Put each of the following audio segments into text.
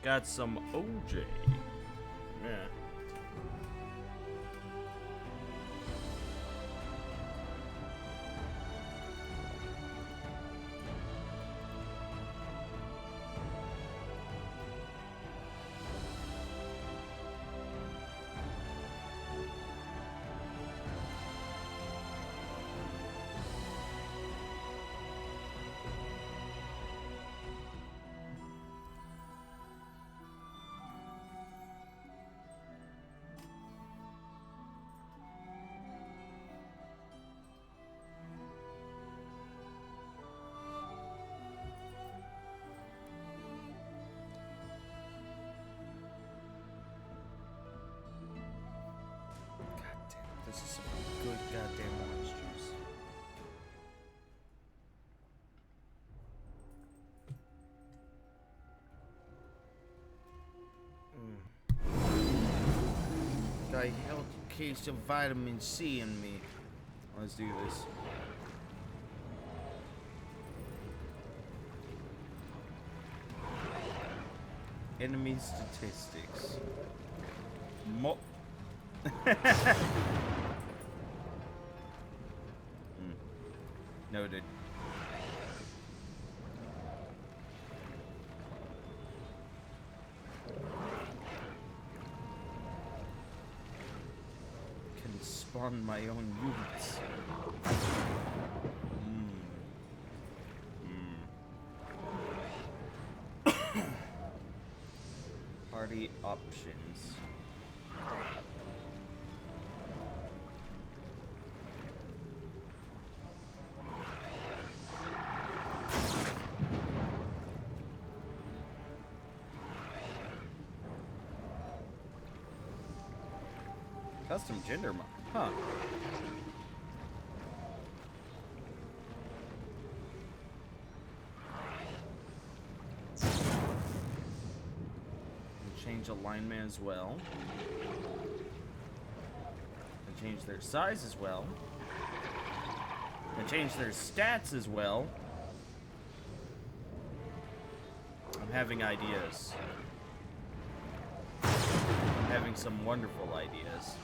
Got some OJ. Yeah. This is some good goddamn orange juice. Got a healthy case of vitamin C in me. Let's do this. Enemy statistics. Noted. Can spawn my own units. Party options. Custom gender mod. Huh. Change alignment as well. And change their size as well. And change their stats as well. I'm having ideas. I'm having some wonderful ideas.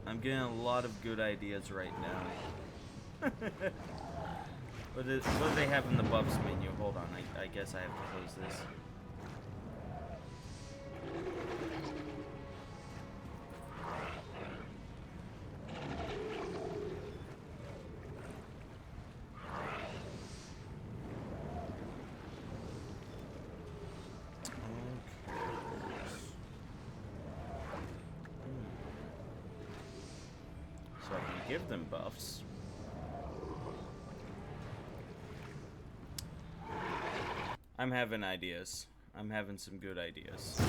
I'm getting a lot of good ideas right now. What do they have in the buffs menu? Hold on, I guess I have to close this. So I can give them buffs. I'm having ideas. I'm having some good ideas.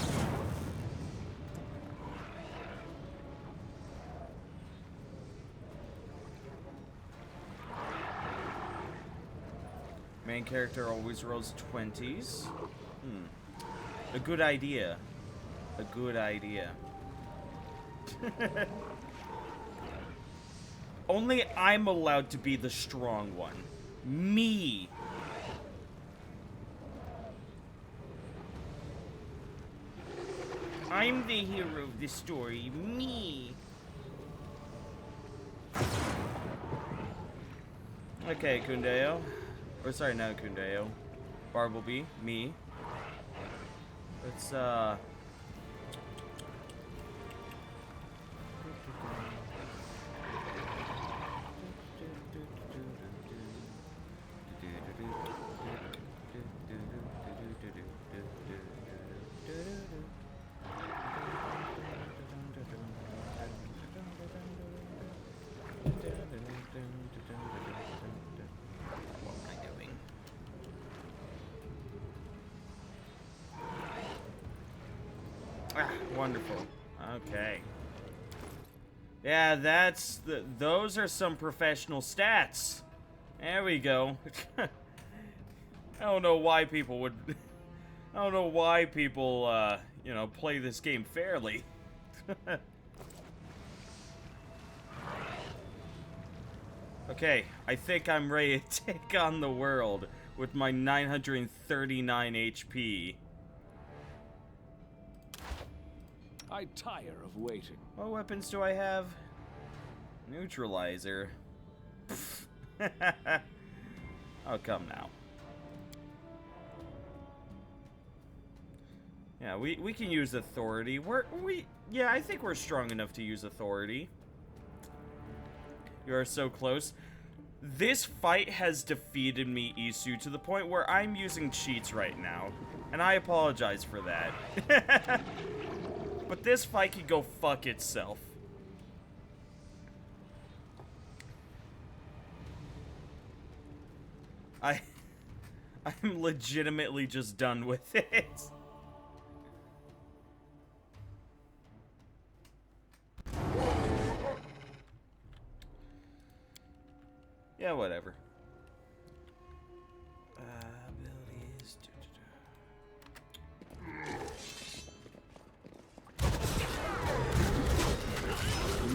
Main character always rolls 20s. A good idea. A good idea. Only I'm allowed to be the strong one. Me. I'm the hero of this story. Me. Okay, Kundeo. Or sorry, not Kundeo. Bartleby. Me. Let's, What am I doing? Wonderful. Okay. Yeah, those are some professional stats. There we go. I don't know why people would... I don't know why people, you know, play this game fairly. Okay, I think I'm ready to take on the world with my 939 HP. I tire of waiting. What weapons do I have? Neutralizer. Oh, come now. Yeah, we can use authority. Yeah, I think we're strong enough to use authority. You are so close. This fight has defeated me, Isu, to the point where I'm using cheats right now. And I apologize for that. But this fight can go fuck itself. I'm legitimately just done with it. Yeah, whatever. Abilities.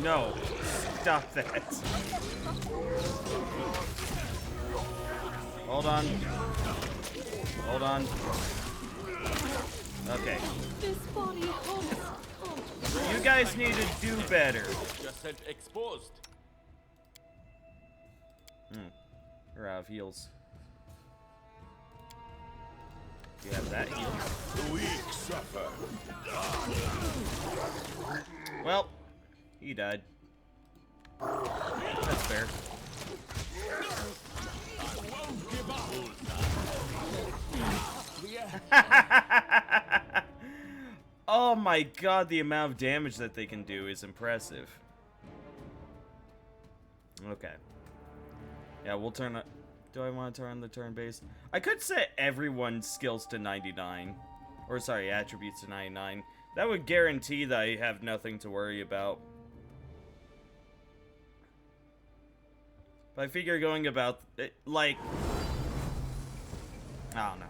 No. Stop that. Hold on. Hold on. Okay. This body holds. You guys need to do better. Just said exposed. We're out of heals. You have that heal. The weak suffer. Well, he died. That's fair. Oh my god, the amount of damage that they can do is impressive. Okay. Yeah, we'll turn it. Do I want to turn the turn base? I could set everyone's skills to 99. Or, sorry, attributes to 99. That would guarantee that I have nothing to worry about. But I figure going about it, like... I don't know.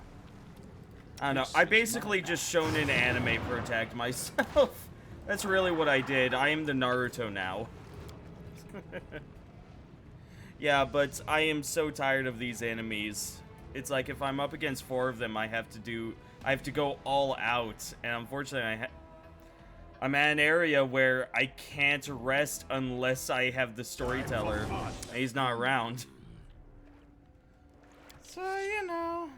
I don't know. I basically just shonen anime protect myself. That's really what I did. I am the Naruto now. Yeah, but I am so tired of these enemies. It's like if I'm up against 4 of them, I have to go all out. And unfortunately, I'm at an area where I can't rest unless I have the storyteller. And he's not around. So, you know.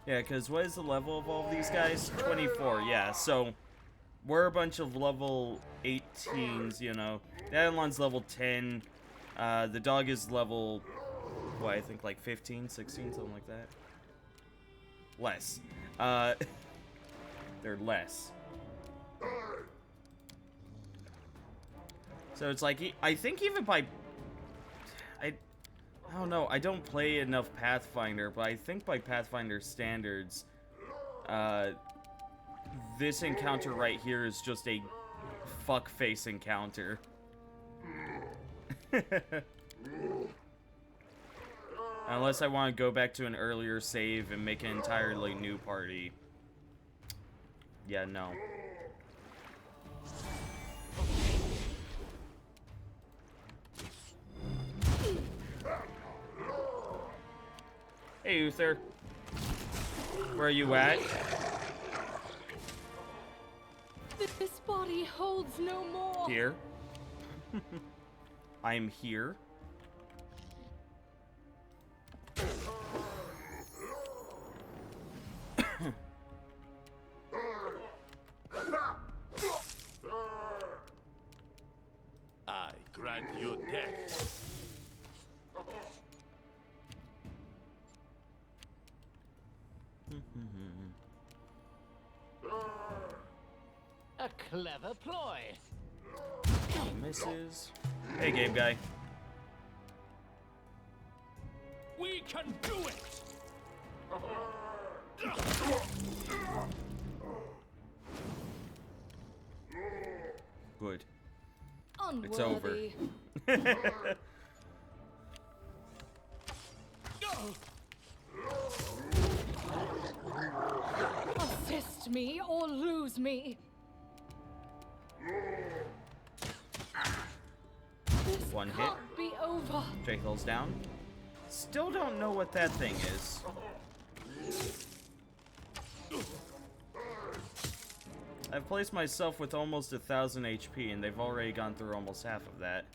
Yeah, because what is the level of all of these guys? 24, yeah, so we're a bunch of level 18s, you know. Adelon's level 10. The dog is level, what, I think like 15, 16, something like that. Less. They're less. So it's like, I think even by... I don't know, I don't play enough Pathfinder, but I think by Pathfinder standards, this encounter right here is just a fuckface encounter. Unless I want to go back to an earlier save and make an entirely new party. Yeah, no. Hey, Uther. Where are you at? This body holds no more. Here. I'm here. grant you death. A clever ploy. Misses. Hey, game guy. We can do it! Good. Unworthy. It's over. Assist me or lose me. This One hit. can't be over. Drakel's down. Still don't know what that thing is. I've placed myself with almost 1,000 HP, and they've already gone through almost half of that.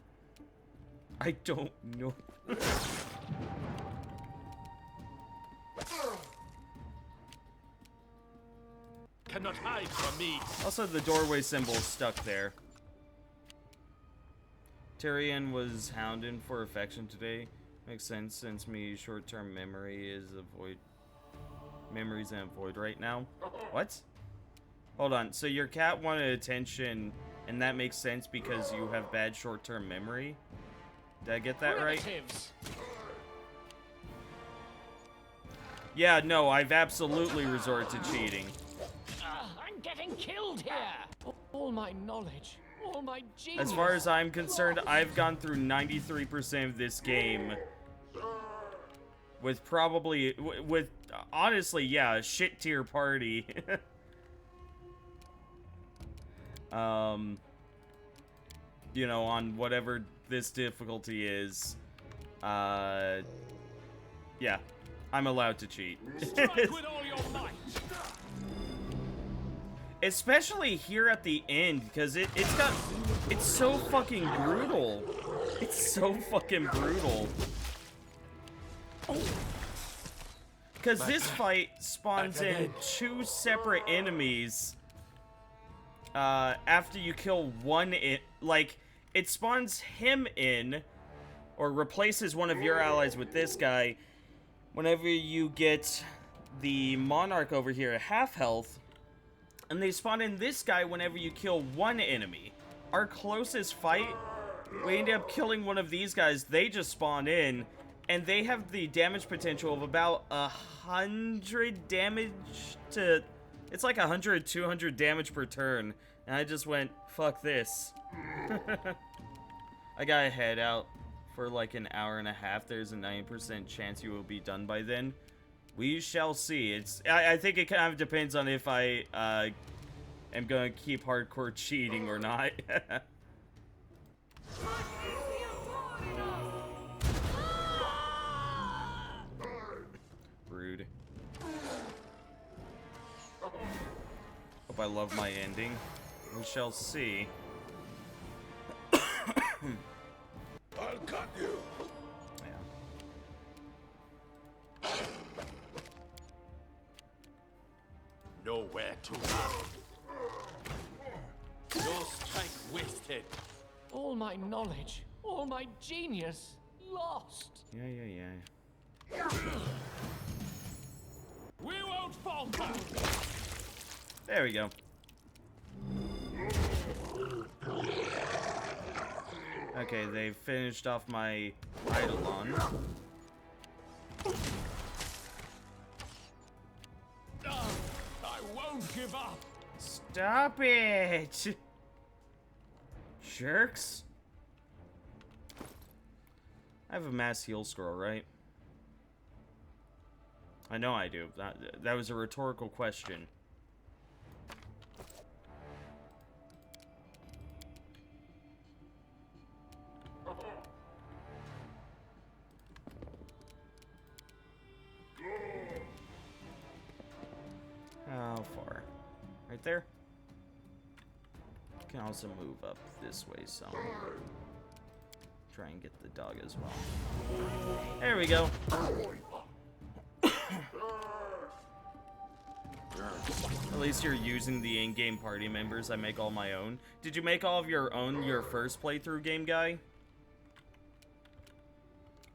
I don't know. Cannot hide from me. Also, the doorway symbol is stuck there. Tyrion was hounding for affection today. Makes sense since me short-term memory is a void. Memory's in a void right now. What? Hold on. So your cat wanted attention, and that makes sense because you have bad short-term memory? Did I get that right? Primitives. Yeah, no, I've absolutely resorted to cheating. I'm getting killed here. All my knowledge, all my genius. As far as I'm concerned, I've gone through 93% of this game with probably, with honestly, yeah, a shit tier party. You know, on whatever this difficulty is, yeah, I'm allowed to cheat. Strike with all your might. Especially here at the end, because it's so fucking brutal. It's so fucking brutal. Because this fight spawns in 2 separate enemies after you kill one, like, it spawns him in, or replaces one of your allies with this guy, whenever you get the Monarch over here at half health, and they spawn in this guy whenever you kill one enemy. Our closest fight, we end up killing one of these guys, they just spawn in, and they have the damage potential of about 100 damage to... It's like 100, 200 damage per turn. And I just went, fuck this. I gotta head out for like an hour and a half. There's a 90% chance you will be done by then. We shall see. I think it kind of depends on if I am gonna keep hardcore cheating or not. Rude. Hope I love my ending. We shall see. I'll cut you. Yeah. Nowhere to run. No strike wasted. All my knowledge, all my genius, lost. Yeah. We won't falter. There we go. Okay, they finished off my Eidolon. I won't give up. Stop it! Jerks. I have a mass heal scroll, right? I know I do. That was a rhetorical question. How far? Right there? Can also move up this way some. Try and get the dog as well. There we go. first. At least you're using the in-game party members. I make all my own. Did you make all of your own your first playthrough, Game Guy?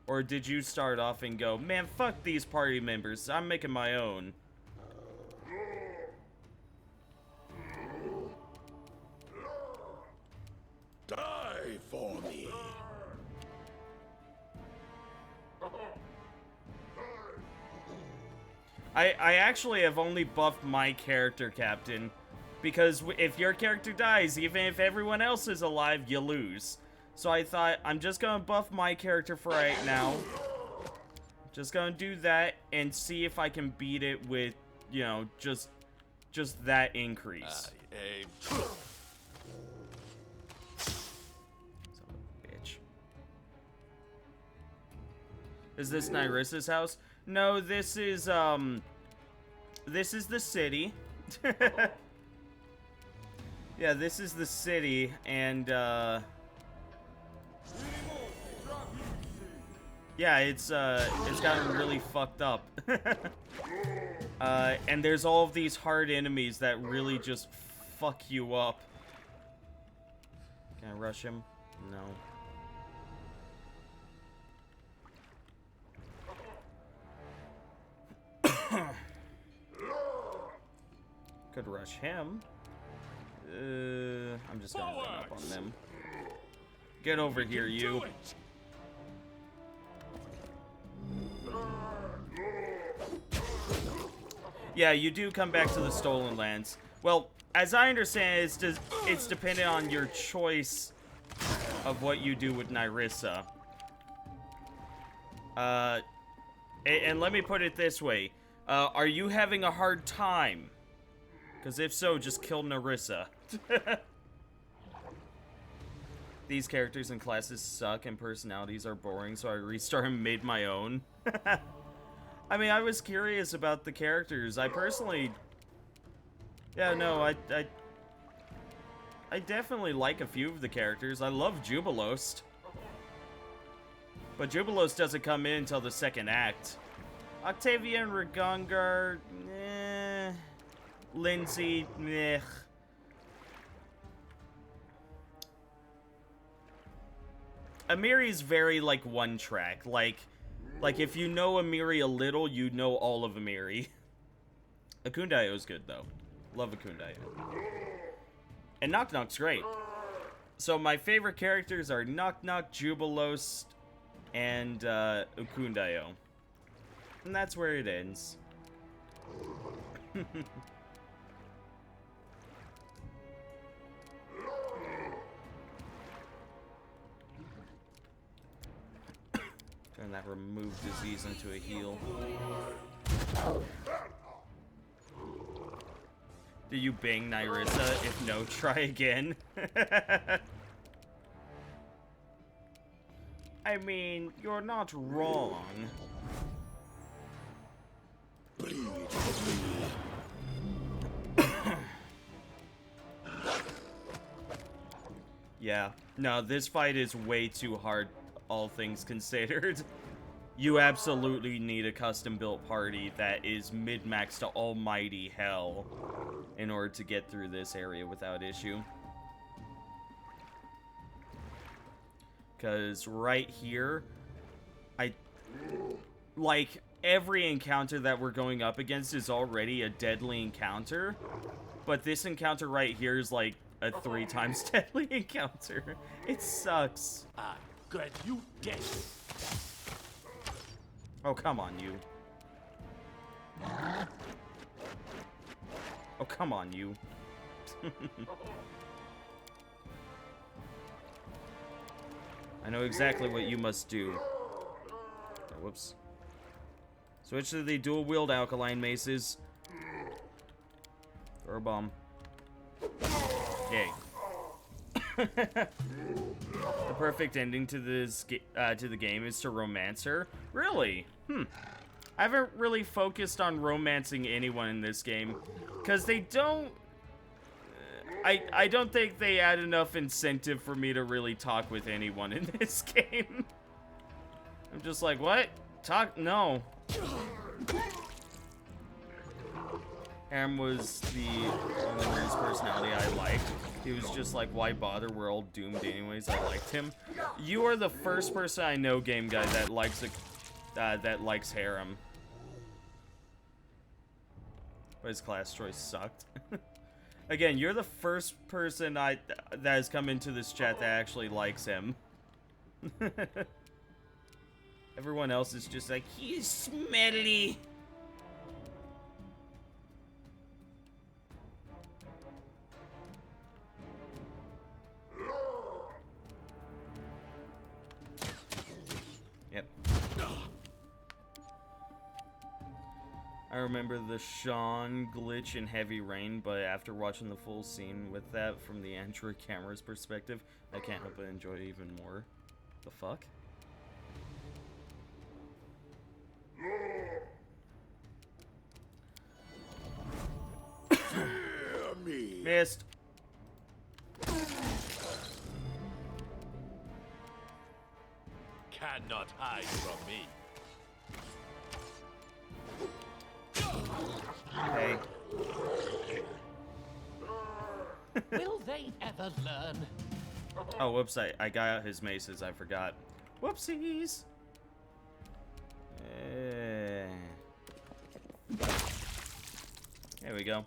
Or did you start off and go, man, fuck these party members, I'm making my own? Die for me. I actually have only buffed my character, Captain. Because if your character dies, even if everyone else is alive, you lose. So I thought, I'm just gonna buff my character for right now. Just gonna do that and see if I can beat it with, you know, just that increase. Son of a bitch. Is this Nyrissa's house? No, this is the city. Yeah, this is the city, and, yeah, it's gotten really fucked up. And there's all of these hard enemies that really just fuck you up. Can I rush him? No. Could rush him. I'm just gonna run up on them. Get over here, you. Yeah, you do come back to the Stolen Lands. Well, as I understand it, it's dependent on your choice of what you do with Nyrissa. And let me put it this way. Are you having a hard time? Because if so, just kill Nyrissa. These characters and classes suck and personalities are boring, so I restarted and made my own. I mean, I was curious about the characters. I personally... Yeah, no, I definitely like a few of the characters. I love Jubilost. But Jubilost doesn't come in until the second act. Octavia and Ragongar... eh... Lindsay, meh. Amiri's very, like, one track. Like, if you know Amiri a little, you know all of Amiri. Akundayo's good, though. Love Akundayo. And Knock Knock's great. So my favorite characters are Knock Knock, Jubilost, and Akundayo. And that's where it ends. Turn that remove disease into a heal. Do you bang Nyrissa? If no, try again. I mean, you're not wrong. Yeah. No, this fight is way too hard, all things considered. You absolutely need a custom-built party that is mid-max to almighty hell in order to get through this area without issue. Because right here, like, every encounter that we're going up against is already a deadly encounter. But this encounter right here is like a 3 times deadly encounter. It sucks. Ah, good. You dead. Oh, come on, you. Oh, come on, you. I know exactly what you must do. Oh, whoops. Switch to the dual-wield alkaline maces. Throw a bomb. Yay. The perfect ending to this to the game is to romance her. Really? I haven't really focused on romancing anyone in this game, because they don't... I don't think they add enough incentive for me to really talk with anyone in this game. I'm just like, what? Talk? No. Harem was the only weirdest personality I liked. He was just like, why bother? We're all doomed anyways. I liked him. You are the first person I know, Game Guy, that likes Harem. But his class choice sucked. Again, you're the first person that has come into this chat that actually likes him. Everyone else is just like, he's smelly. Yep. I remember the Sean glitch in Heavy Rain, but after watching the full scene with that from the Android camera's perspective, I can't help but enjoy it even more. The fuck? Missed. Cannot hide from me. Hey. Will they ever learn? Oh, whoops, I got out his maces, I forgot. Whoopsies! There we go.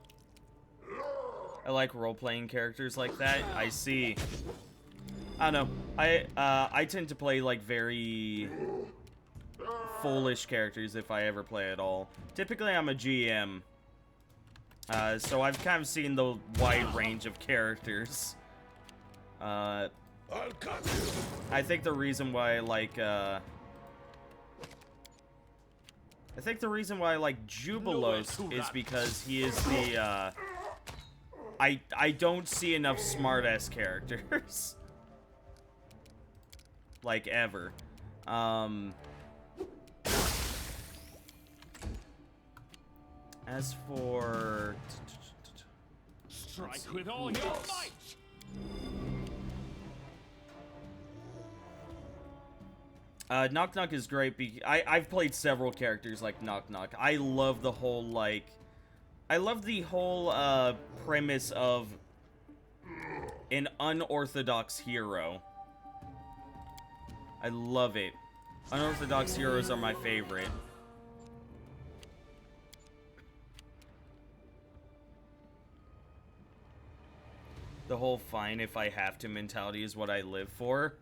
I like role-playing characters like that. I see. I don't know. I tend to play like very foolish characters if I ever play at all. Typically, I'm a GM. So I've kind of seen the wide range of characters. I'll cut you. I think the reason why I like Jubilos is because he is the I don't see enough smart-ass characters. Like ever. As for Strike with all your might. Knock Knock is great because I've played several characters like Knock Knock. I love the whole premise of an unorthodox hero. I love it. Unorthodox heroes are my favorite. The whole fine if I have to mentality is what I live for.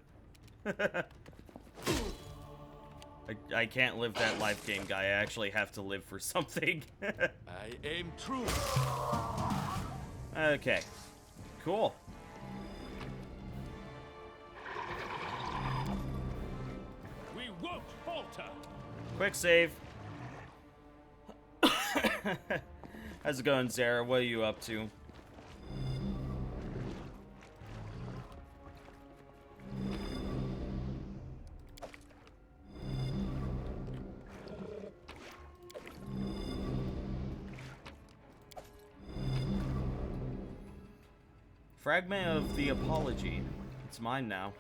I can't live that life, Game Guy. I actually have to live for something. I aim true. Okay. Cool. We won't falter. Quick save. How's it going, Zara? What are you up to? Fragment of the Apology. It's mine now.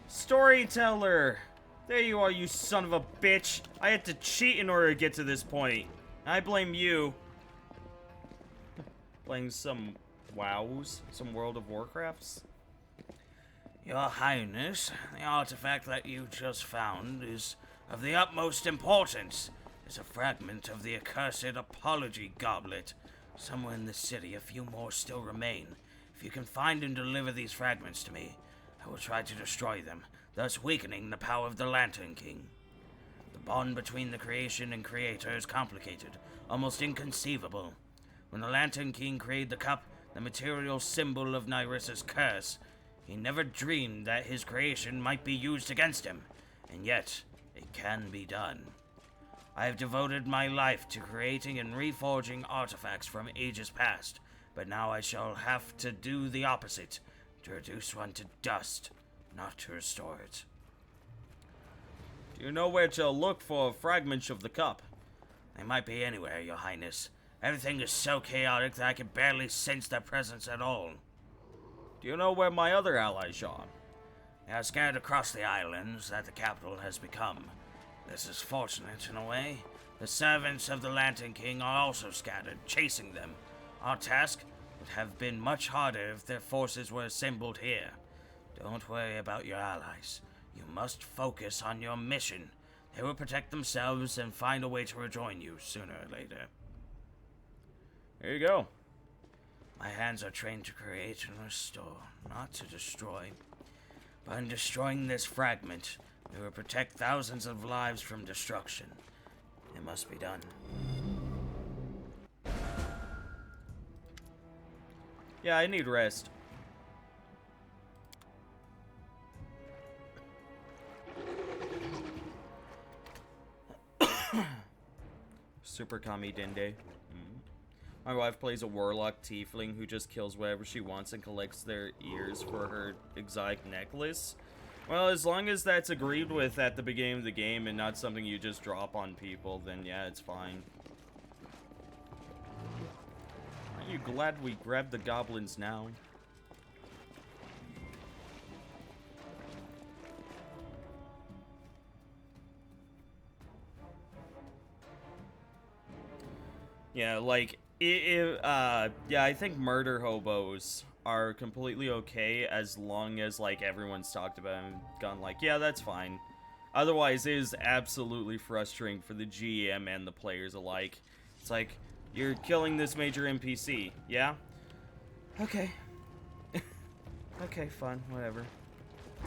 Storyteller! There you are, you son of a bitch! I had to cheat in order to get to this point. I blame you. Playing some WoWs? Some World of Warcrafts? Your Highness, the artifact that you just found is of the utmost importance. It's a fragment of the accursed Apology Goblet. Somewhere in the city, a few more still remain. If you can find and deliver these fragments to me, I will try to destroy them, thus weakening the power of the Lantern King. The bond between the creation and creator is complicated, almost inconceivable. When the Lantern King created the cup, the material symbol of Nyrissa's curse, he never dreamed that his creation might be used against him, and yet it can be done. I have devoted my life to creating and reforging artifacts from ages past, but now I shall have to do the opposite, to reduce one to dust, not to restore it. Do you know where to look for fragments of the cup? They might be anywhere, Your Highness. Everything is so chaotic that I can barely sense their presence at all. Do you know where my other allies are? They are scattered across the islands that the capital has become. This is fortunate in a way. The servants of the Lantern King are also scattered, chasing them. Our task would have been much harder if their forces were assembled here. Don't worry about your allies. You must focus on your mission. They will protect themselves and find a way to rejoin you sooner or later. There you go. My hands are trained to create and restore, not to destroy. By destroying this fragment, we will protect thousands of lives from destruction. It must be done. Yeah, I need rest. Super Kami Dende. My wife plays a warlock tiefling who just kills whatever she wants and collects their ears for her exotic necklace. Well, as long as that's agreed with at the beginning of the game and not something you just drop on people, then yeah, it's fine. Aren't you glad we grabbed the goblins now? Yeah, like, yeah, I think murder hobos are completely okay as long as, like, everyone's talked about and gone like, yeah, that's fine. Otherwise, it is absolutely frustrating for the GM and the players alike. It's like, you're killing this major NPC, yeah? Okay. Okay, fine, whatever.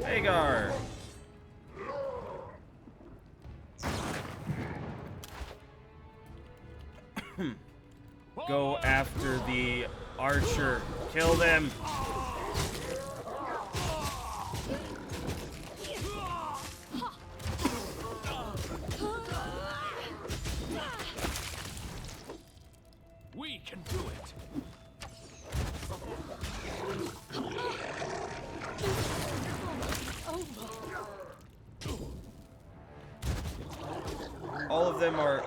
Hagar! Go after the archer. Kill them. We can do it. All of them are...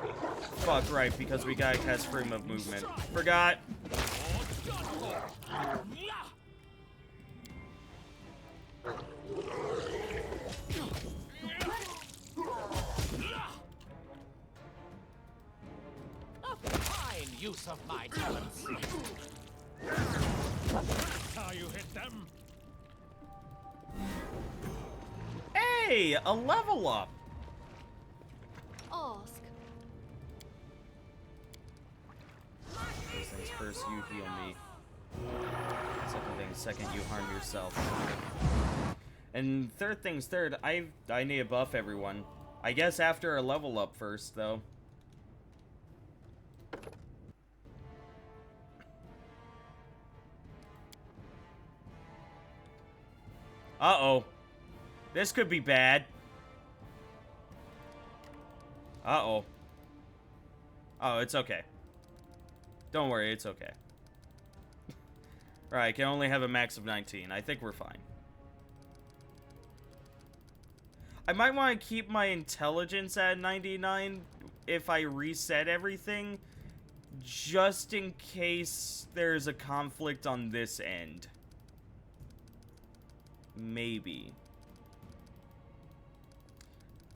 Fuck, right, because we gotta cast freedom of movement. Forgot. Fine use of my talents. How you hit them? Hey, a level up. Ask. First things first, you heal me. Second, you harm yourself. And third things third, I need to buff everyone. I guess after a level up first, though. Uh-oh. This could be bad. Uh-oh. Oh, it's okay. Don't worry, it's okay. Alright, I can only have a max of 19. I think we're fine. I might want to keep my intelligence at 99 if I reset everything, just in case there's a conflict on this end. Maybe.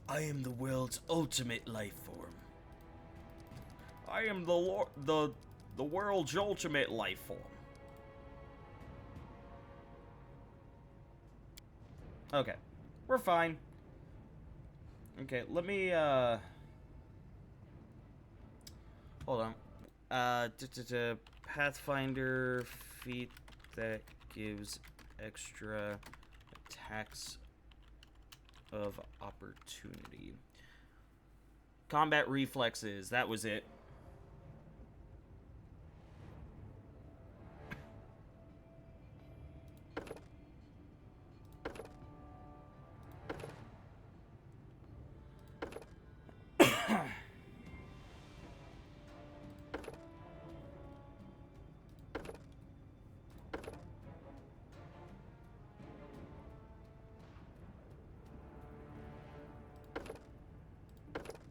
I am the world's ultimate life form. I am the world's ultimate life form. Okay. We're fine. Okay, let me, hold on. Pathfinder feat that gives extra attacks of opportunity. Combat reflexes, that was it.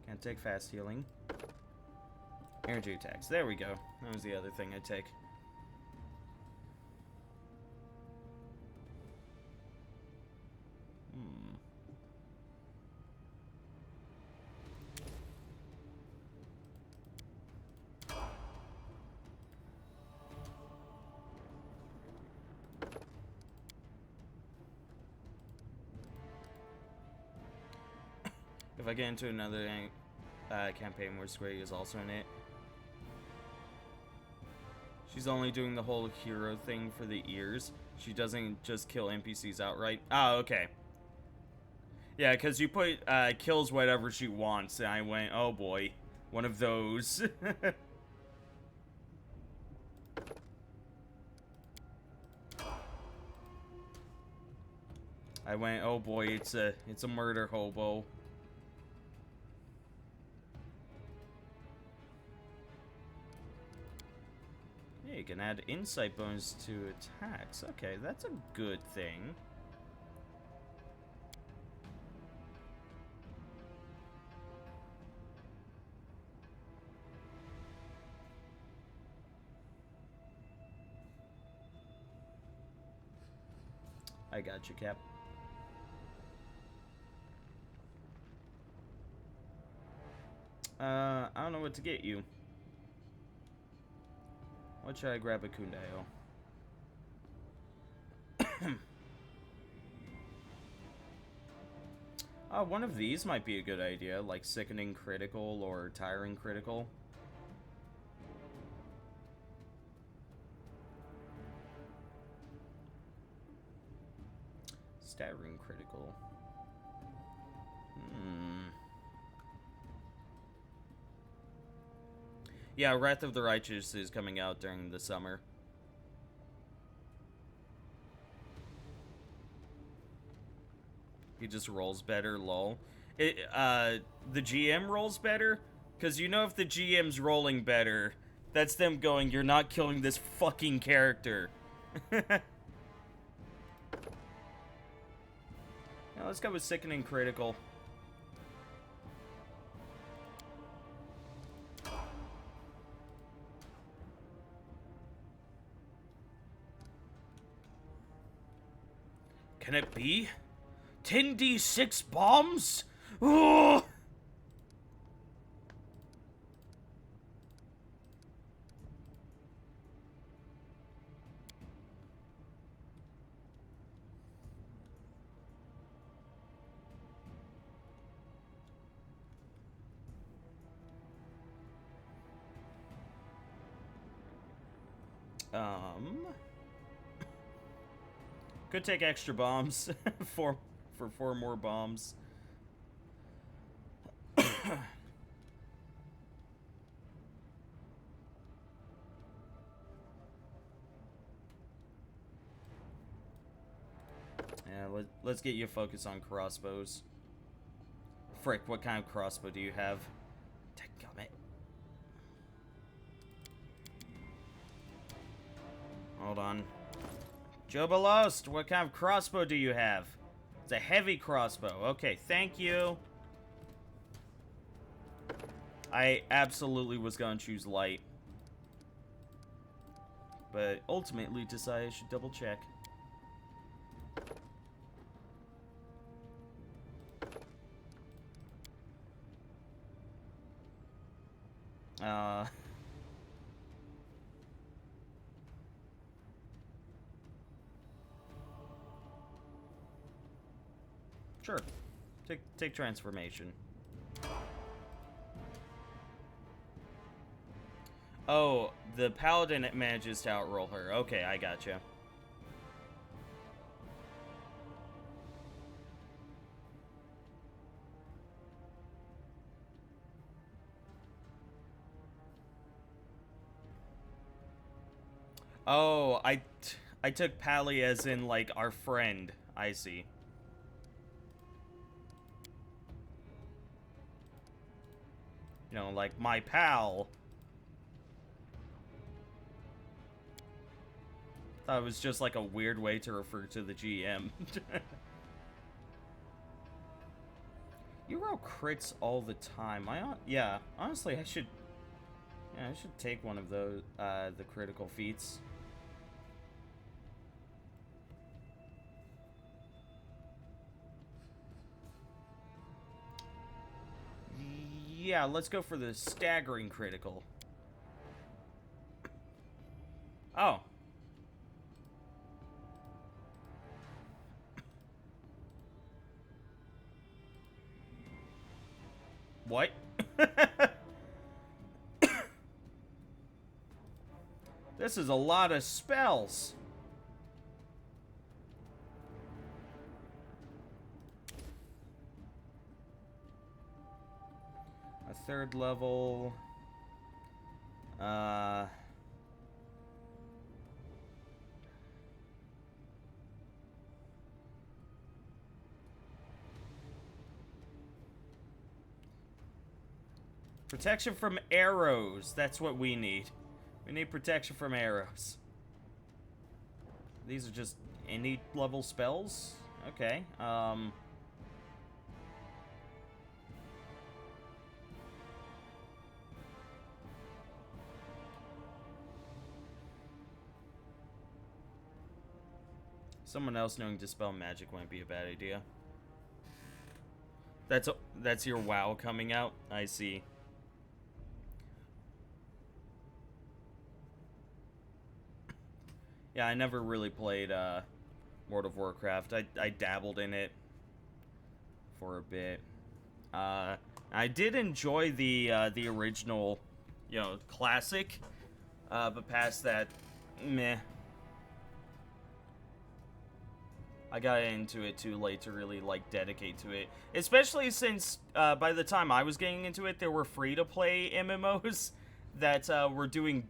Can't take fast healing. Energy attacks. There we go. That was the other thing I'd take. If I get into another campaign where Square is also in it. She's only doing the whole hero thing for the ears. She doesn't just kill NPCs outright. Oh, okay. Yeah, because you put kills whatever she wants, and I went, oh boy, one of those. I went, oh boy, it's a murder hobo. Yeah, you can add insight bonus to attacks. Okay, that's a good thing. I got you, Cap. I don't know what to get you. What should I grab a Kundao? One of these might be a good idea, like Sickening Critical or Tiring Critical. Staggering Critical. Yeah, Wrath of the Righteous is coming out during the summer. He just rolls better, lol. The GM rolls better? Because you know if the GM's rolling better, that's them going, you're not killing this fucking character. Now let's go with Sickening Critical. Can it be? 10d6 bombs? Oh! Could take extra bombs for 4 more bombs. Yeah, let's get you focused on crossbows. Frick, what kind of crossbow do you have? Dadgummit. Hold on. Jobalust, what kind of crossbow do you have? It's a heavy crossbow. Okay, thank you. I absolutely was gonna choose light. But ultimately decided I should double check. Sure. Take transformation. Oh, the paladin manages to outroll her. Okay, I gotcha. Oh, I took Pally as in, like, our friend. I see. You know, like, my pal. Thought it was just, like, a weird way to refer to the GM. You roll crits all the time. Yeah, honestly, I should take one of those, the critical feats. Yeah, let's go for the staggering critical. Oh. What? This is a lot of spells. A third level. Protection from arrows. That's what we need. We need protection from arrows. These are just any level spells? Okay. Someone else knowing Dispel Magic might be a bad idea. That's your WoW coming out? I see. Yeah, I never really played World of Warcraft. I dabbled in it for a bit. I did enjoy the original, you know, classic, but past that, meh. I got into it too late to really, like, dedicate to it. Especially since, by the time I was getting into it, there were free-to-play MMOs that were doing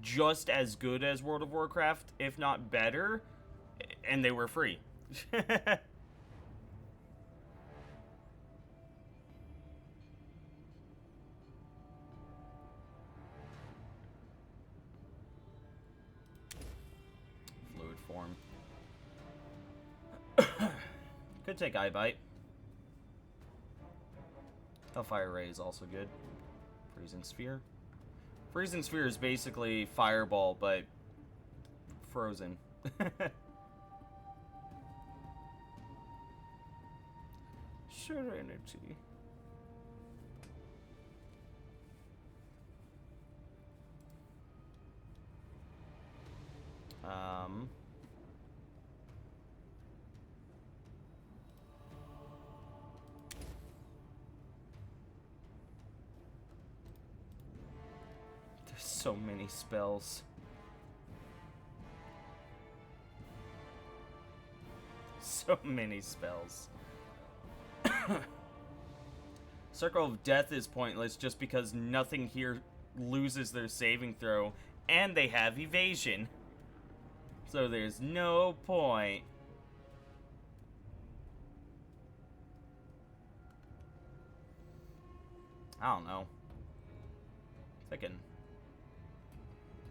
just as good as World of Warcraft, if not better, and they were free. Fluid form. Could take Eye Bite. Hellfire Ray is also good. Freezing Sphere. Freezing Sphere is basically Fireball, but frozen. Serenity. There's so many spells. So many spells. Circle of Death is pointless just because nothing here loses their saving throw, and they have evasion. So there's no point. I don't know. Thinking.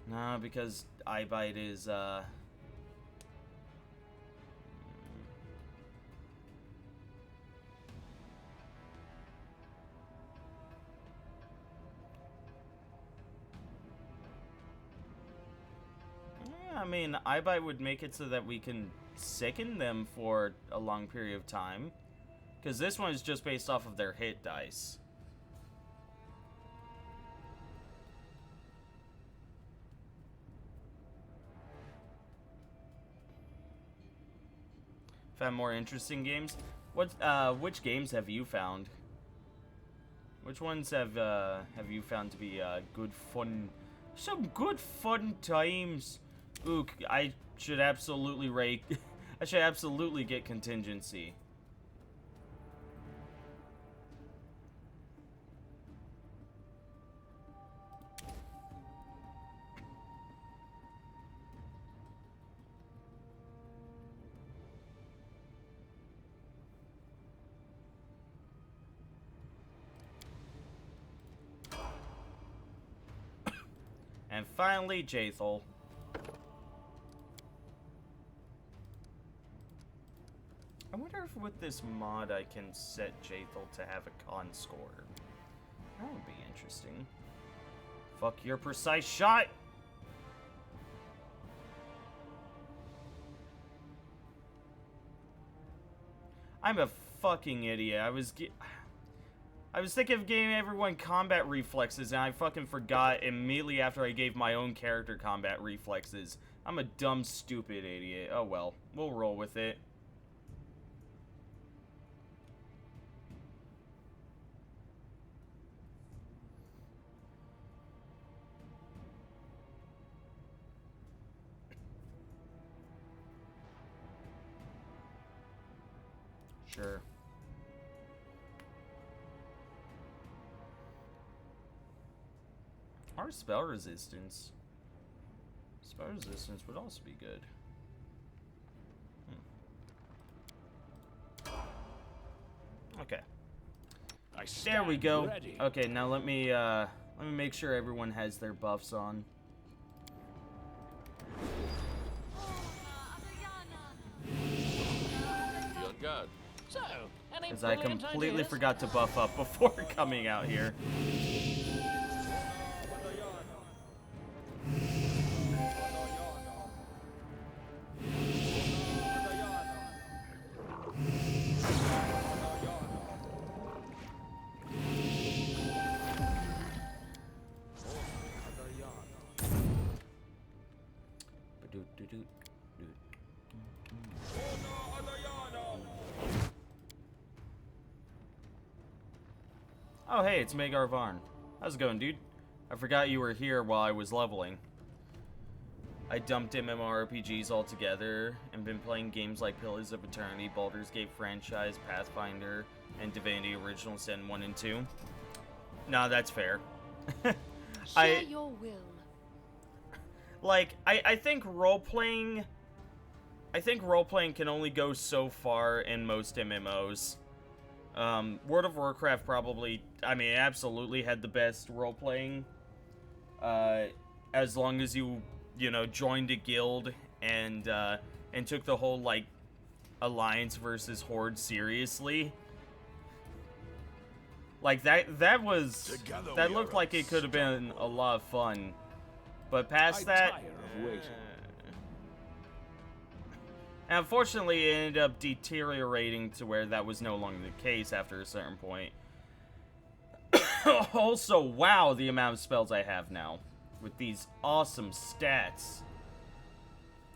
Nah, because Eye Bite is, I mean, Eye Bite would make it so that we can sicken them for a long period of time. Because this one is just based off of their hit dice. Found more interesting games? Which games have you found? Which ones have you found to be good fun? Some good fun times. Ooh, I should absolutely I should absolutely get contingency. And finally, Jaethal. I wonder if with this mod I can set Jaethal to have a con score. That would be interesting. Fuck your precise shot! I'm a fucking idiot. I was thinking of giving everyone combat reflexes, and I fucking forgot immediately after I gave my own character combat reflexes. I'm a dumb, stupid idiot. Oh well, we'll roll with it. Sure. Or spell resistance. Spell resistance would also be good. Okay. There we go. ready. Okay, now let me make sure everyone has their buffs on. You're good. So, any Because I brilliant completely ideas? forgot to buff up before coming out here. Oh hey, it's Magar Varn. How's it going, dude? I forgot you were here while I was leveling. I dumped MMORPGs altogether and been playing games like Pillars of Eternity, Baldur's Gate franchise, Pathfinder, and Divinity Original Sin 1 and 2. Nah, that's fair. Share your will. Like, I think role-playing can only go so far in most MMOs. World of Warcraft probably, I mean, absolutely had the best role-playing. As long as you know, joined a guild and took the whole, like, alliance versus horde seriously. Like, that looked like it could have been a lot of fun. But past that, and unfortunately, it ended up deteriorating to where that was no longer the case after a certain point. Also, wow, the amount of spells I have now with these awesome stats.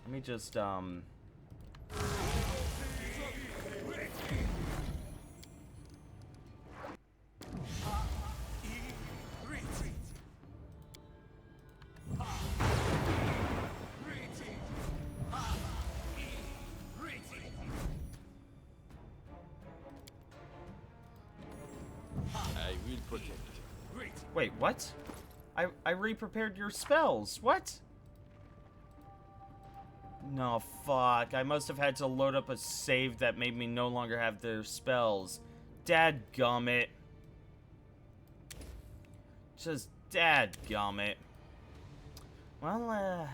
Let me just, I will protect. Wait, what? I re-prepared your spells. What? No, fuck. I must have had to load up a save that made me no longer have their spells. Dadgummit. Just dadgummit. Well,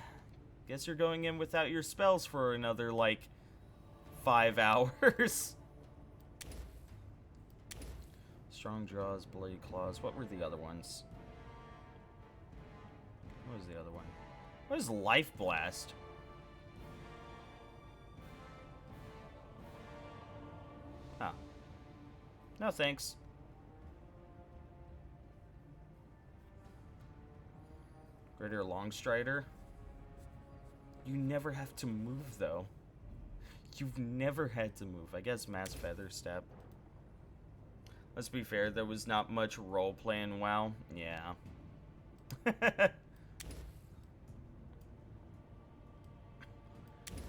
guess you're going in without your spells for another, like, 5 hours. Strong Draws, Blade Claws. What were the other ones? What was the other one? What is Life Blast? Oh. No thanks. Greater Longstrider? You never have to move, though. You've never had to move. I guess Mass Feather Step. Let's be fair, there was not much roleplay in WoW. Yeah.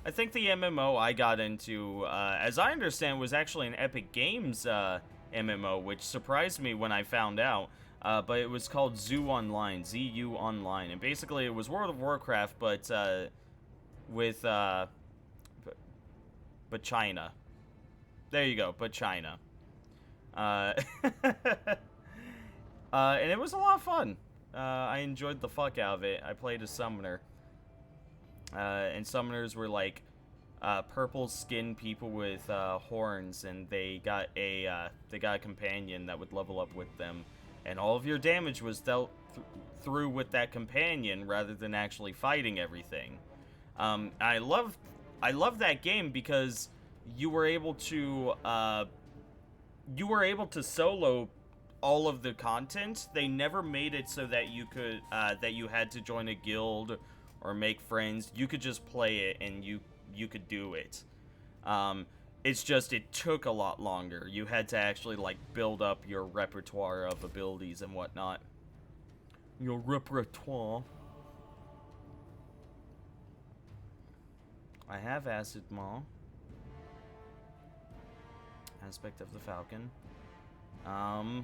I think the MMO I got into, as I understand, was actually an Epic Games MMO, which surprised me when I found out. But it was called Zoo Online, ZU Online. And basically it was World of Warcraft, but with, but China. There you go, but China. And it was a lot of fun. I enjoyed the fuck out of it. I played a summoner. And summoners were like purple skinned people with horns, and they got a companion that would level up with them, and all of your damage was dealt through with that companion rather than actually fighting everything. I love that game because you were able to solo all of the content. They never made it so that you could that you had to join a guild or make friends. You could just play it and you could do it. It's just it took a lot longer. You had to actually like build up your repertoire of abilities and whatnot. Your repertoire. I have Acid Maw. aspect of the Falcon. I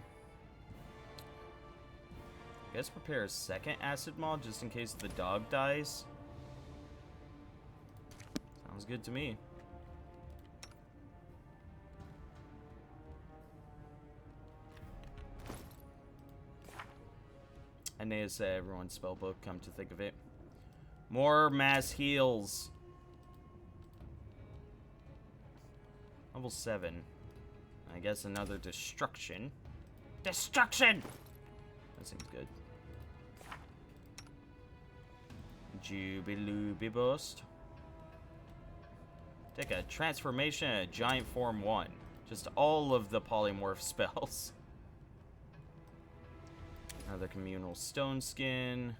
guess prepare a second acid maw just in case the dog dies. Sounds good to me. I need to say everyone's spellbook, come to think of it. More mass heals. Level 7. I guess another destruction. Destruction! That seems good. Jubilooby Boost. Take a transformation and a giant form 1. Just all of the polymorph spells. Another communal stone skin.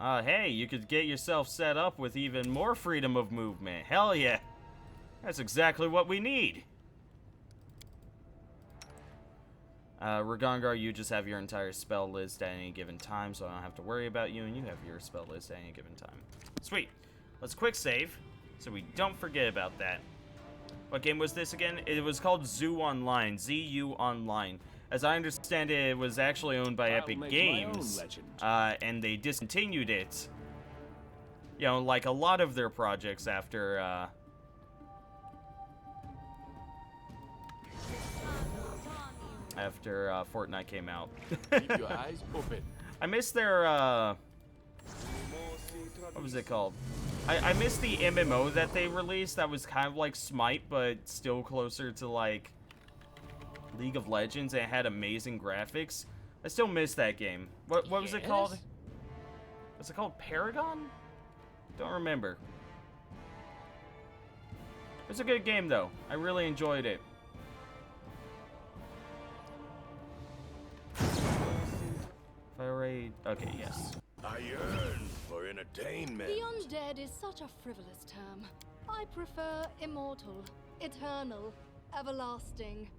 Hey, you could get yourself set up with even more freedom of movement. Hell yeah. That's exactly what we need. Ragongar, you just have your entire spell list at any given time, so I don't have to worry about you, and you have your spell list at any given time. Sweet. Let's quick save, so we don't forget about that. What game was this again? It was called Zoo Online. ZU Online. As I understand it, it was actually owned by Epic Games, and they discontinued it. You know, like a lot of their projects after, Fortnite came out. Keep your eyes open. I missed their, what was it called? I missed the MMO that they released that was kind of like Smite, but still closer to, like, League of Legends, and it had amazing graphics. I still miss that game. What was it called? Was it called Paragon? Don't remember. It was a good game, though. I really enjoyed it. Fire raid. Okay, yes. I yearn for entertainment. The undead is such a frivolous term. I prefer immortal, eternal, everlasting.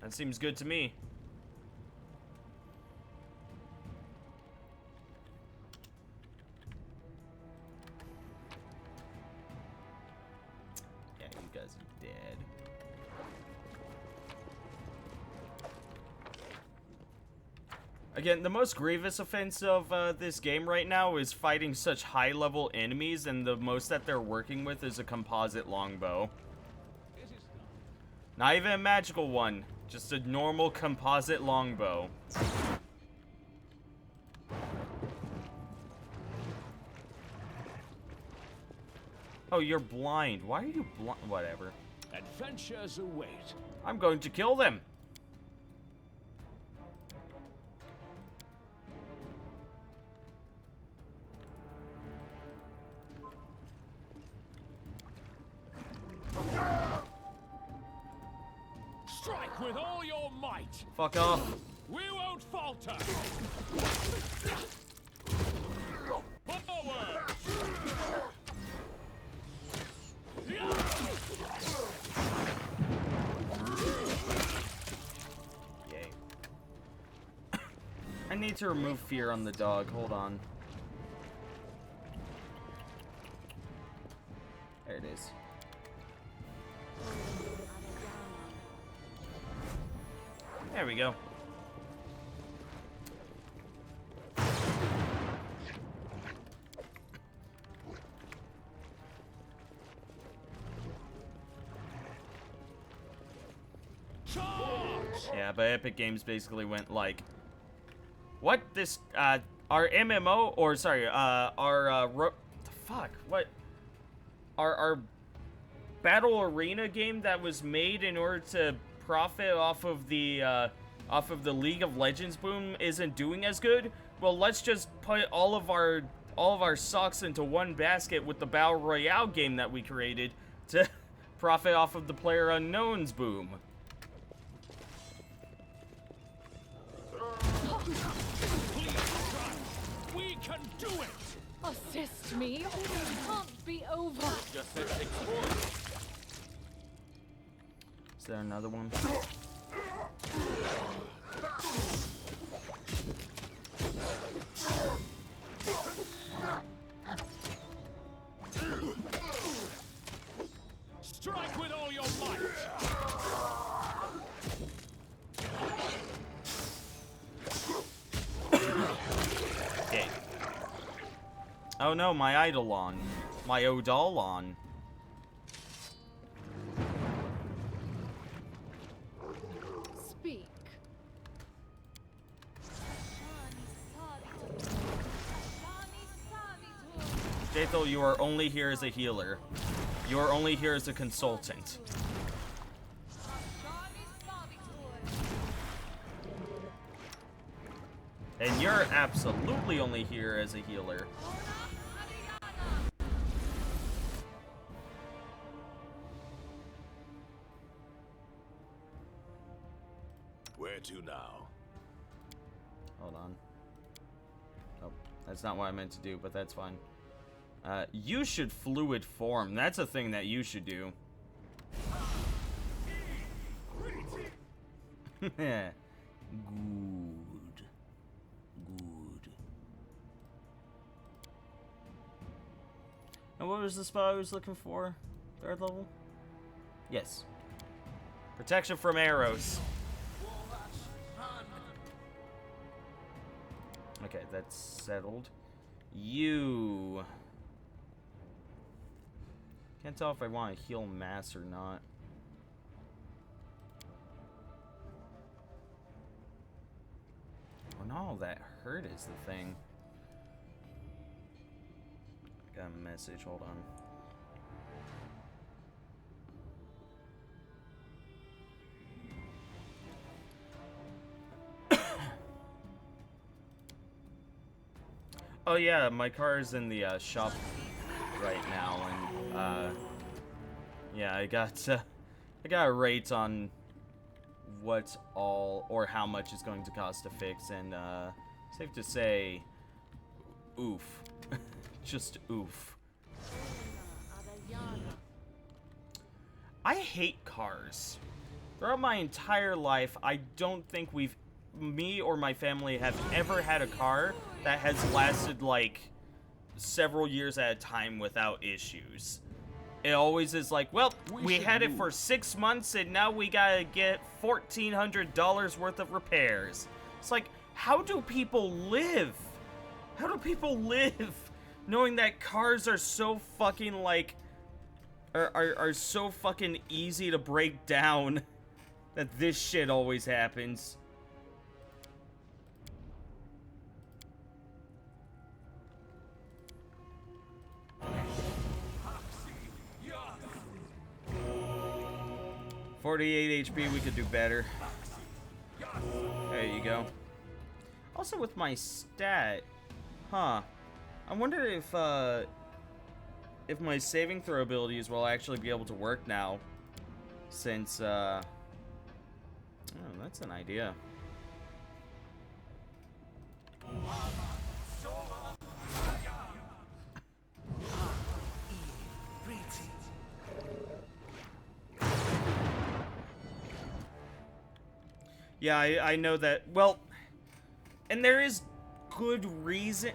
That seems good to me. Yeah, you guys are dead. Again, the most grievous offense of this game right now is fighting such high-level enemies, and the most that they're working with is a composite longbow. Not even a magical one, just a normal composite longbow. Oh, you're blind. Why are you blind? Whatever. Adventures await. I'm going to kill them. Strike with all your might. Fuck off. We won't falter. Forward. Yay. I need to remove fear on the dog. Hold on. There it is. There we go. Yeah, but Epic Games basically went like, what? This, our MMO, or sorry, the fuck, what? Our Battle Arena game that was made in order to profit off of the League of Legends boom isn't doing as good. Well, let's just put all of our socks into one basket with the Battle Royale game that we created to profit off of the PlayerUnknown's boom. We can do it. Assist me, or it can't be over. Just explore. Is there another one? Oh no, my Eidolon. My Odolon. Speak. Jaethal, you are only here as a healer. You are only here as a consultant. And you're absolutely only here as a healer. Where to now? Hold on. Oh, that's not what I meant to do, but that's fine. You should fluid form. That's a thing that you should do. Good. Good. And what was the spell I was looking for? 3rd level? Yes. Protection from arrows. Okay, that's settled. You... Can't tell if I want to heal mass or not. Oh no, that hurt is the thing. I got a message, hold on. Oh yeah, my car is in the shop right now, and yeah, I got a rate on what all or how much it's going to cost to fix, and safe to say, oof, just oof. I hate cars. Throughout my entire life, I don't think me or my family have ever had a car that has lasted like several years at a time without issues. It always is like, well, we had it for 6 months and now we gotta get $1,400 worth of repairs. It's like, how do people live? How do people live knowing that cars are so fucking like, are so fucking easy to break down that this shit always happens? $48 HP, we could do better. There you go. Also with my stat, huh? I wonder if my saving throw abilities will actually be able to work now, since oh, that's an idea. Yeah, I know that. Well, and there is good reason,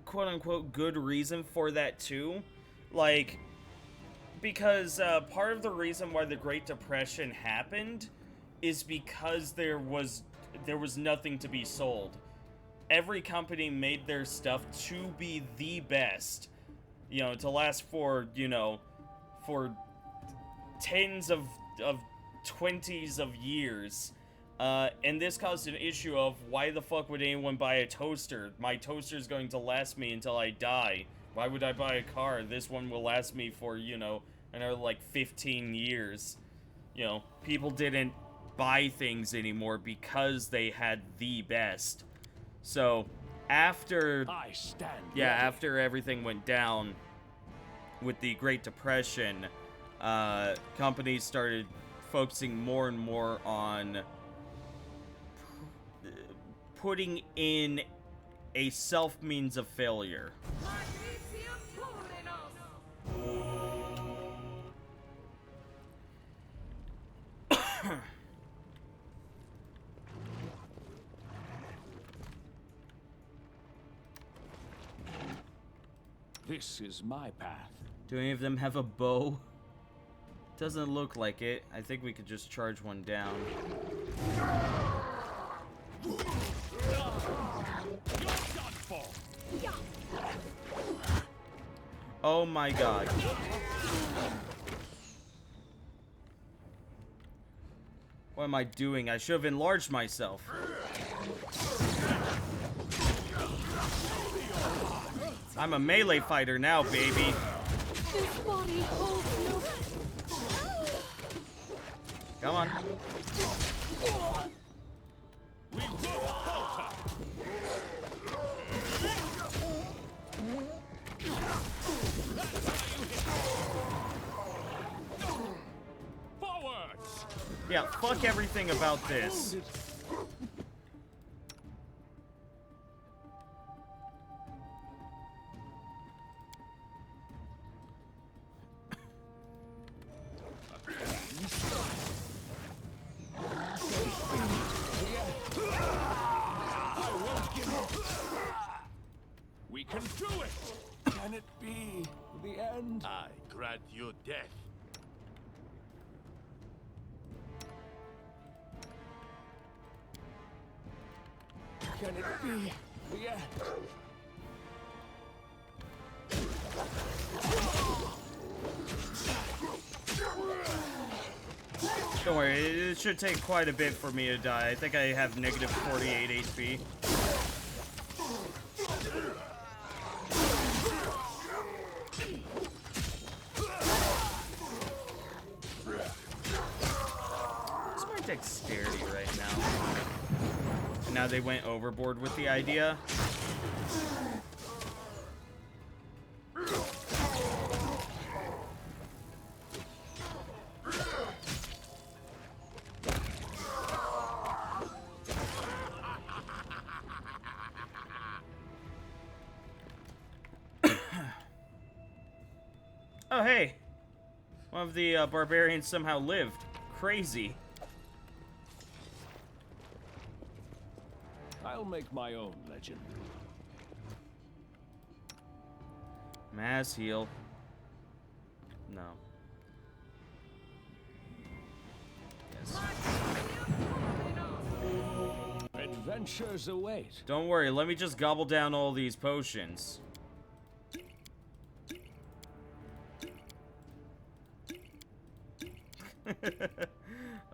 quote unquote good reason for that too. Like, because part of the reason why the Great Depression happened is because there was nothing to be sold. Every company made their stuff to be the best, to last for, for tens of 20s of years. And this caused an issue of, why the fuck would anyone buy a toaster? My toaster is going to last me until I die. Why would I buy a car? This one will last me for, another like 15 years. People didn't buy things anymore because they had the best. So, after after everything went down with the Great Depression, companies started focusing more and more on putting in a self means of failure. This is my path. Do any of them have a bow? Doesn't look like it. I think we could just charge one down. You're done for. Oh my god. What am I doing? I should have enlarged myself. I'm a melee fighter now, baby. This body holds no... Come on. We won't falter. Forwards. Yeah, fuck everything about this. We can do it. Can it be the end? I grant you death. Can it be the end? Don't worry, it should take quite a bit for me to die. I think I have negative 48 HP. What's my dexterity right now? And now they went overboard with the idea. Oh, hey! One of the barbarians somehow lived. Crazy. I'll make my own legend. Mass heal. No. Yes. Adventures await. Don't worry, let me just gobble down all these potions.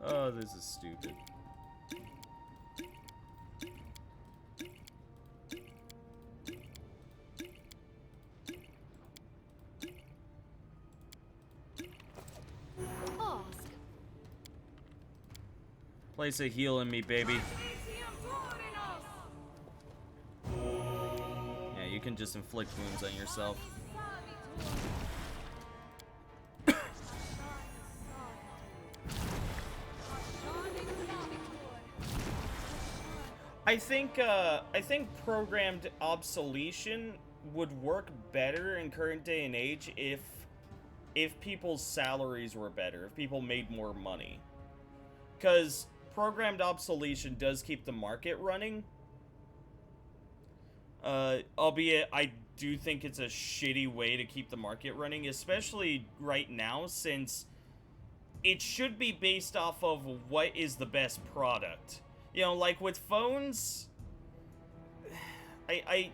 Oh, this is stupid. Ask. Place a heal in me, baby. Yeah, you can just inflict wounds on yourself. I think programmed obsolescence would work better in current day and age if people's salaries were better, if people made more money. Because programmed obsolescence does keep the market running. Albeit, I do think it's a shitty way to keep the market running, especially right now, since it should be based off of what is the best product. You know, like with phones, I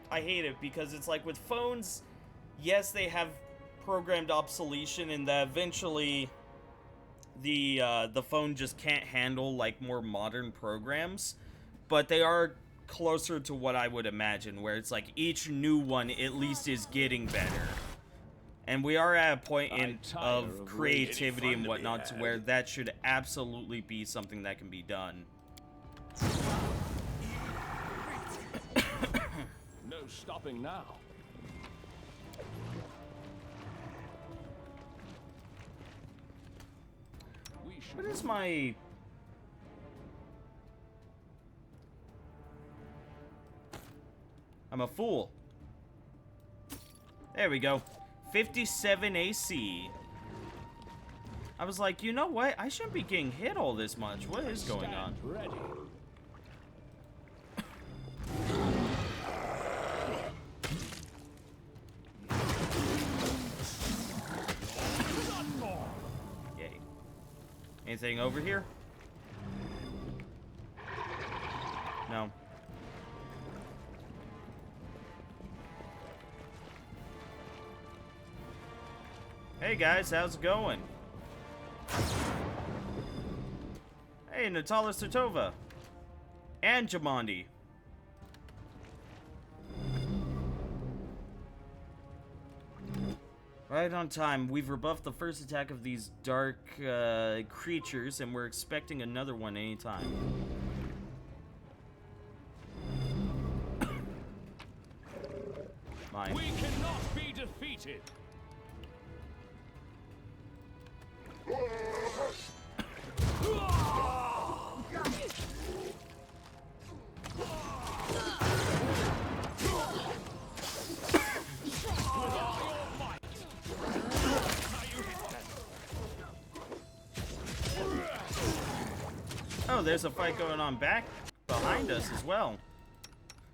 hate it because it's like with phones, yes, they have programmed obsolescence and that eventually the phone just can't handle like more modern programs, but they are closer to what I would imagine, where it's like each new one at least is getting better. And we are at a point of creativity and whatnot to where that should absolutely be something that can be done. No stopping now. We should. What is my... I'm a fool. There we go. 57 AC. I was like, you know what? I shouldn't be getting hit all this much. What is going on? Ready. Yay. Anything over here? No. Hey guys, how's it going? Hey, Natalia Sertova. And Jamandi. Right on time. We've rebuffed the first attack of these dark creatures, and we're expecting another one anytime. Mine. We cannot be defeated. Oh, there's a fight going on back behind us as well.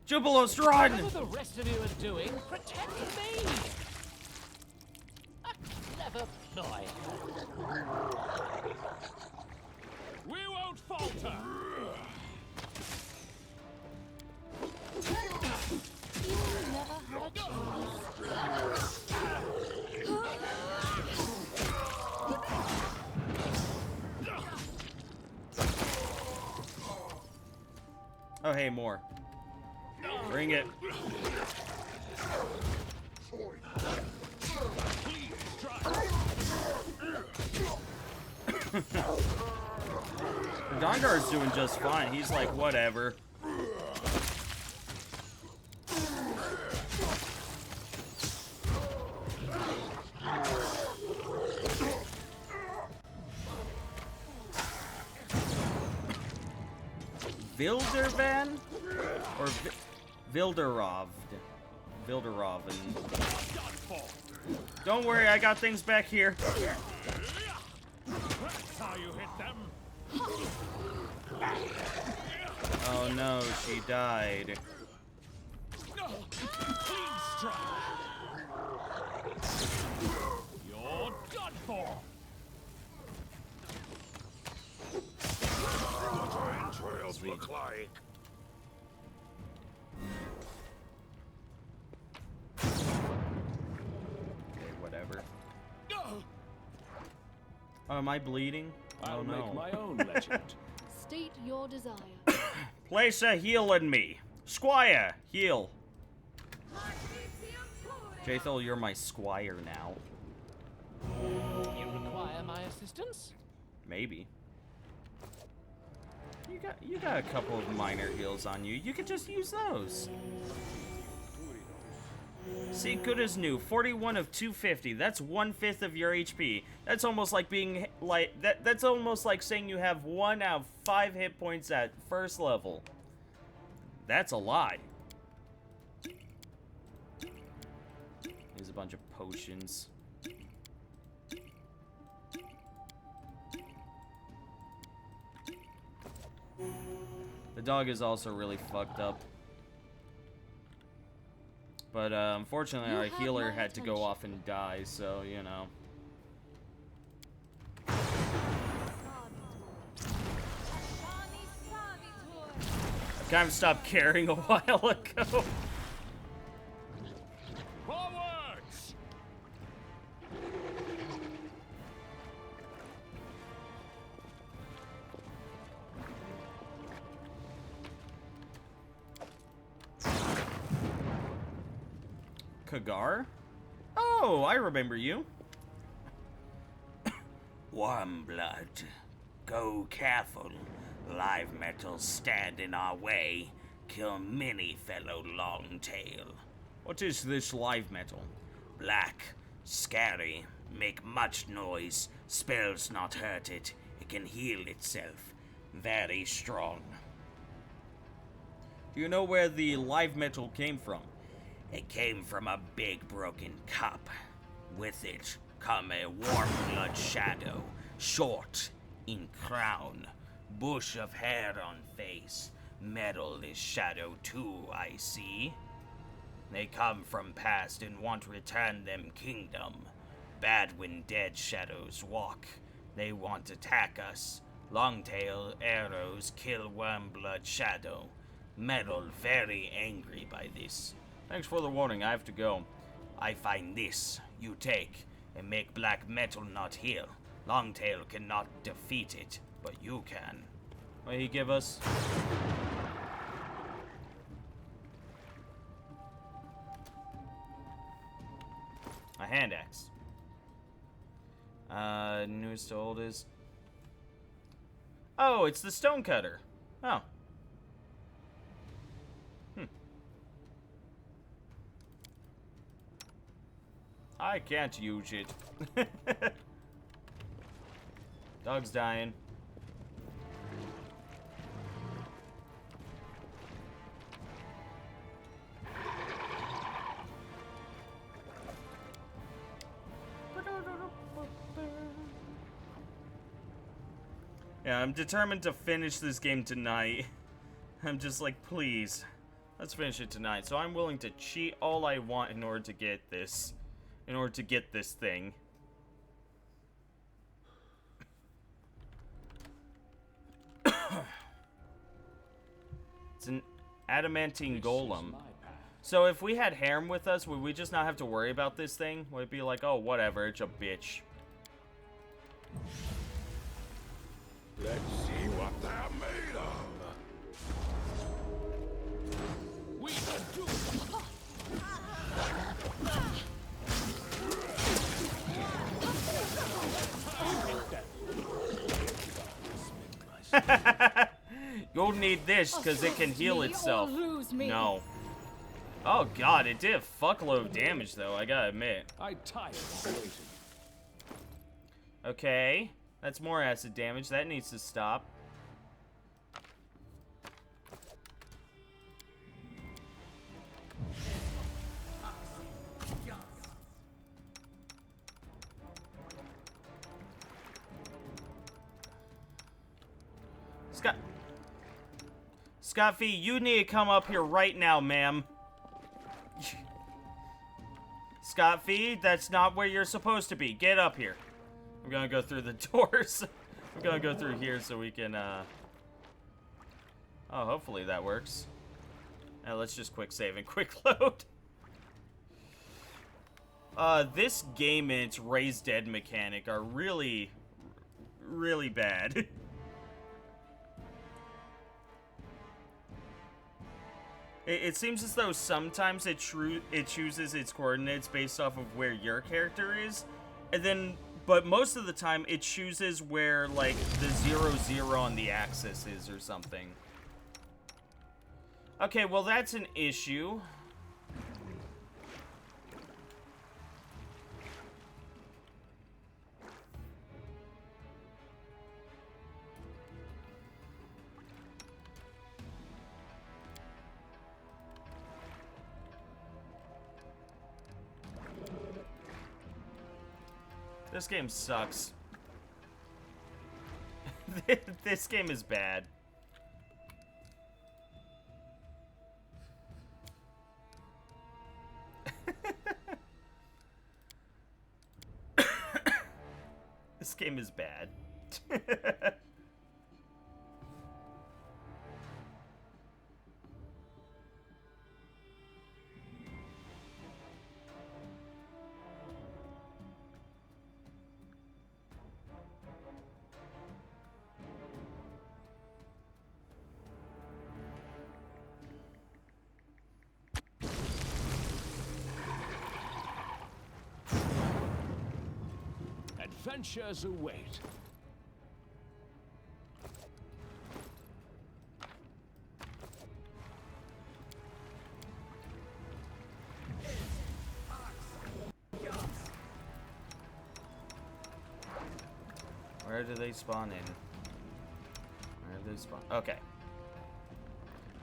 Jubilos, run! Whatever the rest of you are doing, protect me! A clever ploy. We won't falter. You never had a choice. Oh, hey, more. Bring it. Dongar's doing just fine. He's like, whatever. Vildervan? Or Vilderov? Vilderoven. Don't worry, I got things back here. That's how you hit them. Oh no, she died. Clean strike. You're done for. Entrails look like. Okay, whatever. Oh, am I bleeding? I'll Oh no. make my own legend. State your desire. Place a heal in me. Squire, heal. Jathel, you're my squire now. You require my assistance? Maybe. You got a couple of minor heals on you. You could just use those. See, good as new. 41 of 250. That's 1/5 of your HP. That's almost like being like that's almost like saying you have 1 out of 5 hit points at first level. That's a lot. Here's a bunch of potions. The dog is also really fucked up. But unfortunately, You our have healer my had to go attention. off and die, so, you know. I kind of stopped caring a while ago. Forwards! Kagar? Oh, I remember you. Warm blood. Go careful. Live metals stand in our way. Kill many fellow Longtail. What is this live metal? Black. Scary. Make much noise. Spells not hurt it. It can heal itself. Very strong. Do you know where the live metal came from? It came from a big broken cup. With it come a warm blood shadow, short in crown, bush of hair on face. Metal is shadow too, I see. They come from past and want return them kingdom. Bad when dead shadows walk. They want attack us. Longtail arrows kill Wormblood shadow. Metal very angry by this. Thanks for the warning, I have to go. I find this, you take, and make black metal not heal. Longtail cannot defeat it, but you can. What did he give us? A hand axe. Newest to oldest. Oh, it's the stonecutter. Oh. I can't use it. Dog's dying. Yeah, I'm determined to finish this game tonight. I'm just like, please, let's finish it tonight. So I'm willing to cheat all I want in order to get this. In order to get this thing. It's an adamantine golem. So if we had Harem with us, would we just not have to worry about this thing? Would it be like, oh, whatever, it's a bitch? Let's see what they're made of. We can do You'll need this because it can heal itself. No. Oh god, it did a fuckload of damage though, I gotta admit. I tire of waiting. Okay, that's more acid damage. That needs to stop. Scott V, you need to come up here right now, ma'am. Scott V, that's not where you're supposed to be. Get up here. I'm gonna go through the doors. I'm gonna go through here so we can, Oh, hopefully that works. Now let's just quick save and quick load. This game and its raise dead mechanic are really, really bad. It seems as though sometimes it chooses its coordinates based off of where your character is, and then, but most of the time it chooses where, like, the 0, 0 on the axis is or something. Okay, well that's an issue. This game sucks. This game is bad. This game is bad. Adventures await. Where do they spawn in? Where do they spawn? Okay.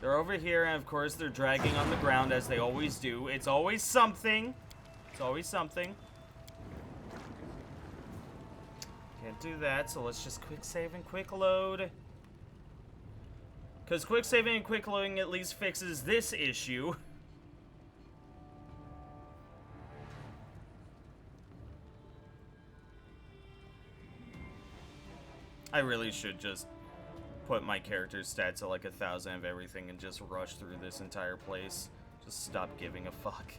They're over here, and of course they're dragging on the ground as they always do. It's always something. It's always something. Can't do that, so let's just quick save and quick load. Because quick saving and quick loading at least fixes this issue. I really should just put my character's stats at like 1,000 of everything and just rush through this entire place. Just stop giving a fuck.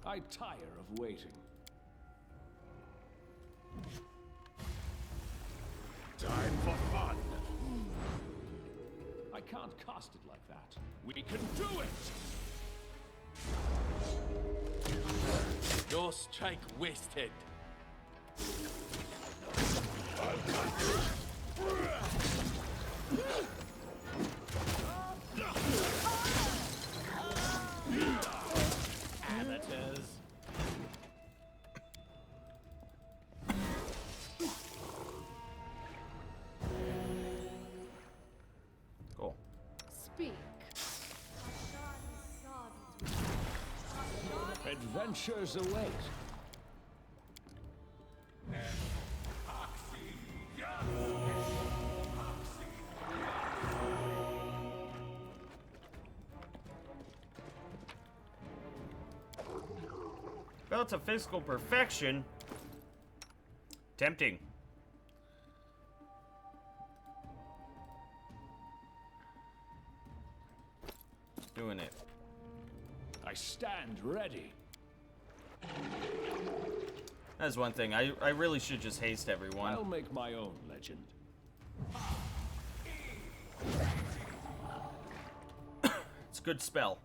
I tire of waiting. Time for fun. I can't cast it like that. We can do it! Your strike wasted. Amateurs. Cool. Speak. Adventures await. Belt of physical perfection. Tempting. Doing it. I stand ready. That's one thing. I really should just haste everyone. I'll make my own legend. It's a good spell.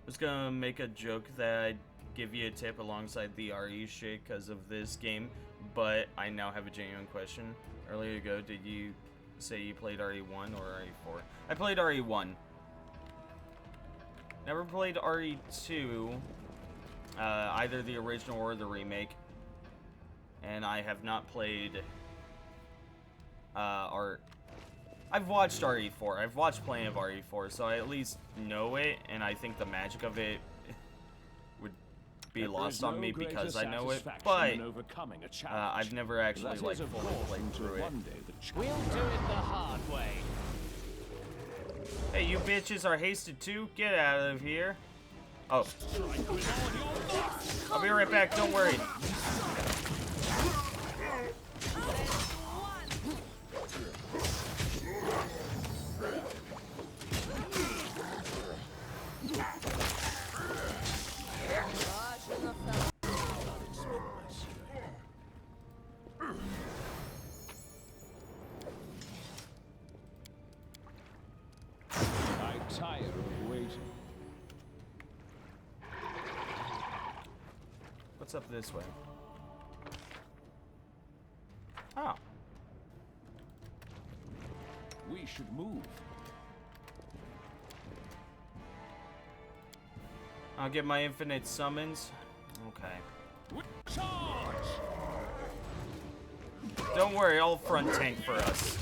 I was gonna make a joke that I'd give you a tip alongside the RE shit because of this game, but I now have a genuine question. Earlier ago, did you say you played RE1 or RE4? I played RE1. Never played RE2, either the original or the remake. And I have not played I've watched RE4. I've watched plenty of RE4, so I at least know it, and I think the magic of it would be lost on me because I know it, but I've never actually like fully played through it. We'll do it the hard way. Hey, you bitches are hasted too? Get out of here. Oh. I'll be right back, don't worry. Tired of waiting. What's up this way? Oh. We should move. I'll get my infinite summons. Okay. Charge! Don't worry, I'll front tank for us.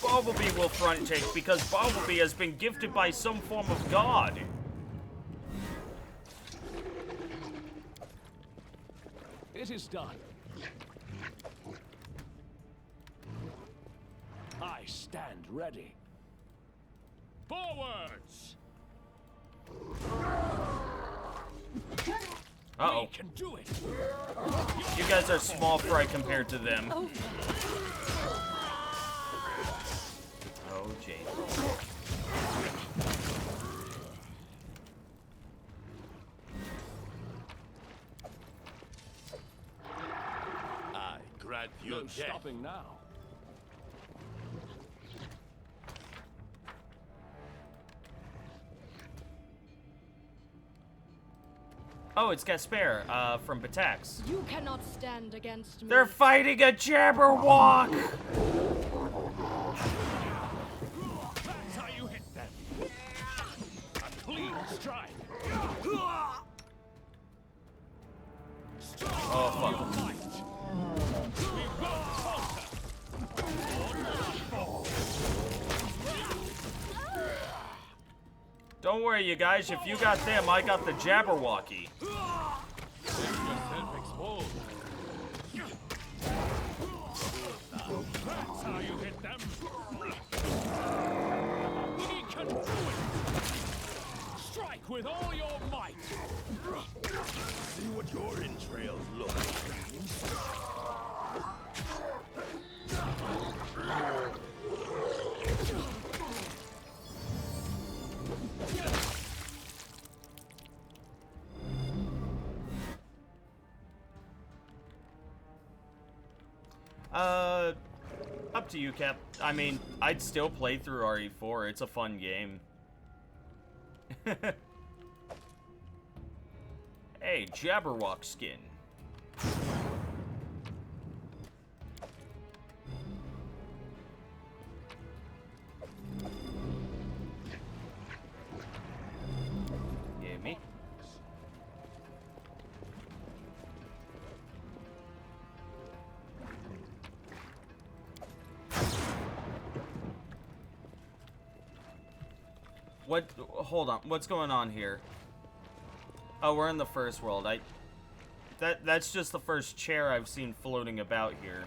Bumblebee will front tank because Bumblebee has been gifted by some form of god. It is done. I stand ready. Forwards! Uh-oh. We can do it. You guys are small fry compared to them. Oh, Oh, Jade. I grant your No death. stopping now. Oh, it's Gasper, from Batax. you cannot stand against me. They're fighting a Jabberwock! That's how you hit them. A clean strike. Oh, fuck. Fight. We will conquer. Don't worry, you guys. If you got them, I got the Jabberwocky. Yourself exposed. you hit them. He can do it. Strike with all your might. See what your entrails look like. Up to you, Cap. I mean, I'd still play through RE4. It's a fun game. Hey, Jabberwock skin. Give me. What? Hold on. What's going on here? Oh, we're in the first world. That's just the first chair I've seen floating about here.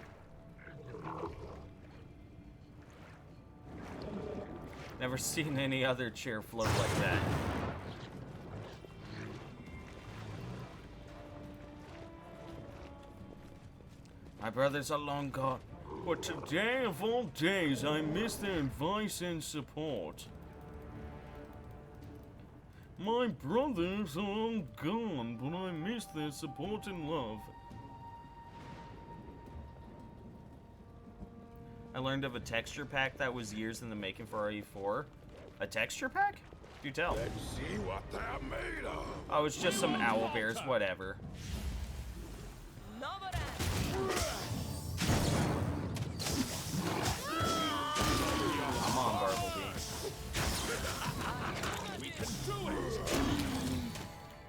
Never seen any other chair float like that. My brothers are long gone, but today of all days, I miss their advice and support. My brothers are all gone, but I miss their support and love. I learned of a texture pack that was years in the making for RE4. A texture pack? Do tell. Let's see what they're made of. Oh, it's just some owl bears, whatever. Come on, Bartleby. We can do it.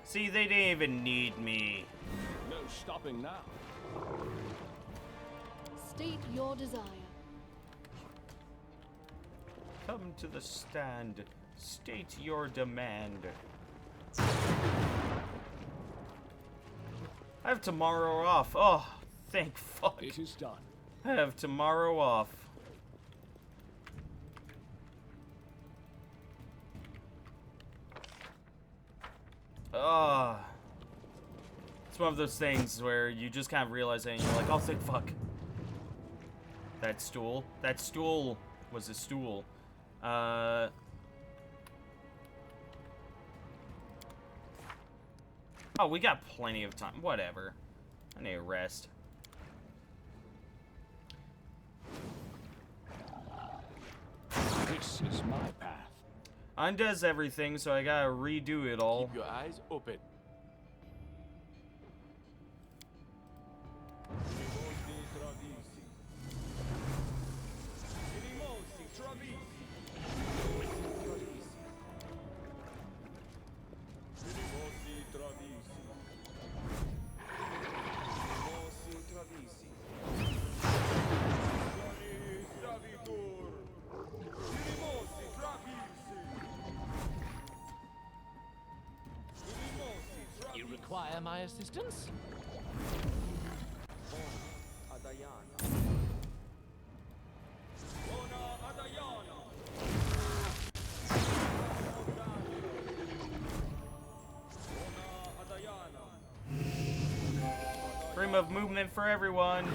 See, they didn't even need me. No stopping now. State your desire. Come to the stand. State your demand. I have tomorrow off. Oh, thank fuck. It is done. I have tomorrow off. It's one of those things where you just kind of realize it and you're like, oh, thank fuck. That stool was a stool. Oh, we got plenty of time. Whatever. I need a rest. This is my path. Undoes everything, so I gotta redo it all. Keep your eyes open. You require my assistance? Freedom of movement for everyone.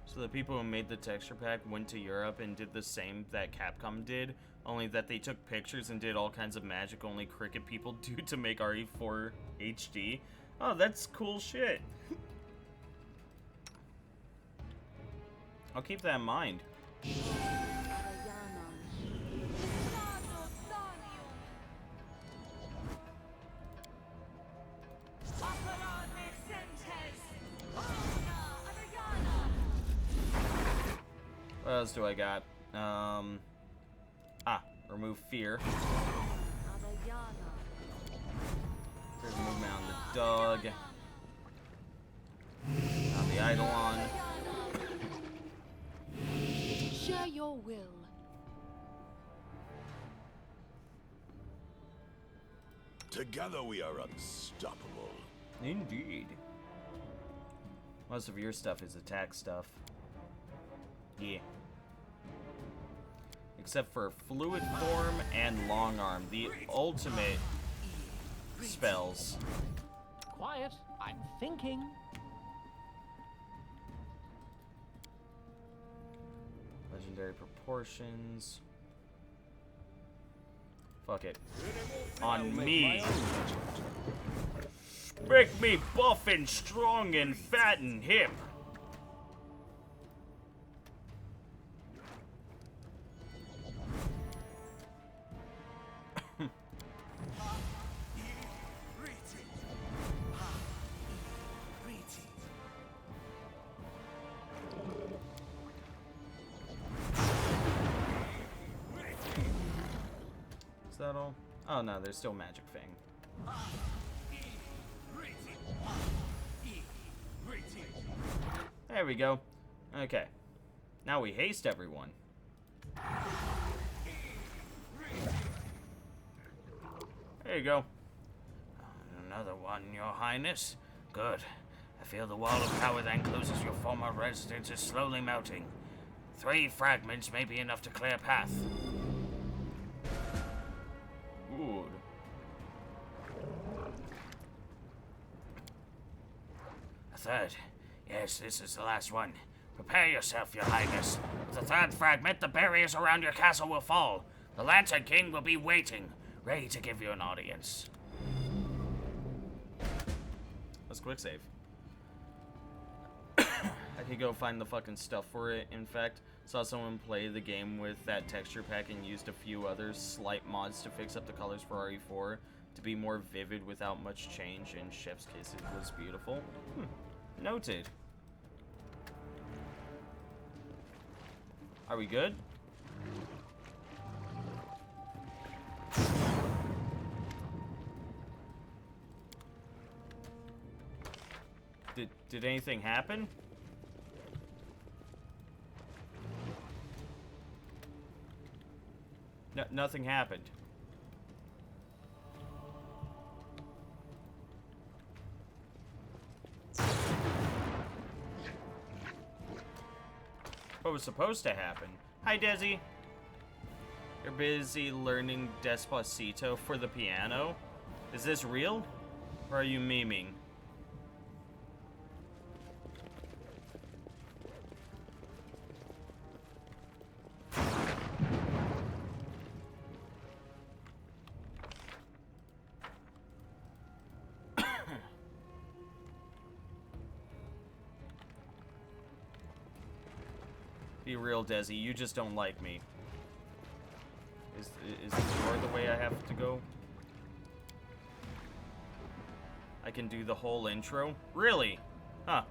So the people who made the texture pack went to Europe and did the same that Capcom did, only that they took pictures and did all kinds of magic only Cricket people do to make RE4 HD. Oh, that's cool shit. I'll keep that in mind. What else do I got? Remove fear. There's movement on the dog. On the the Eidolon. Share your will. Together we are unstoppable. Indeed. Most of your stuff is attack stuff. Yeah. Except for Fluid Form and Long Arm, the ultimate spells. Quiet. I'm thinking. Legendary Proportions. Fuck it. On me. Make me buff and strong and fat and hip. Is that all? Oh no, there's still Magic Fang. There we go. Okay. Now we haste everyone. There you go. Another one, Your Highness. Good. I feel the wall of power that encloses your former residence is slowly melting. 3 fragments may be enough to clear a path. Good. A 3rd. Yes, this is the last one. Prepare yourself, Your Highness. With the 3rd fragment, the barriers around your castle will fall. The Lantern King will be waiting, ready to give you an audience. Let's quick save. I could go find the fucking stuff for it. In fact, saw someone play the game with that texture pack and used a few other slight mods to fix up the colors for RE4 to be more vivid without much change. In Chef's case, it was beautiful. Noted. Are we good? Did anything happen? No, nothing happened. What was supposed to happen? Hi, Desi. You're busy learning Despacito for the piano? Is this real? Or are you memeing? Be real, Desi. You just don't like me. Is the door the way I have to go? I can do the whole intro? Really? Huh.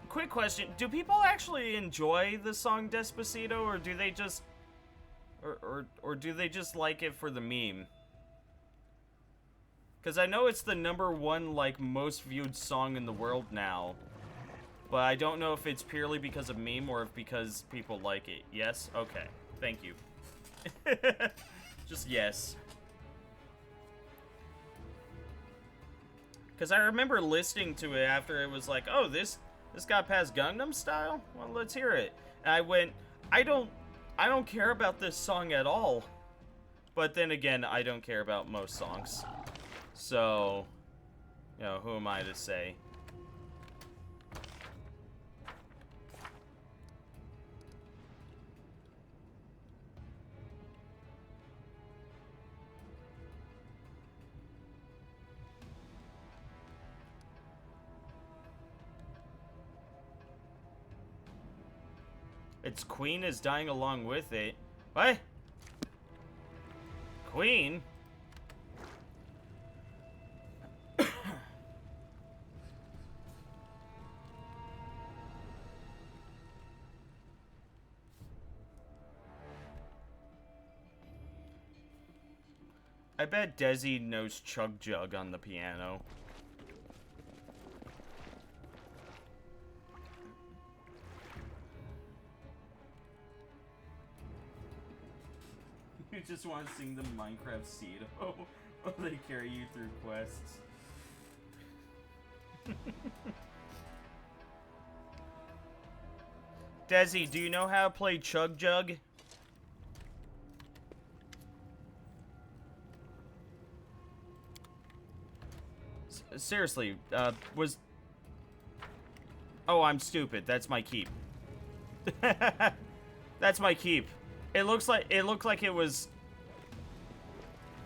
Quick question. Do people actually enjoy the song Despacito, or do they just... Or do they just like it for the meme? Because I know it's the #1, like, most viewed song in the world now. But I don't know if it's purely because of meme or if because people like it. Yes? Okay. Thank you. Just yes. Because I remember listening to it after it was like, oh, this got past Gangnam Style? Well, let's hear it. And I went, I don't care about this song at all. But then again, I don't care about most songs. So, you know, who am I to say? Its queen is dying along with it. What? Queen? I bet Desi knows Chug Jug on the piano. You just want to sing the Minecraft seed. Oh, they carry you through quests. Desi, do you know how to play Chug Jug? Seriously, was... Oh, I'm stupid. That's my keep. That's my keep. It looked like it was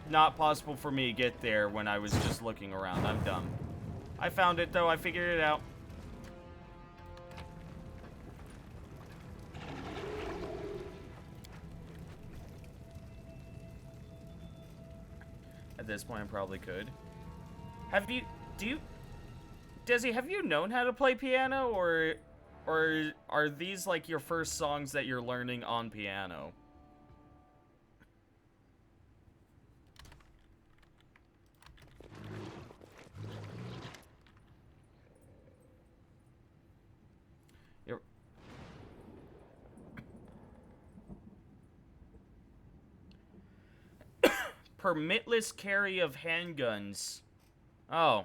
not possible for me to get there when I was just looking around. I'm dumb. I found it though. I figured it out. At this point, I probably could. Desi, have you known how to play piano, or are these like your first songs that you're learning on piano? Permitless carry of handguns. Oh.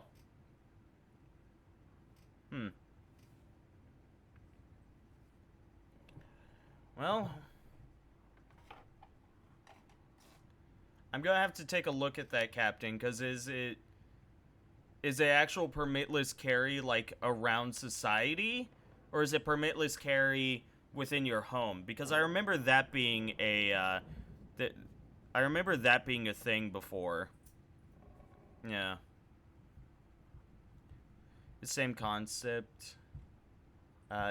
Well, I'm gonna have to take a look at that, Captain, because is it actual permitless carry like around society, or is it permitless carry within your home? Because I remember that being a thing before. Yeah. The same concept,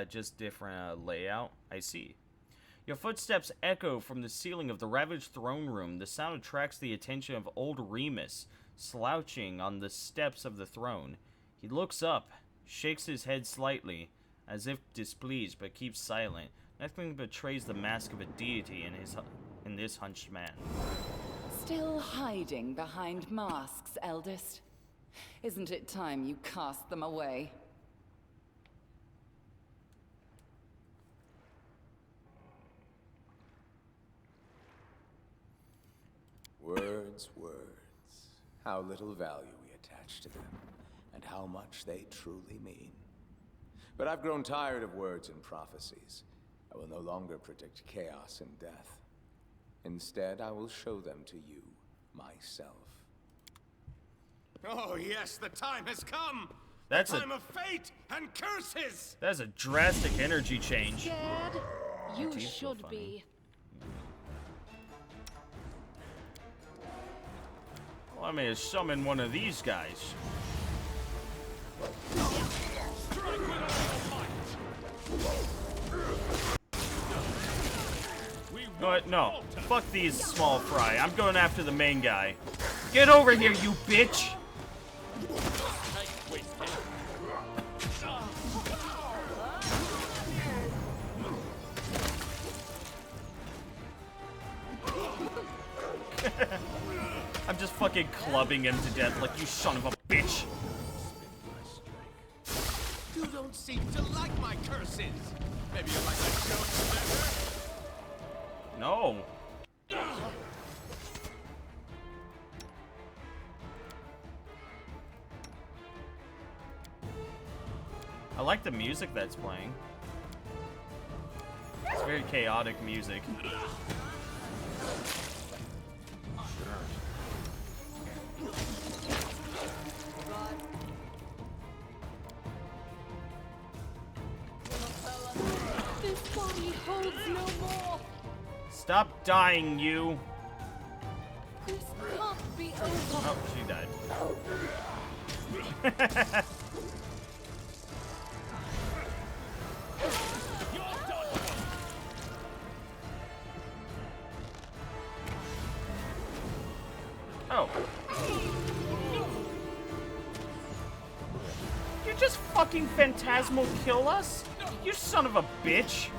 just different layout. I see. Your footsteps echo from the ceiling of the ravaged throne room. The sound attracts the attention of old Remus, slouching on the steps of the throne. He looks up, shakes his head slightly, as if displeased, but keeps silent. Nothing betrays the mask of a deity in this hunched man. Still hiding behind masks, eldest? Isn't it time you cast them away? Words, words. How little value we attach to them, and how much they truly mean. But I've grown tired of words and prophecies. I will no longer predict chaos and death. Instead, I will show them to you, myself. Oh yes, the time has come! That's time of fate and curses! That's a drastic energy change. Scared? You teeth feel should funny. be. Well, I may summon one of these guys. But no, fuck these small fry. I'm going after the main guy. Get over here, you bitch! I'm just fucking clubbing him to death like you son of a bitch. You don't seem to like my curses. Maybe you like my jokes better? No. I like the music that's playing. It's very chaotic music. This body holds no more. Stop dying, you. This can't be over. Oh, she died. Oh. You just fucking phantasmal kill us? You son of a bitch.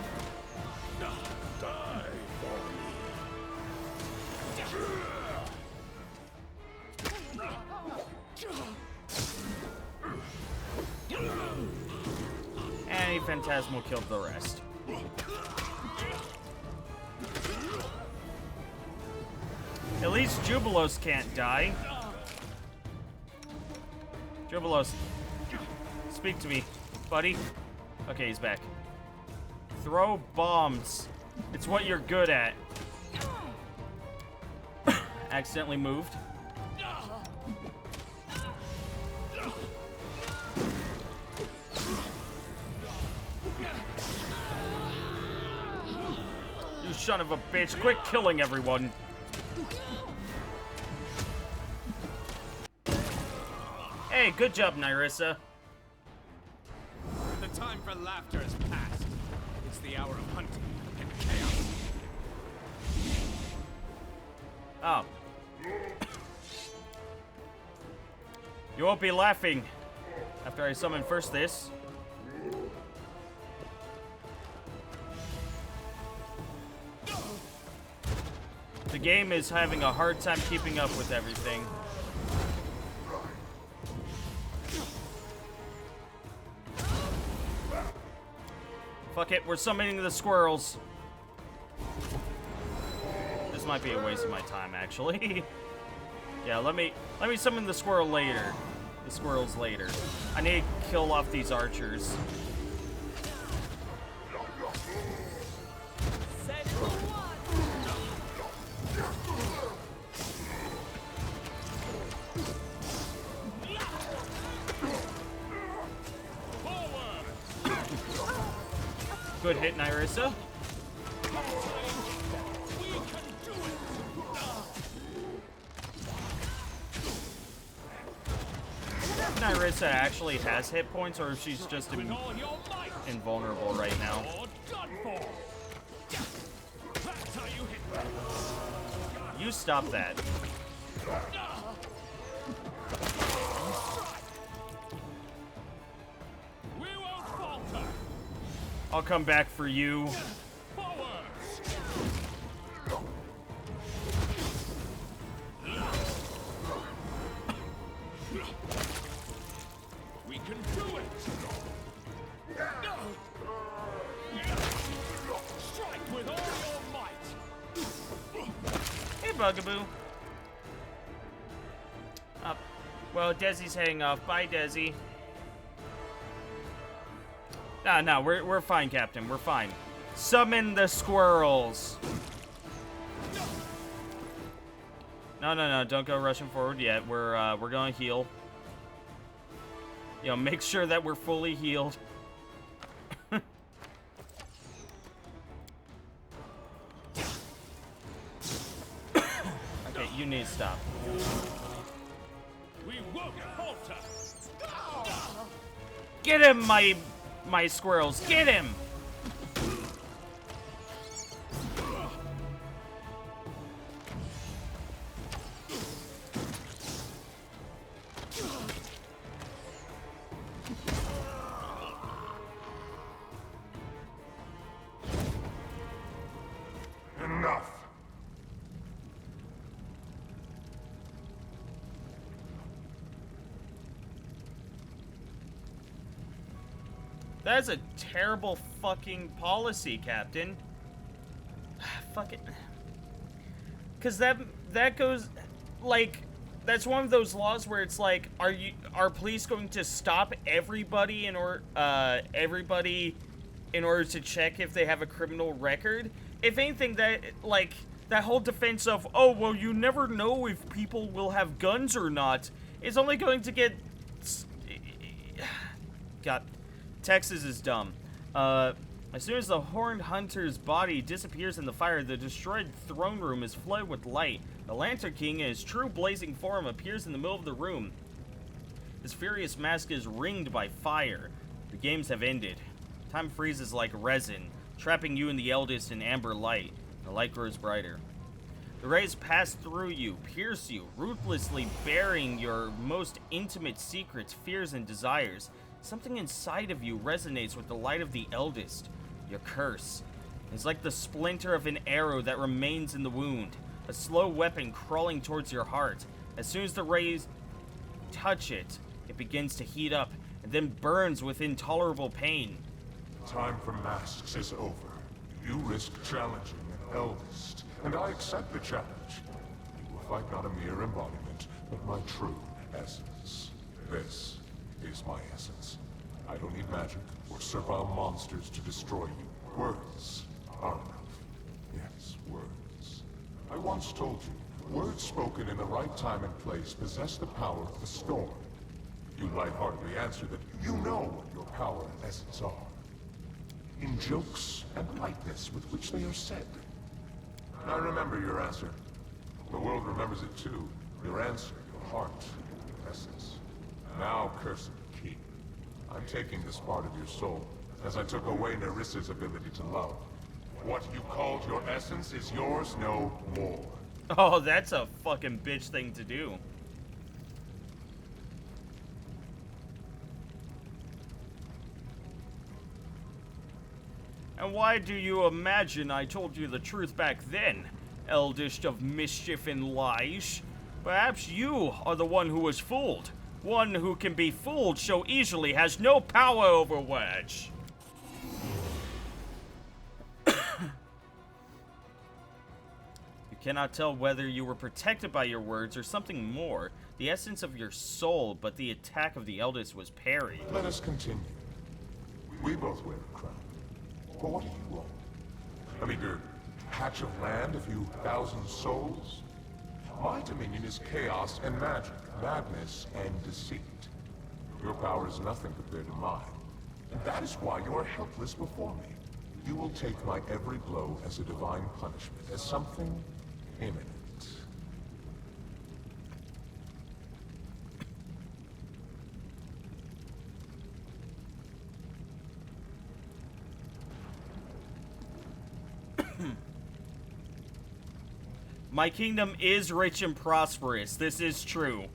And he phantasmal killed the rest. At least Jubilos can't die. Jubilos, speak to me, buddy. Okay, he's back. Throw bombs. It's what you're good at. Accidentally moved. You son of a bitch, quit killing everyone. Hey, good job, Nyrissa. The time for laughter has passed. It's the hour of hunting and chaos. Oh. You won't be laughing after I summon first this. The game is having a hard time keeping up with everything. Fuck it, we're summoning the squirrels. This might be a waste of my time, actually. Yeah, let me summon the squirrel later. The squirrels later. I need to kill off these archers. Good hit, Nyrissa. Nyrissa actually has hit points, or if she's just invulnerable right now. You stop that. I'll come back for you. We can do it. Strike with all your might. Hey, Bugaboo. Well, Desi's heading off. Bye, Desi. No, we're fine, Captain. We're fine. Summon the squirrels. No, don't go rushing forward yet. We're gonna heal. You know, make sure that we're fully healed. Okay, you need to stop. We won't falter. Get him, my squirrels. Get him. Enough. That's a terrible fucking policy, Captain. Fuck it. Cause that goes like that's one of those laws where it's like, are police going to stop everybody in order to check if they have a criminal record? If anything, that whole defense of, oh well, you never know if people will have guns or not, is only going to get. God. Texas is dumb. As soon as the Horned Hunter's body disappears in the fire, the destroyed throne room is flooded with light. The Lantern King, in his true blazing form, appears in the middle of the room. His furious mask is ringed by fire. The games have ended. Time freezes like resin, trapping you and the Eldest in amber light. The light grows brighter. The rays pass through you, pierce you, ruthlessly burying your most intimate secrets, fears, and desires. Something inside of you resonates with the light of the Eldest. Your curse is like the splinter of an arrow that remains in the wound, a slow weapon crawling towards your heart. As soon as the rays touch it, it begins to heat up and then burns with intolerable pain. Time for masks is over. You risk challenging an Eldest, and I accept the challenge. You fight not a mere embodiment, but my true essence. This is my essence. I don't need magic or servile monsters to destroy you. Words are enough. Yes, words. I once told you, words spoken in the right time and place possess the power of the storm. You lightheartedly answer that you know what your power and essence are. In jokes and lightness with which they are said. I remember your answer. The world remembers it too. Your answer, your heart, your essence. Now, cursed king, I'm taking this part of your soul, as I took away Nerissa's ability to love. What you called your essence is yours no more. Oh, that's a fucking bitch thing to do. And why do you imagine I told you the truth back then, eldest of mischief and lies? Perhaps you are the one who was fooled. One who can be fooled so easily has no power over words. You cannot tell whether you were protected by your words or something more. The essence of your soul, but the attack of the eldest was parried. Let us continue. We both wear a crown. But what do you want? A meager patch of land, a few thousand souls? My dominion is chaos and magic, madness and deceit. Your power is nothing compared to mine. And that is why you are helpless before me. You will take my every blow as a divine punishment, as something imminent. My kingdom is rich and prosperous. This is true.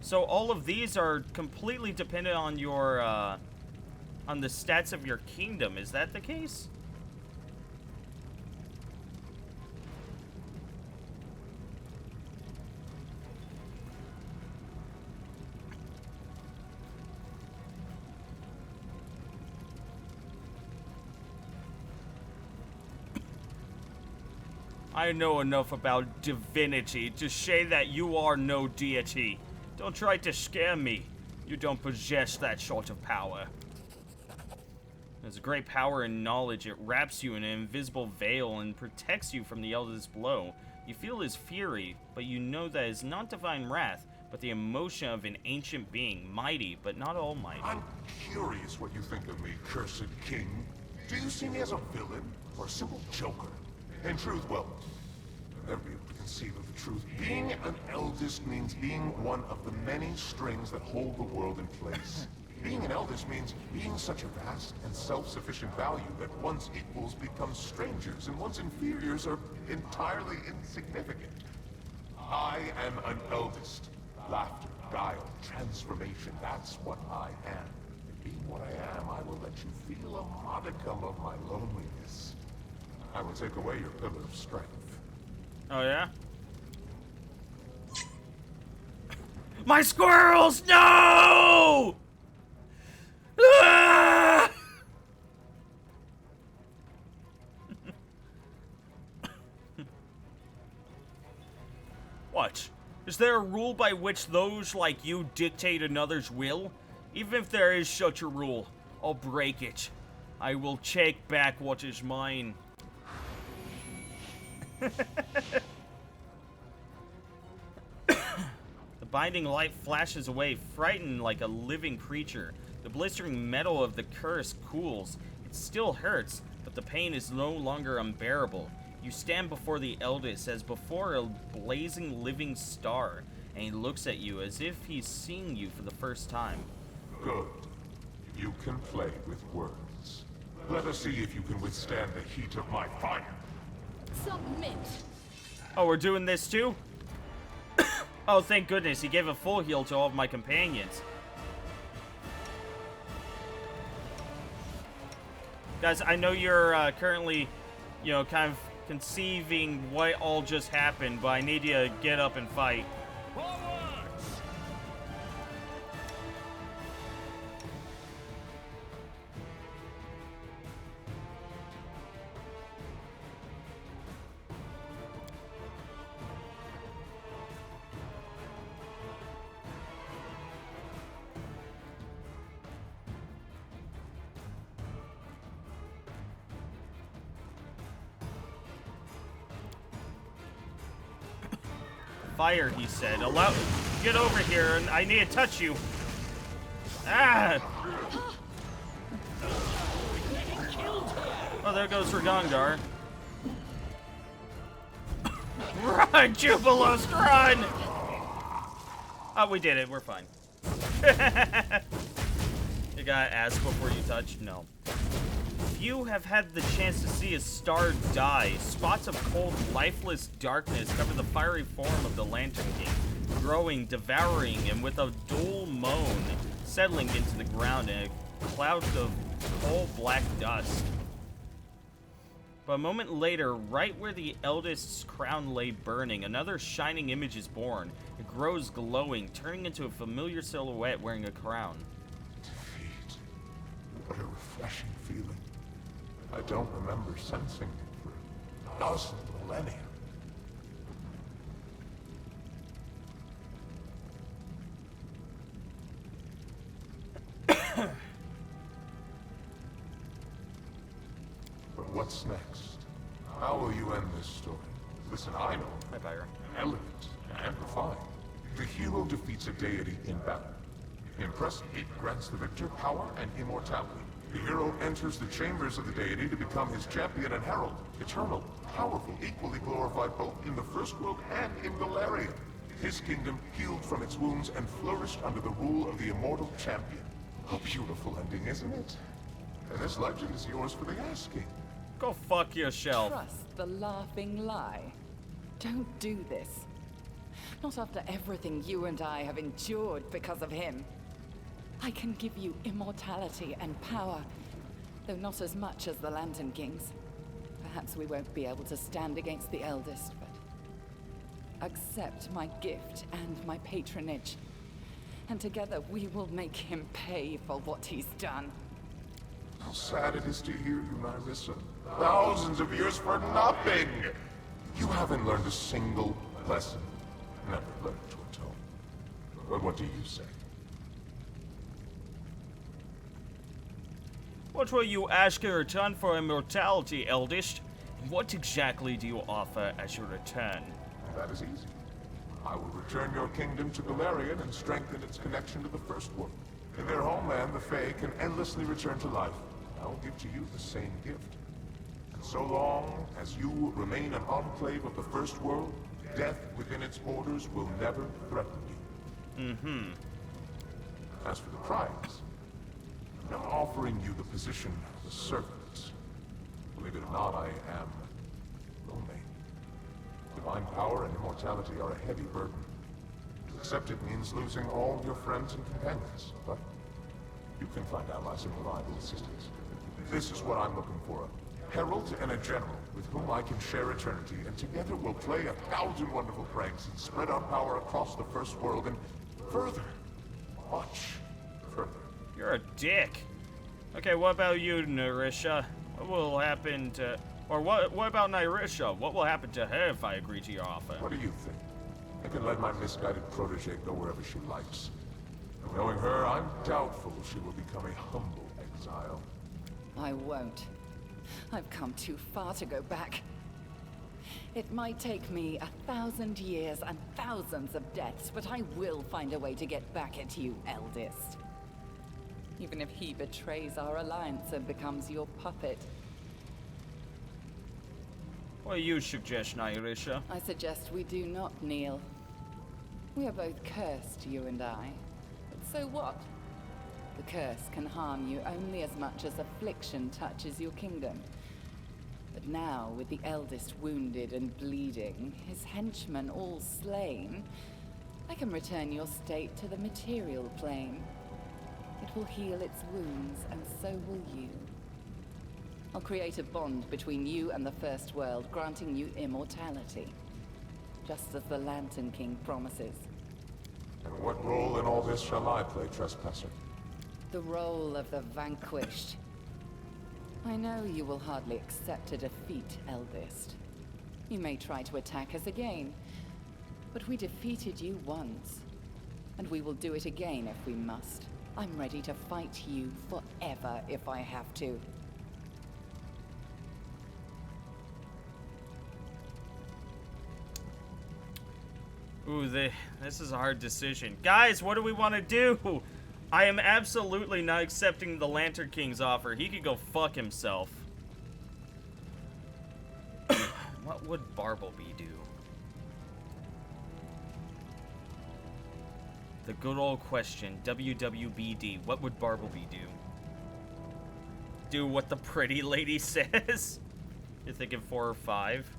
So all of these are completely dependent on your, on the stats of your kingdom. Is that the case? I know enough about divinity to say that you are no deity. Don't try to scare me. You don't possess that sort of power. There's a great power in knowledge. It wraps you in an invisible veil and protects you from the eldest blow. You feel his fury, but you know that it's not divine wrath, but the emotion of an ancient being, mighty, but not almighty. I'm curious what you think of me, cursed king. Do you see me as a villain or a simple joker? In truth, well, I'll never be able to conceive of the truth. Being an eldest means being one of the many strings that hold the world in place. Being an eldest means being such a vast and self-sufficient value that one's equals become strangers and one's inferiors are entirely insignificant. I am an eldest. Laughter, guile, transformation, that's what I am. And being what I am, I will let you feel a modicum of my loneliness. I will take away your pillar of strength. Oh, yeah? My squirrels! No! Ah! What? Is there a rule by which those like you dictate another's will? Even if there is such a rule, I'll break it. I will take back what is mine. The binding light flashes away, frightened like a living creature. The blistering metal of the curse cools. It still hurts, but the pain is no longer unbearable. You stand before the eldest as before a blazing living star, and he looks at you as if he's seeing you for the first time. Good. You can play with words. Let us see if you can withstand the heat of my fire. Submit. Oh, we're doing this too? Oh, thank goodness, he gave a full heal to all of my companions. Guys, I know you're currently, you know, kind of conceiving what all just happened, but I need you to get up and fight. Forwards! Fire, he said. Get over here, and I need to touch you. Ah! Oh, there goes Ragondar. Run, Jubilos, run! Oh, we did it. We're fine. You gotta ask before you touch? No. Few have had the chance to see a star die. Spots of cold, lifeless darkness cover the fiery form of the Lantern King, growing, devouring, and with a dull moan, settling into the ground in a cloud of coal black dust. But a moment later, right where the eldest's crown lay burning, another shining image is born. It grows glowing, turning into a familiar silhouette wearing a crown. Defeat. What a refreshing feeling. I don't remember sensing it for a dozen millennia. But what's next? How will you end this story? Listen, I know. Hi, Byron. Elegant and refined. The hero defeats a deity in battle. Impressive, it grants the victor power and immortality. The hero enters the chambers of the deity to become his champion and herald. Eternal, powerful, equally glorified both in the first world and in Galarian. His kingdom healed from its wounds and flourished under the rule of the immortal champion. A beautiful ending, isn't it? And this legend is yours for the asking. Go fuck yourself. Trust the laughing lie. Don't do this. Not after everything you and I have endured because of him. I can give you immortality and power, though not as much as the Lantern Kings. Perhaps we won't be able to stand against the Eldest, but accept my gift and my patronage. And together we will make him pay for what he's done. How sad it is to hear you, Nyrissa. Thousands of years for nothing! You haven't learned a single lesson. Never learned to atone. But what do you say? What will you ask in return for immortality, Eldest? What exactly do you offer as your return? That is easy. I will return your kingdom to Galarian and strengthen its connection to the First World. In their homeland, the Fae can endlessly return to life. I will give to you the same gift. And so long as you remain an enclave of the First World, death within its borders will never threaten you. Mm-hmm. As for the prize, I'm offering you the position of a servant. Believe it or not, I am lonely. Divine power and immortality are a heavy burden. To accept it means losing all your friends and companions, but you can find allies and reliable assistance. This is what I'm looking for. A herald and a general with whom I can share eternity, and together we'll play 1,000 wonderful pranks and spread our power across the First World and further, much further. You're a dick. Okay, what about you, Nyrissa? What will happen to... Or what about Nyrissa? What will happen to her if I agree to your offer? What do you think? I can let my misguided protege go wherever she likes. Knowing her, I'm doubtful she will become a humble exile. I won't. I've come too far to go back. It might take me 1,000 years and thousands of deaths, but I will find a way to get back at you, Eldest. Even if he betrays our alliance and becomes your puppet. What do you suggest, Nyrissa? I suggest we do not kneel. We are both cursed, you and I. But so what? The curse can harm you only as much as affliction touches your kingdom. But now, with the Eldest wounded and bleeding, his henchmen all slain, I can return your state to the material plane. It will heal its wounds, and so will you. I'll create a bond between you and the First World, granting you immortality. Just as the Lantern King promises. And what role in all this shall I play, Trespasser? The role of the vanquished. I know you will hardly accept a defeat, Eldest. You may try to attack us again, but we defeated you once. And we will do it again if we must. I'm ready to fight you forever if I have to. Ooh, this is a hard decision. Guys, what do we want to do? I am absolutely not accepting the Lantern King's offer. He could go fuck himself. What would Bartleby do? The good old question, WWBD. What would Bartleby do? Do what the pretty lady says? You're thinking 4 or 5?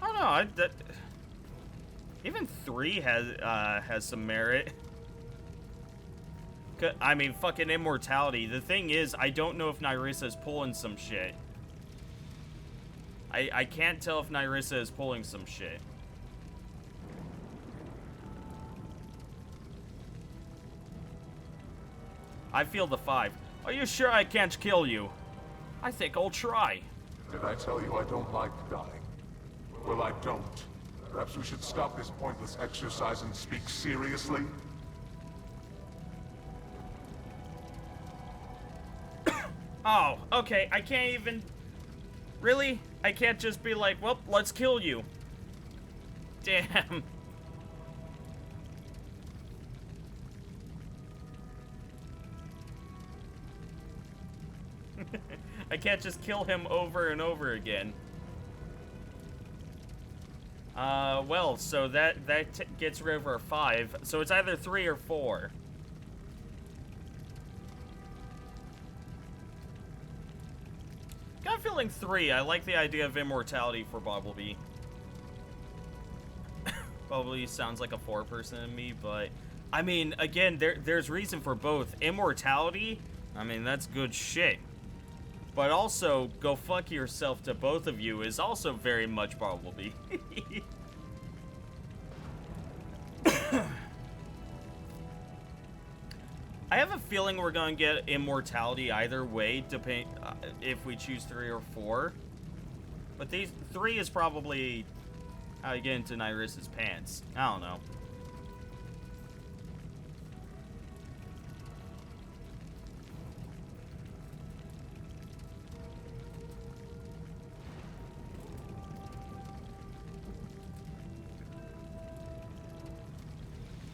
I don't know. Even 3 has some merit. I mean, fucking immortality. The thing is, I don't know if Nyrissa's pulling some shit. I can't tell if Nyrissa is pulling some shit. I feel the 5. Are you sure I can't kill you? I think I'll try. Did I tell you I don't like dying? Well, I don't. Perhaps we should stop this pointless exercise and speak seriously? Oh, okay. I can't even... Really? I can't just be like, well, let's kill you. Damn. I can't just kill him over and over again. Well, so that gets rid of our 5. So it's either 3 or 4. Got a feeling 3. I like the idea of immortality for Bartleby. Probably sounds like a 4 person to me, but I mean, again, there's reason for both. Immortality, I mean, that's good shit. But also, go fuck yourself to both of you is also very much Bartleby. I have a feeling we're gonna get immortality either way, depending if we choose 3 or 4. But 3 is probably how you get into Nyrissa's pants. I don't know.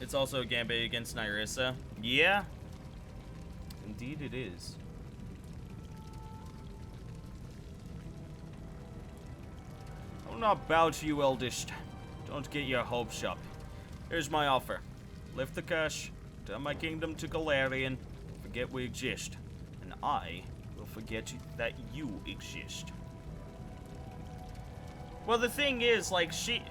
It's also a gambit against Nyrissa. Yeah. Indeed it is. I'll not bow to you, eldest. Don't get your hopes up. Here's my offer. Lift the curse, turn my kingdom to Galarian, forget we exist, and I will forget that you exist. Well, the thing is, like, she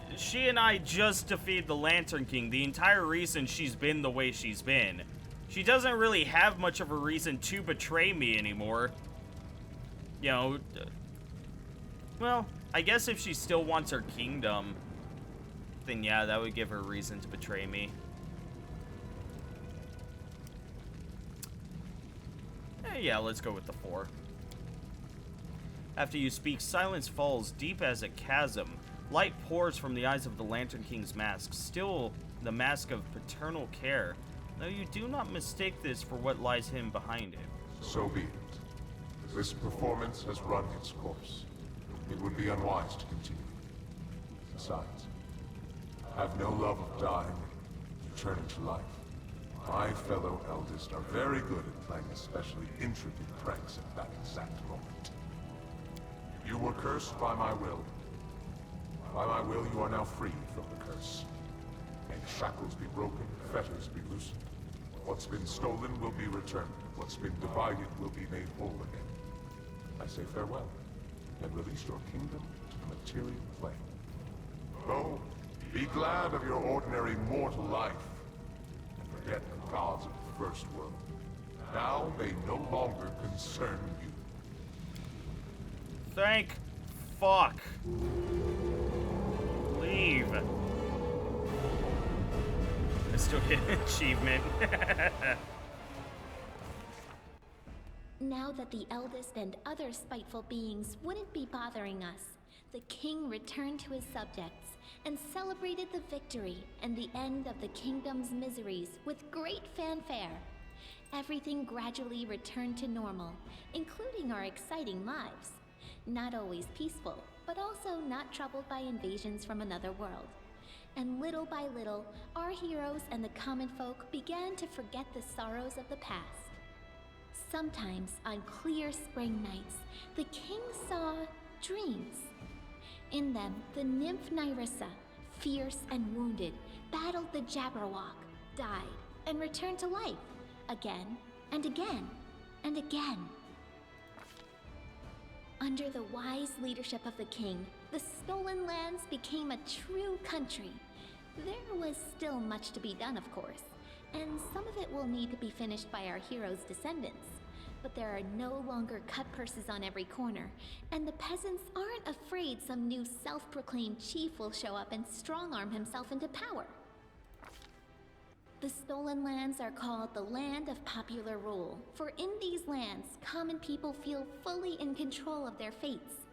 and I just defeated the Lantern King. The entire reason she's been the way she's been. She doesn't really have much of a reason to betray me anymore. You know, well, I guess if she still wants her kingdom, then yeah, that would give her a reason to betray me. Yeah, let's go with the 4. After you speak, silence falls deep as a chasm. Light pours from the eyes of the Lantern King's mask, still the mask of paternal care. Though you do not mistake this for what lies hidden behind it. So be it. This performance has run its course. It would be unwise to continue. Besides, I have no love of dying, returning to life. My fellow eldest are very good at playing especially intricate pranks at that exact moment. You were cursed by my will. By my will, you are now free from the curse. May shackles be broken, fetters be loosened. What's been stolen will be returned. What's been divided will be made whole again. I say farewell, and release your kingdom to the material plane. Go, be glad of your ordinary mortal life, and forget the gods of the first world. Now they no longer concern you. Thank fuck. Leave. I still get an achievement. Now that the eldest and other spiteful beings wouldn't be bothering us, the king returned to his subjects and celebrated the victory and the end of the kingdom's miseries with great fanfare. Everything gradually returned to normal, including our exciting lives. not always peaceful, but also not troubled by invasions from another world. And little by little, our heroes and the common folk began to forget the sorrows of the past. Sometimes, on clear spring nights, the king saw dreams. In them, the nymph Nyrissa, fierce and wounded, battled the Jabberwock, died, and returned to life, again and again and again. Under the wise leadership of the king, the Stolen Lands became a true country. There was still much to be done, of course, and some of it will need to be finished by our heroes' descendants. But there are no longer cut purses on every corner, and the peasants aren't afraid some new self-proclaimed chief will show up and strong-arm himself into power. The Stolen Lands are called the Land of Popular Rule, for in these lands, common people feel fully in control of their fates.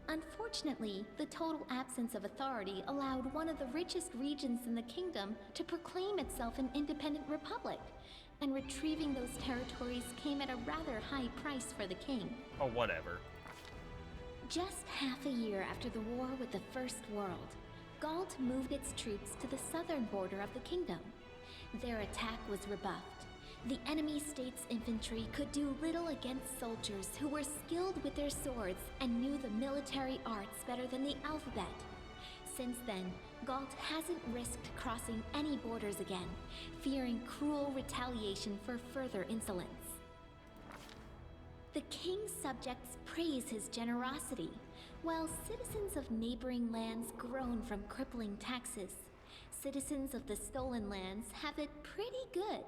Unfortunately, the total absence of authority allowed one of the richest regions in the kingdom to proclaim itself an independent republic, and retrieving those territories came at a rather high price for the king. Oh, whatever. Just half a year after the war with the First World, Galt moved its troops to the southern border of the kingdom. Their attack was rebuffed. The enemy state's infantry could do little against soldiers who were skilled with their swords and knew the military arts better than the alphabet. Since then, Galt hasn't risked crossing any borders again, fearing cruel retaliation for further insolence. The king's subjects praise his generosity, while citizens of neighboring lands groan from crippling taxes. Citizens of the Stolen Lands have it pretty good.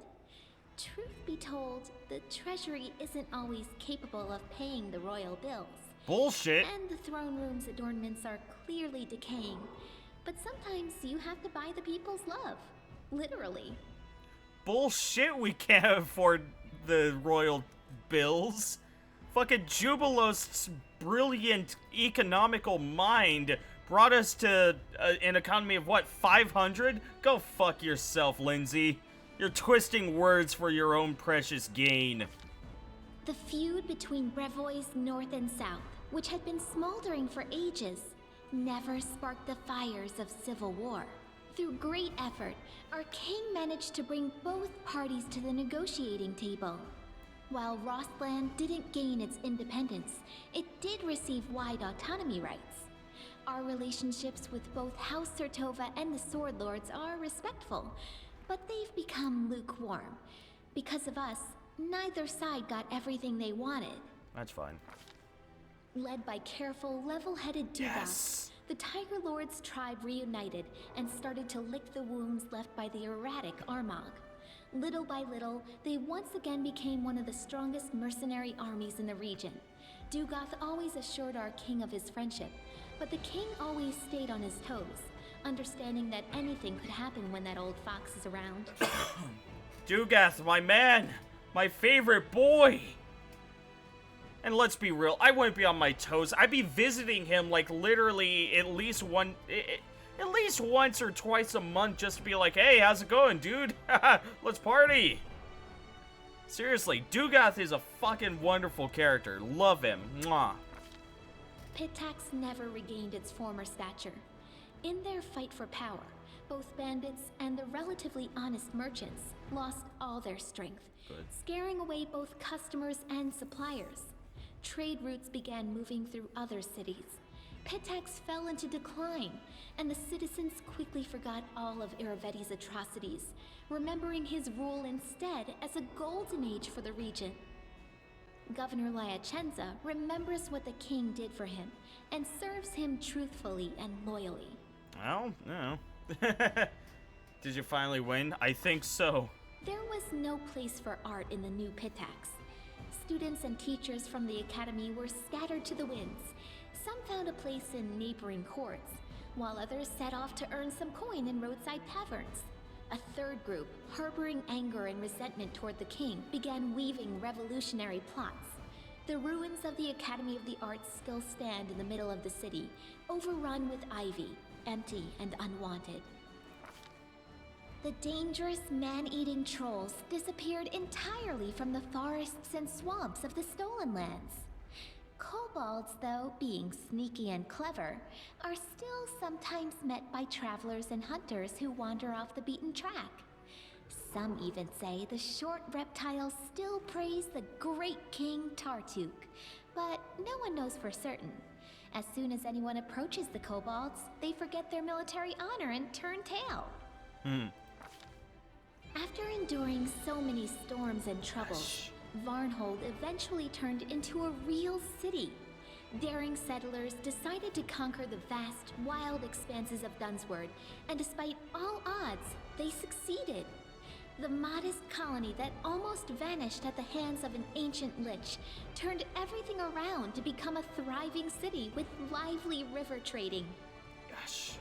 Truth be told, the treasury isn't always capable of paying the royal bills. Bullshit! And the throne room's adornments are clearly decaying. But sometimes you have to buy the people's love. Literally. Bullshit, we can't afford the royal bills. Fucking Jubilost's brilliant economical mind brought us to an economy of what, 500? Go fuck yourself, Lindsay. You're twisting words for your own precious gain. The feud between Brevois North and South, which had been smoldering for ages, never sparked the fires of civil war. Through great effort, our king managed to bring both parties to the negotiating table. While Rostland didn't gain its independence, it did receive wide autonomy rights. Our relationships with both House Sertova and the Sword Lords are respectful, but they've become lukewarm. Because of us, neither side got everything they wanted. That's fine. Led by careful, level-headed Dugas, the Tiger Lord's tribe reunited and started to lick the wounds left by the erratic Armagh. Little by little, they once again became one of the strongest mercenary armies in the region. Dugath always assured our king of his friendship, but the king always stayed on his toes, understanding that anything could happen when that old fox is around. Dugath, my man! My favorite boy! And let's be real, I wouldn't be on my toes. I'd be visiting him like literally at least once or twice a month just to be like, hey, how's it going, dude? Let's party! Seriously, Dugath is a fucking wonderful character. Love him. Mwah. Pitax never regained its former stature. In their fight for power, both bandits and the relatively honest merchants lost all their strength, scaring away both customers and suppliers. Trade routes began moving through other cities. Pitax fell into decline, and the citizens quickly forgot all of Irovetti's atrocities, remembering his rule instead as a golden age for the region. Governor Liacenza remembers what the king did for him, and serves him truthfully and loyally. Well, no. Did you finally win? I think so. There was no place for art in the new Pitax. Students and teachers from the academy were scattered to the winds. Some found a place in neighboring courts, while others set off to earn some coin in roadside taverns. A third group, harboring anger and resentment toward the king, began weaving revolutionary plots. The ruins of the Academy of the Arts still stand in the middle of the city, overrun with ivy, empty and unwanted. The dangerous man-eating trolls disappeared entirely from the forests and swamps of the Stolen Lands. Kobolds, though, being sneaky and clever, are still sometimes met by travelers and hunters who wander off the beaten track. Some even say the short reptiles still praise the great King Tartuk, but no one knows for certain. As soon as anyone approaches the kobolds, they forget their military honor and turn tail. After enduring so many storms and troubles, Varnhold eventually turned into a real city. Daring settlers decided to conquer the vast, wild expanses of Dunsword, and despite all odds, they succeeded. The modest colony that almost vanished at the hands of an ancient lich turned everything around to become a thriving city with lively river trading. Gosh.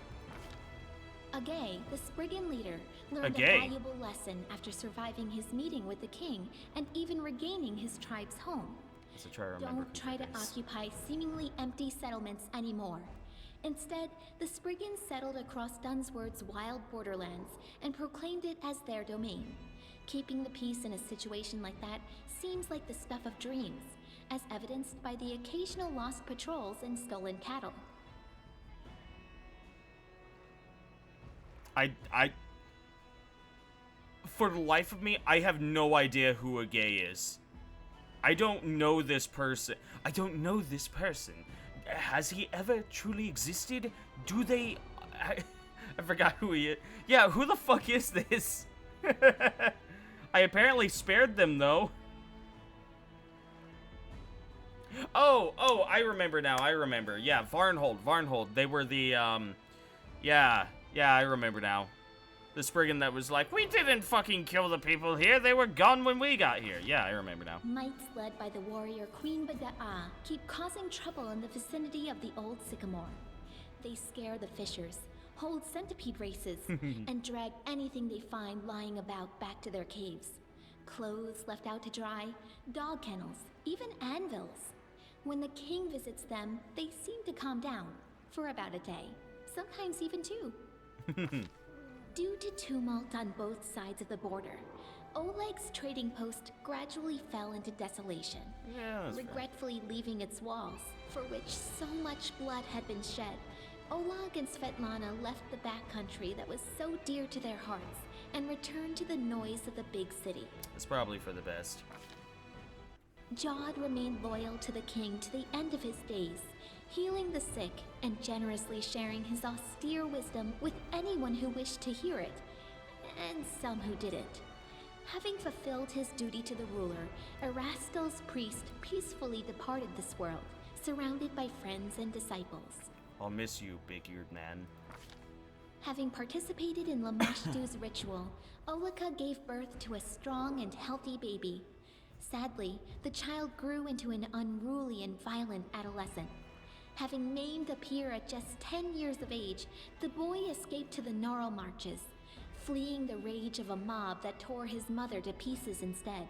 Agay, the Spriggan leader, learned a valuable lesson after surviving his meeting with the king and even regaining his tribe's home. Don't try to occupy seemingly empty settlements anymore. Instead, the Spriggans settled across Dunsword's wild borderlands and proclaimed it as their domain. Keeping the peace in a situation like that seems like the stuff of dreams, as evidenced by the occasional lost patrols and stolen cattle. For the life of me, I have no idea who Agay is. I don't know this person. Has he ever truly existed? Do they... I forgot who he is. Yeah, who the fuck is this? I apparently spared them, though. Oh, I remember now. Yeah, Varnhold. They were the, Yeah, I remember now. The Spriggan that was like, we didn't fucking kill the people here. They were gone when we got here. Yeah, I remember now. Mites led by the warrior Queen Bada'a keep causing trouble in the vicinity of the Old Sycamore. They scare the fishers, hold centipede races, and drag anything they find lying about back to their caves. Clothes left out to dry, dog kennels, even anvils. When the king visits them, they seem to calm down for about a day, sometimes even 2. Due to tumult on both sides of the border, Oleg's trading post gradually fell into desolation, regretfully leaving its walls, for which so much blood had been shed. Oleg and Svetlana left the backcountry that was so dear to their hearts and returned to the noise of the big city. It's probably for the best. Jod remained loyal to the king to the end of his days, healing the sick and generously sharing his austere wisdom with anyone who wished to hear it, and some who didn't. Having fulfilled his duty to the ruler, Erastil's priest peacefully departed this world, surrounded by friends and disciples. I'll miss you, big-eared man. Having participated in Lamashtu's ritual, Olika gave birth to a strong and healthy baby. Sadly, the child grew into an unruly and violent adolescent. Having maimed a peer at just 10 years of age, the boy escaped to the Gnarl Marches, fleeing the rage of a mob that tore his mother to pieces instead.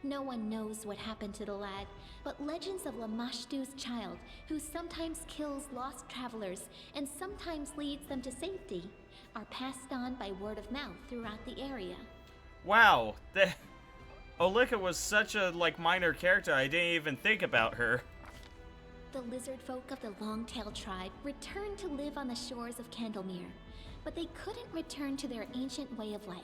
No one knows what happened to the lad, but legends of Lamashtu's child, who sometimes kills lost travelers and sometimes leads them to safety, are passed on by word of mouth throughout the area. Wow, Olika was such a, minor character, I didn't even think about her. The lizard folk of the Longtail tribe returned to live on the shores of Candlemere, but they couldn't return to their ancient way of life.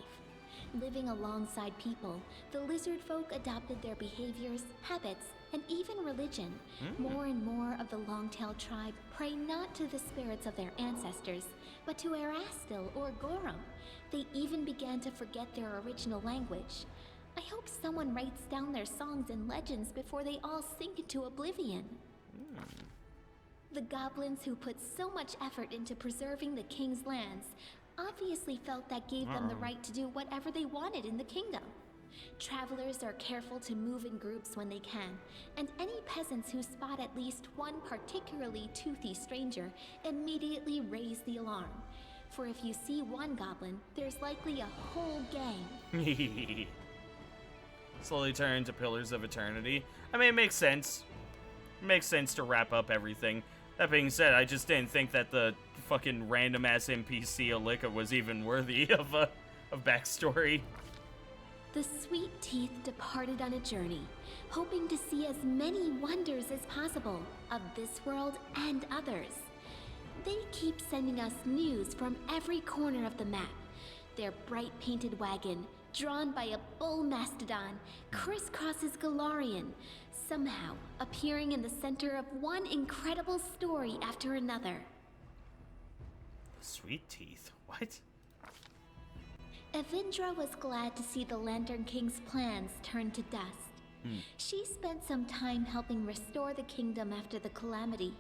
Living alongside people, the lizard folk adopted their behaviors, habits, and even religion. More and more of the Longtail tribe pray not to the spirits of their ancestors, but to Erastil or Gorum. They even began to forget their original language. I hope someone writes down their songs and legends before they all sink into oblivion. The goblins who put so much effort into preserving the king's lands obviously felt that gave them the right to do whatever they wanted in the kingdom. Travelers are careful to move in groups when they can, and any peasants who spot at least one particularly toothy stranger immediately raise the alarm. For if you see one goblin, there's likely a whole gang. Slowly turn into Pillars of Eternity. I mean, it makes sense. It makes sense to wrap up everything. That being said, I just didn't think that the fucking random-ass NPC Olika was even worthy of backstory. The Sweet Teeth departed on a journey, hoping to see as many wonders as possible of this world and others. They keep sending us news from every corner of the map. Their bright painted wagon, drawn by a bull mastodon, crisscrosses Galarian, somehow appearing in the center of one incredible story after another. Sweet Teeth? What? Evindra was glad to see the Lantern King's plans turn to dust. She spent some time helping restore the kingdom after the calamity,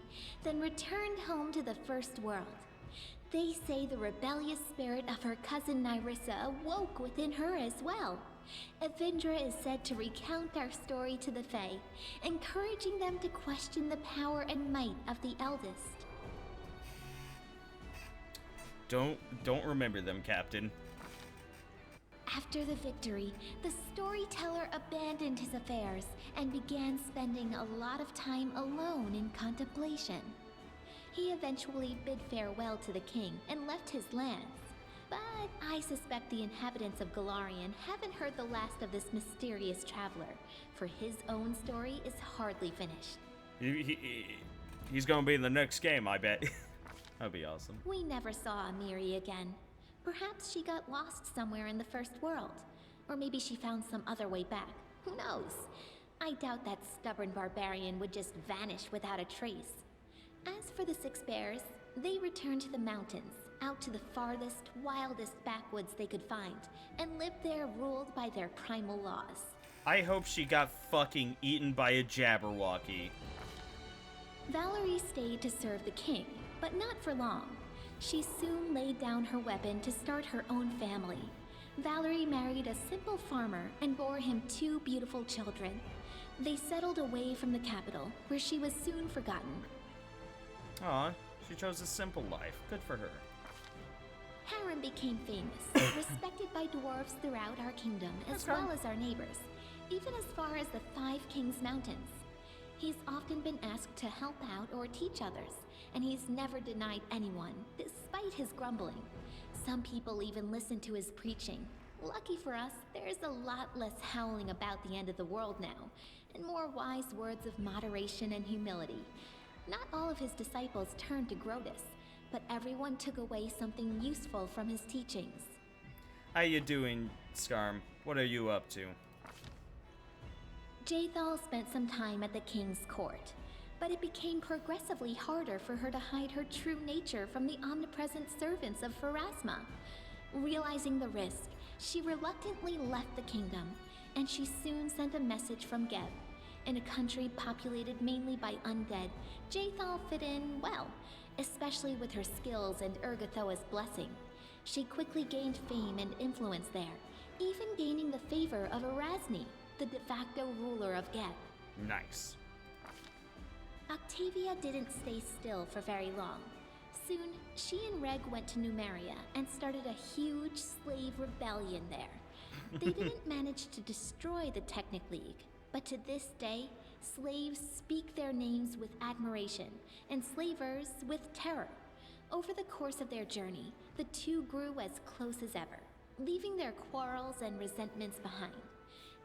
then returned home to the First World. They say the rebellious spirit of her cousin Nyrissa awoke within her as well. Evindra is said to recount our story to the Fae, encouraging them to question the power and might of the eldest. Don't remember them, Captain. After the victory, the storyteller abandoned his affairs and began spending a lot of time alone in contemplation. He eventually bid farewell to the king and left his lands. But I suspect the inhabitants of Galarian haven't heard the last of this mysterious traveler, for his own story is hardly finished. He's gonna be in the next game, I bet. That'd be awesome. We never saw Amiri again. Perhaps she got lost somewhere in the First World. Or maybe she found some other way back. Who knows? I doubt that stubborn barbarian would just vanish without a trace. As for the Six Bears, they returned to the mountains, out to the farthest, wildest backwoods they could find, and lived there ruled by their primal laws. I hope she got fucking eaten by a Jabberwocky. Valerie stayed to serve the king, but not for long. She soon laid down her weapon to start her own family. Valerie married a simple farmer and bore him 2 beautiful children. They settled away from the capital, where she was soon forgotten. Aw, she chose a simple life. Good for her. Harrim became famous, respected by dwarves throughout our kingdom, as well as our neighbors, even as far as the 5 Kings Mountains. He's often been asked to help out or teach others, and he's never denied anyone, despite his grumbling. Some people even listen to his preaching. Lucky for us, there's a lot less howling about the end of the world now, and more wise words of moderation and humility. Not all of his disciples turned to Grotus, but everyone took away something useful from his teachings. How you doing, Skarm? What are you up to? Jaethal spent some time at the king's court, but it became progressively harder for her to hide her true nature from the omnipresent servants of Pharasma. Realizing the risk, she reluctantly left the kingdom, and she soon sent a message from Geb. In a country populated mainly by undead, Jaethal fit in well, especially with her skills and Urgathoa's blessing. She quickly gained fame and influence there, even gaining the favor of Erasni, the de facto ruler of Geb. Nice. Octavia didn't stay still for very long. Soon, she and Reg went to Numeria and started a huge slave rebellion there. They didn't manage to destroy the Technic League, but to this day, slaves speak their names with admiration, and slavers with terror. Over the course of their journey, the two grew as close as ever, leaving their quarrels and resentments behind.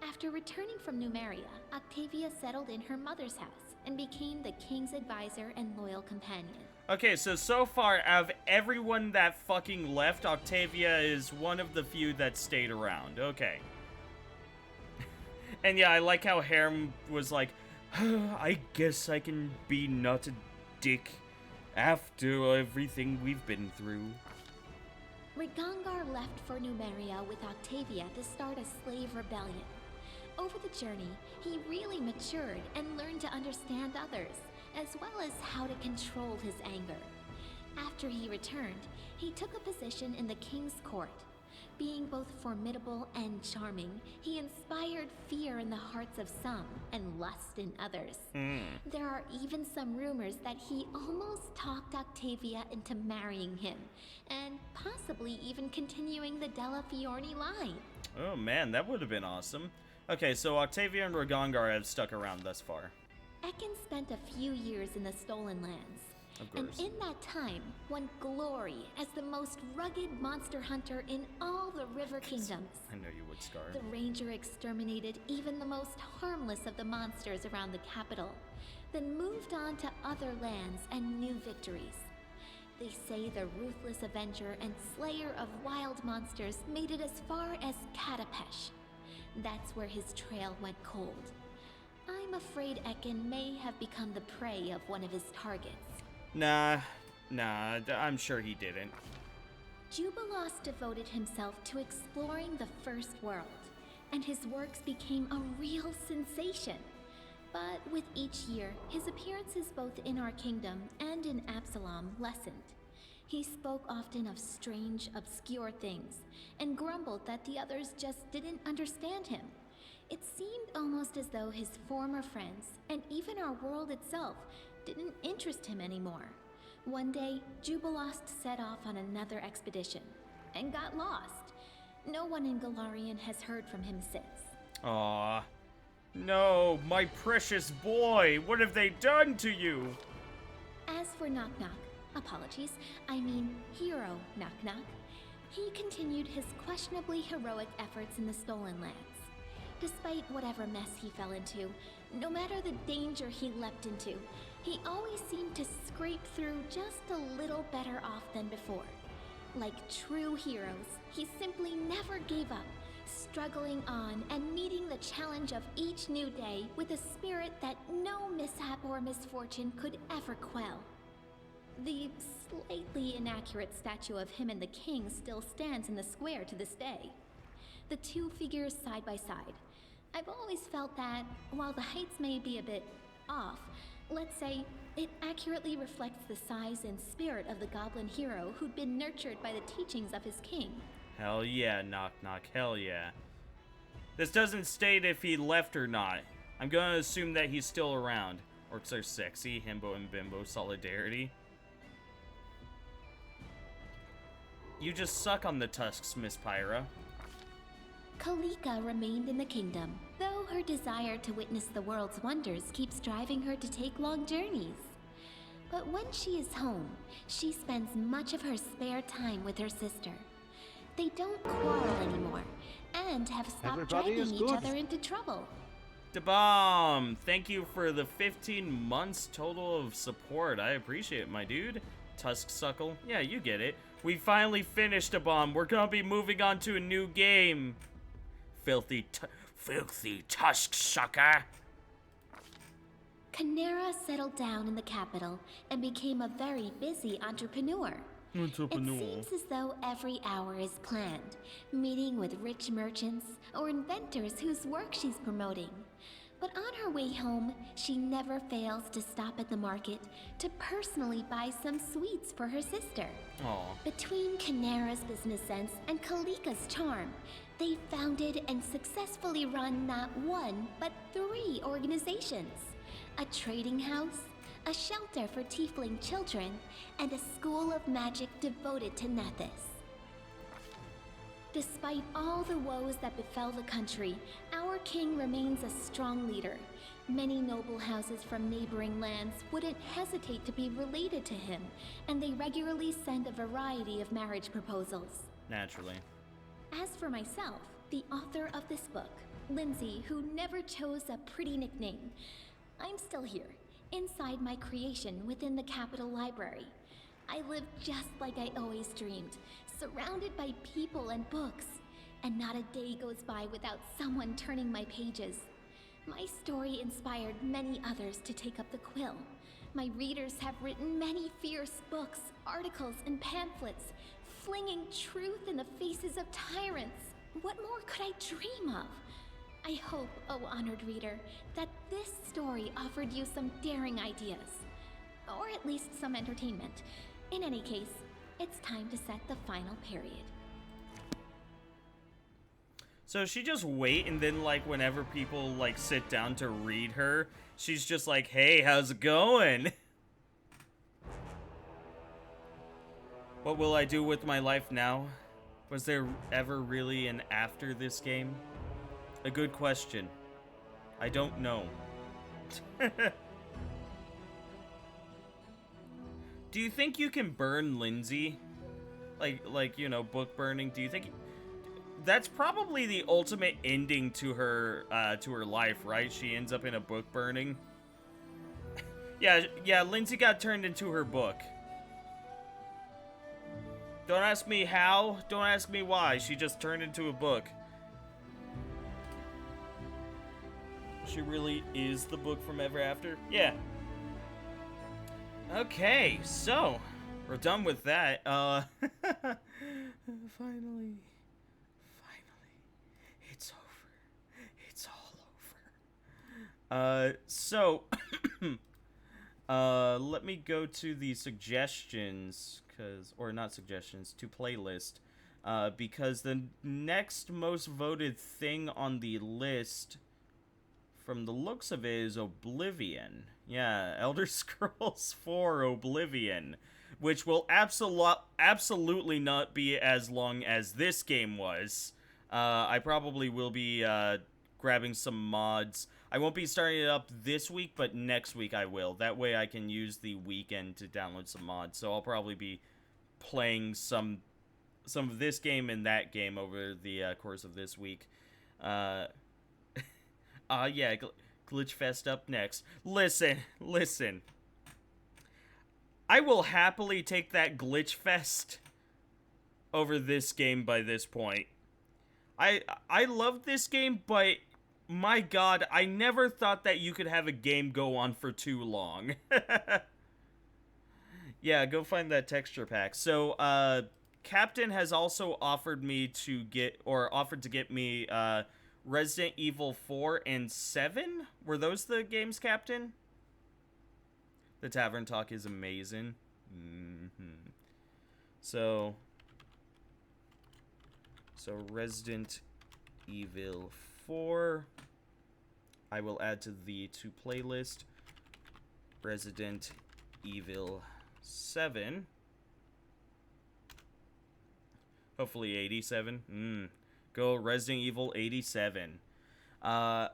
After returning from Numeria, Octavia settled in her mother's house and became the king's advisor and loyal companion. Okay, so far, out of everyone that fucking left, Octavia is one of the few that stayed around. Okay. And yeah, I like how Harrim was like, I guess I can be not a dick after everything we've been through. Rigongar left for Numeria with Octavia to start a slave rebellion. Over the journey, he really matured and learned to understand others, as well as how to control his anger. After he returned, he took a position in the king's court. Being both formidable and charming, he inspired fear in the hearts of some and lust in others. There are even some rumors that he almost talked Octavia into marrying him, and possibly even continuing the Della Fiorni line. Oh man, that would have been awesome. Okay, so Octavia and Rigongar have stuck around thus far. Ekin spent a few years in the Stolen Lands. Of And course. in that time, won glory as the most rugged monster hunter in all the River Kingdoms. I know you would, Scar. The Ranger exterminated even the most harmless of the monsters around the capital, then moved on to other lands and new victories. They say the ruthless avenger and slayer of wild monsters made it as far as Katapesh. That's where his trail went cold. I'm afraid Ekin may have become the prey of one of his targets. Nah, I'm sure he didn't. Jubilos devoted himself to exploring the First World, and his works became a real sensation. But with each year, his appearances both in our kingdom and in Absalom lessened. He spoke often of strange, obscure things, and grumbled that the others just didn't understand him. It seemed almost as though his former friends, and even our world itself, didn't interest him anymore. One day, Jubilost set off on another expedition, and got lost. No one in Golarion has heard from him since. Aww. No, my precious boy, what have they done to you? As for Knock Knock, apologies, I mean Hero Knock Knock, he continued his questionably heroic efforts in the Stolen Lands. Despite whatever mess he fell into, no matter the danger he leapt into, he always seemed to scrape through just a little better off than before. Like true heroes, he simply never gave up, struggling on and meeting the challenge of each new day with a spirit that no mishap or misfortune could ever quell. The slightly inaccurate statue of him and the king still stands in the square to this day. The two figures side by side. I've always felt that, while the heights may be a bit off, let's say, it accurately reflects the size and spirit of the goblin hero who'd been nurtured by the teachings of his king. Hell yeah, Knock Knock, hell yeah. This doesn't state if he left or not. I'm gonna assume that he's still around. Orcs are sexy, himbo and bimbo, solidarity. You just suck on the tusks, Miss Pyra. Kalika remained in the kingdom, though her desire to witness the world's wonders keeps driving her to take long journeys. But when she is home, she spends much of her spare time with her sister. They don't quarrel anymore, and have stopped Everybody is dragging each good. other into trouble. DaBomb, thank you for the 15 months total of support. I appreciate it, my dude. Tusk Suckle, yeah, you get it. We finally finished DaBomb. We're gonna be moving on to a new game. Filthy tusk sucker. Canera settled down in the capital and became a very busy entrepreneur. It seems as though every hour is planned, meeting with rich merchants or inventors whose work she's promoting. But on her way home, she never fails to stop at the market to personally buy some sweets for her sister. Aw. Between Canera's business sense and Kalika's charm, they founded and successfully run not one, but 3 organizations. A trading house, a shelter for tiefling children, and a school of magic devoted to Nethys. Despite all the woes that befell the country, our king remains a strong leader. Many noble houses from neighboring lands wouldn't hesitate to be related to him, and they regularly send a variety of marriage proposals. Naturally. As for myself, the author of this book, Lindsay, who never chose a pretty nickname, I'm still here, inside my creation within the Capitol Library. I live just like I always dreamed, surrounded by people and books, and not a day goes by without someone turning my pages. My story inspired many others to take up the quill. My readers have written many fierce books, articles, and pamphlets, flinging truth in the faces of tyrants. What more could I dream of? I hope, oh honored reader, that this story offered you some daring ideas. Or at least some entertainment. In any case, it's time to set the final period. So she just wait and then like whenever people like sit down to read her, she's just like, hey, how's it going? What will I do with my life now? Was there ever really an after this game? A good question. I don't know. Do you think you can burn Lindsay? Like, you know, book burning? Do you think... That's probably the ultimate ending to her life, right? She ends up in a book burning. Yeah, Lindsay got turned into her book. Don't ask me how, don't ask me why. She just turned into a book. She really is the book from Ever After? Yeah. Okay, so we're done with that. Finally, it's over. It's all over. So let me go to the suggestions, or not suggestions, to playlist, because the next most voted thing on the list, from the looks of it, is Oblivion. Yeah, Elder Scrolls 4 Oblivion, which will absolutely not be as long as this game was. I probably will be grabbing some mods. I won't be starting it up this week, but next week I will. That way I can use the weekend to download some mods. So I'll probably be playing some of this game and that game over the course of this week. Yeah, Glitch Fest up next. Listen. I will happily take that Glitch Fest over this game by this point. I love this game, but my god, I never thought that you could have a game go on for too long. Yeah, go find that texture pack. So, Captain has also offered to get me, Resident Evil 4 and 7? Were those the games, Captain? The Tavern Talk is amazing. So Resident Evil 4, I will add to the playlist. Resident Evil 7. Hopefully 87. Go Resident Evil 87. I've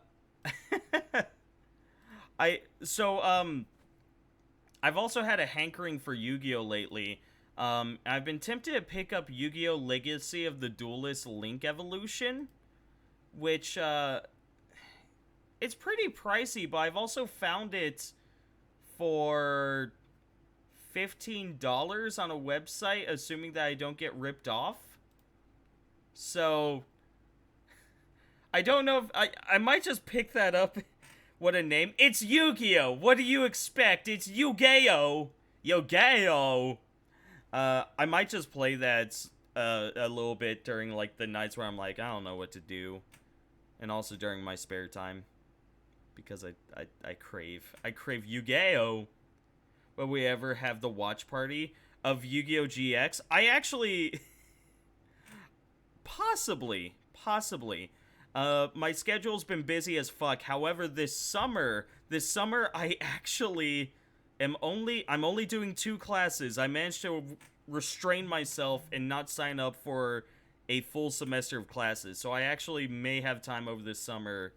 also had a hankering for Yu-Gi-Oh! Lately. I've been tempted to pick up Yu-Gi-Oh! Legacy of the Duelist Link Evolution, which, it's pretty pricey, but I've also found it for $15 on a website, assuming that I don't get ripped off. So, I don't know if... I might just pick that up. What a name. It's Yu-Gi-Oh! What do you expect? It's Yu-Gi-Oh! Yu-Gi-Oh! I might just play that a little bit during, like, the nights where I'm like, I don't know what to do. And also during my spare time. Because I crave Yu-Gi-Oh! Will we ever have the watch party of Yu-Gi-Oh! GX? I actually... Possibly. My schedule's been busy as fuck. However, this summer I actually I'm only doing 2 classes. I managed to restrain myself and not sign up for a full semester of classes. So I actually may have time over this summer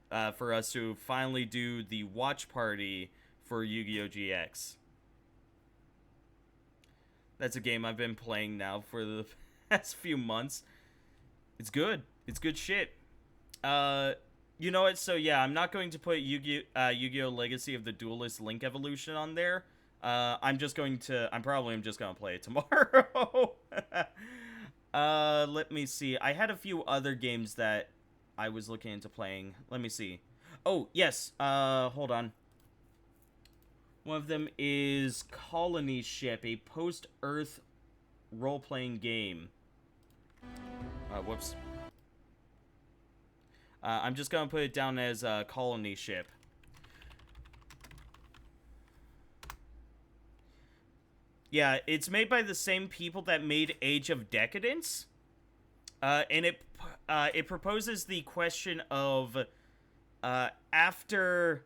for us to finally do the watch party for Yu-Gi-Oh! GX. That's a game I've been playing now for the past few months. It's good. It's good shit. You know what? So yeah, I'm not going to put Yu-Gi-Oh! Legacy of the Duelist Link Evolution on there. I'm probably just gonna play it tomorrow. Let me see. I had a few other games that I was looking into playing. Let me see. Oh, yes. Hold on. One of them is Colony Ship, a post-Earth role-playing game. Whoops. I'm just gonna put it down as Colony Ship. Yeah, it's made by the same people that made Age of Decadence. And it proposes the question of after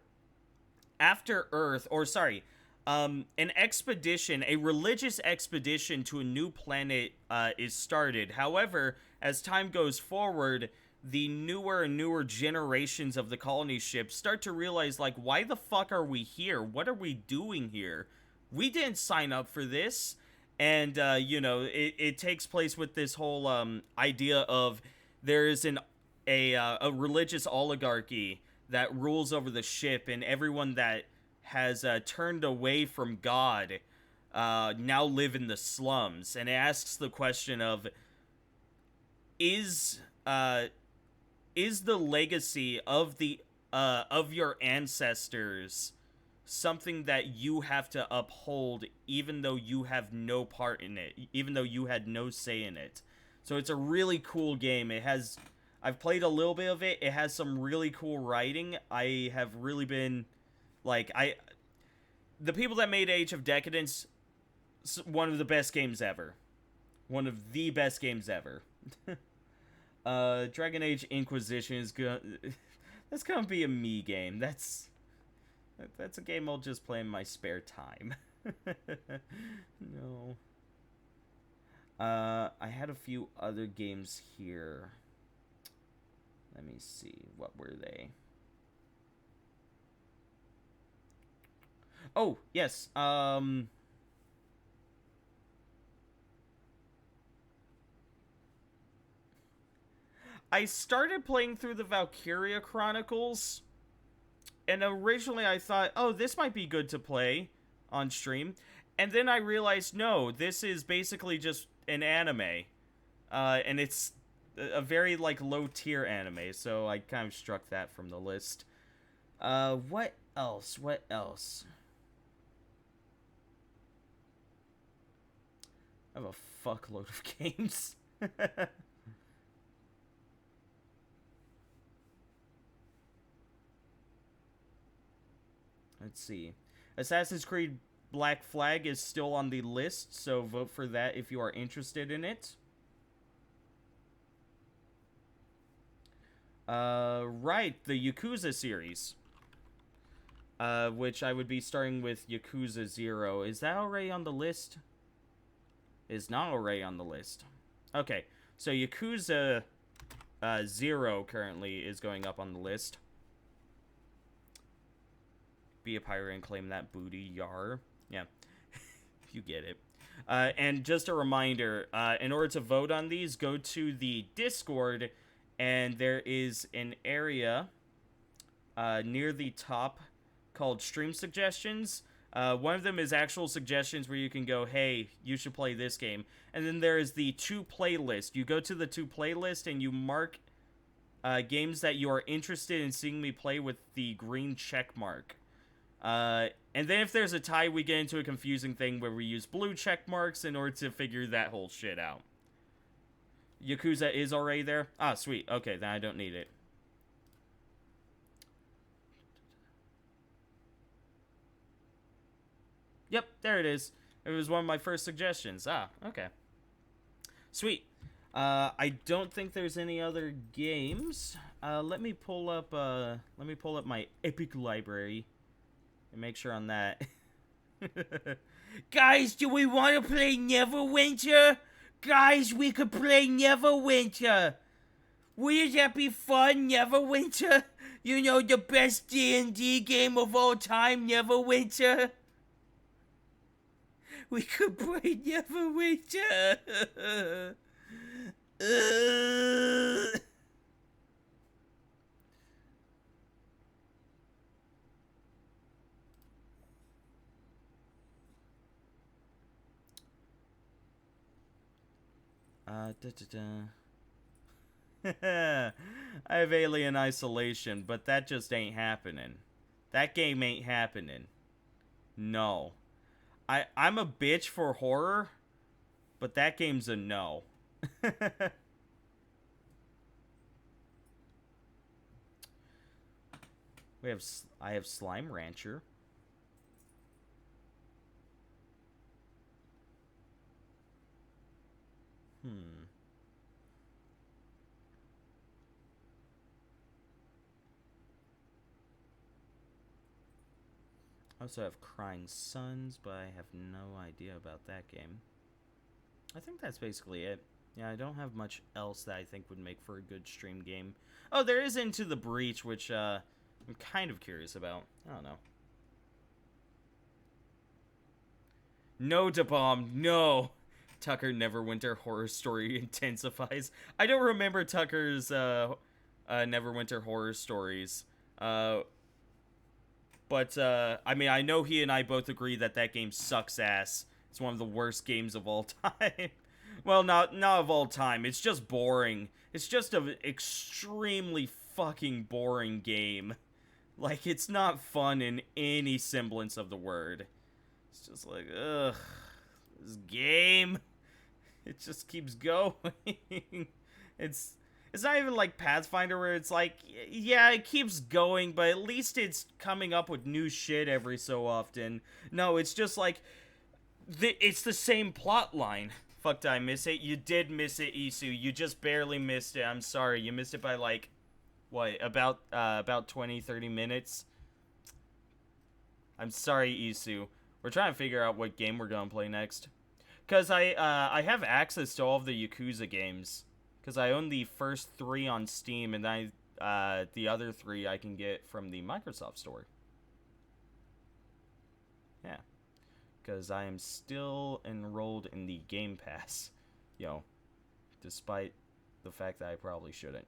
Earth, or sorry, an expedition, a religious expedition to a new planet is started. However, as time goes forward, the newer and newer generations of the colony ships start to realize, like, why the fuck are we here? What are we doing here? we didn't sign up for this. And, you know, it takes place with this whole idea of there is a religious oligarchy that rules over the ship, and everyone that has turned away from God now live in the slums. And it asks the question of, is the legacy of your ancestors something that you have to uphold, even though you have no part in it, even though you had no say in it? So it's a really cool game. I've played a little bit of it. It has some really cool writing. I have really been, like, the people that made Age of Decadence, one of the best games ever. One of the best games ever. Dragon Age Inquisition is that's gonna be a me game. That's a game I'll just play in my spare time. No. I had a few other games here. Let me see. What were they? Oh, yes. I started playing through the Valkyria Chronicles, and originally I thought, oh, this might be good to play on stream, and then I realized, no, this is basically just an anime, and it's a very, like, low-tier anime, so I kind of struck that from the list. What else? What else? I have a fuckload of games. Let's see. Assassin's Creed Black Flag is still on the list, so vote for that if you are interested in it. Right, the Yakuza series. Which I would be starting with Yakuza 0. Is that already on the list? Is not already on the list. Okay, so Yakuza 0 currently is going up on the list. Be a pirate and claim that booty, yar. Yeah, you get it. And just a reminder, in order to vote on these, go to the Discord, and there is an area near the top called Stream Suggestions. One of them is actual suggestions where you can go, hey, you should play this game. And then there is the To playlist. You go to the To playlist and you mark games that you are interested in seeing me play with the green check mark. And then if there's a tie, we get into a confusing thing where we use blue check marks in order to figure that whole shit out. Yakuza is already there? Ah, sweet. Okay, then I don't need it. Yep, there it is. It was one of my first suggestions. Ah, okay. Sweet. I don't think there's any other games. Let me pull up my Epic library and make sure on that. Guys, do we want to play Neverwinter? Guys, we could play Neverwinter. Wouldn't that be fun, Neverwinter? You know, the best D&D game of all time, Neverwinter. We could play Neverwinter. I have Alien Isolation, but that just ain't happening. That game ain't happening. No. I'm a bitch for horror, but that game's a no. I have Slime Rancher. I also have Crying Sons, but I have no idea about that game. I think that's basically it. Yeah, I don't have much else that I think would make for a good stream game. Oh, there is Into the Breach, which I'm kind of curious about. I don't know. No to bomb. No. Tucker Neverwinter horror story intensifies. I don't remember Tucker's Neverwinter horror stories. But I mean, I know he and I both agree that that game sucks ass. It's one of the worst games of all time. Well, not of all time. It's just boring. It's just an extremely fucking boring game. Like, it's not fun in any semblance of the word. It's just like, ugh, this game. It just keeps going. It's not even like Pathfinder where it's like, yeah, it keeps going, but at least it's coming up with new shit every so often. No, it's just like, it's the same plot line. Fuck, did I miss it? You did miss it, Isu. You just barely missed it. I'm sorry. You missed it by like, what, about 20, 30 minutes? I'm sorry, Isu. We're trying to figure out what game we're gonna play next. Because I have access to all of the Yakuza games. Because I own the first 3 on Steam, and the other 3 I can get from the Microsoft Store. Yeah. Because I am still enrolled in the Game Pass. Despite the fact that I probably shouldn't.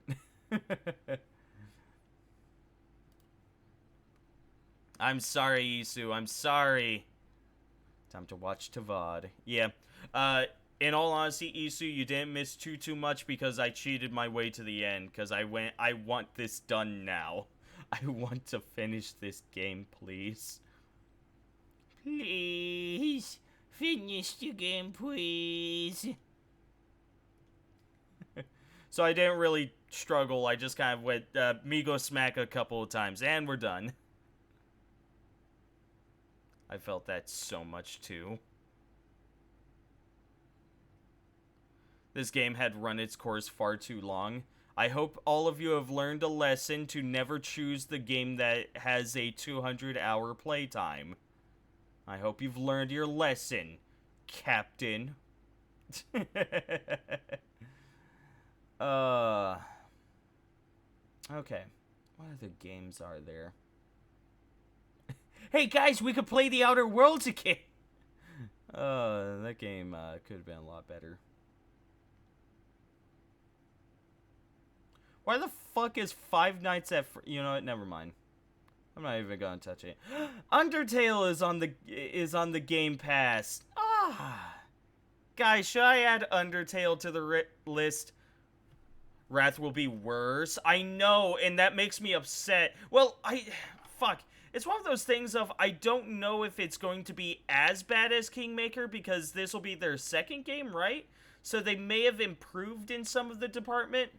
I'm sorry, Isu. I'm sorry. Time to watch Tavad. Yeah. In all honesty, Isu, you didn't miss too much because I cheated my way to the end. Because I want this done now. I want to finish this game, please. Please. Finish the game, please. So I didn't really struggle. I just kind of went Migo smack a couple of times. And we're done. I felt that so much, too. This game had run its course far too long. I hope all of you have learned a lesson to never choose the game that has a 200-hour playtime. I hope you've learned your lesson, Captain. Okay. What other games are there? Hey guys, we could play The Outer Worlds again! That game could have been a lot better. Why the fuck is Five Nights at you know what? Never mind. I'm not even gonna touch it. Undertale is on the Game Pass. Guys, should I add Undertale to the list? Wrath will be worse. I know, and that makes me upset. Well, fuck. It's one of those things of, I don't know if it's going to be as bad as Kingmaker, because this will be their second game, right? So they may have improved in some of the department.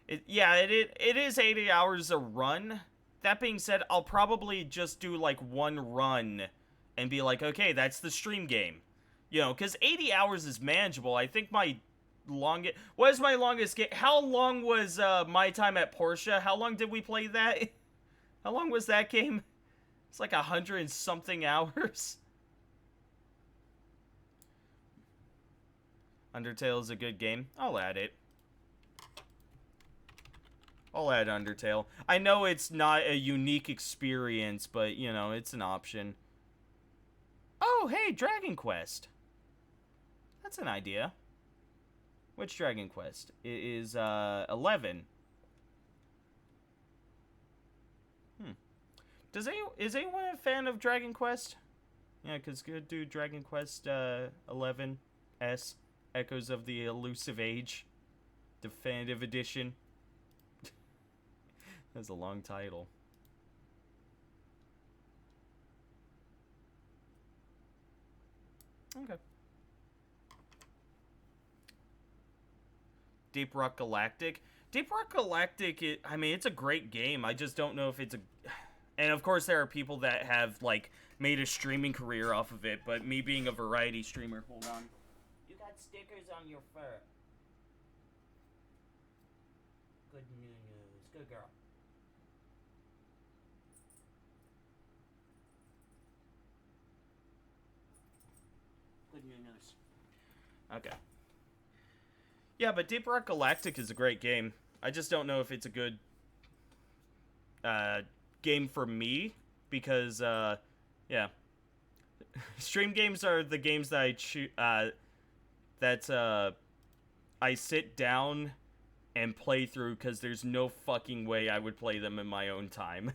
It is 80 hours a run. That being said, I'll probably just do, like, one run and be like, okay, that's the stream game. Because 80 hours is manageable. I think my longest... What is my longest game? How long was my time at Porsche? How long did we play that? How long was that game? It's like 100 and something hours. Undertale is a good game. I'll add it. I'll add Undertale. I know it's not a unique experience, but, it's an option. Oh, hey, Dragon Quest. That's an idea. Which Dragon Quest? It is, 11. Is anyone a fan of Dragon Quest? Yeah, because good dude, Dragon Quest 11 S, Echoes of the Elusive Age, Definitive Edition. That's a long title. Okay. Deep Rock Galactic. Deep Rock Galactic, it's a great game. I just don't know if it's a... And of course there are people that have, like, made a streaming career off of it, but me being a variety streamer... Hold on. You got stickers on your fur. Good news. Good girl. Good news. Okay. Yeah, but Deep Rock Galactic is a great game. I just don't know if it's a good game for me, because, yeah. Stream games are the games that I sit down and play through because there's no fucking way I would play them in my own time.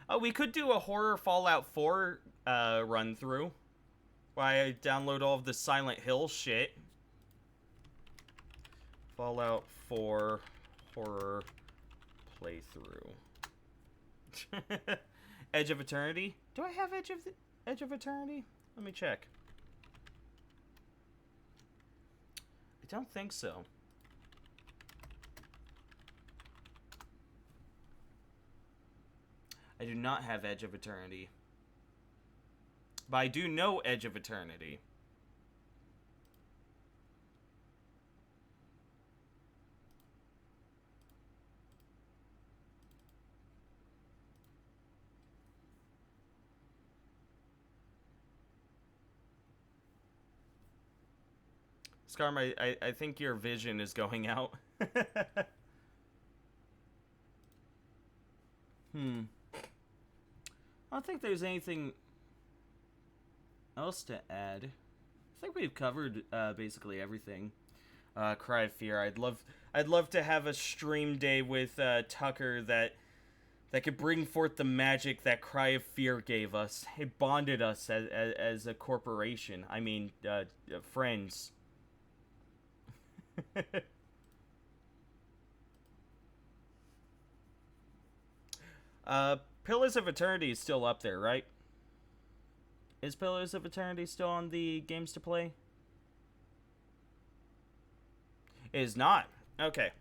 Oh, we could do a horror Fallout 4 run through. Why I download all of the Silent Hill shit. Fallout 4 horror playthrough. Edge of Eternity? Do I have Edge of Eternity? Let me check. I don't think so. I do not have Edge of Eternity. But I do know Edge of Eternity. Scarm, I think your vision is going out. I don't think there's anything else to add. I think we've covered basically everything. Cry of Fear. I'd love to have a stream day with Tucker that could bring forth the magic that Cry of Fear gave us. It bonded us as a corporation. I mean, friends. Pillars of Eternity is still up there, right? Is Pillars of Eternity still on the games to play? It is not. Okay.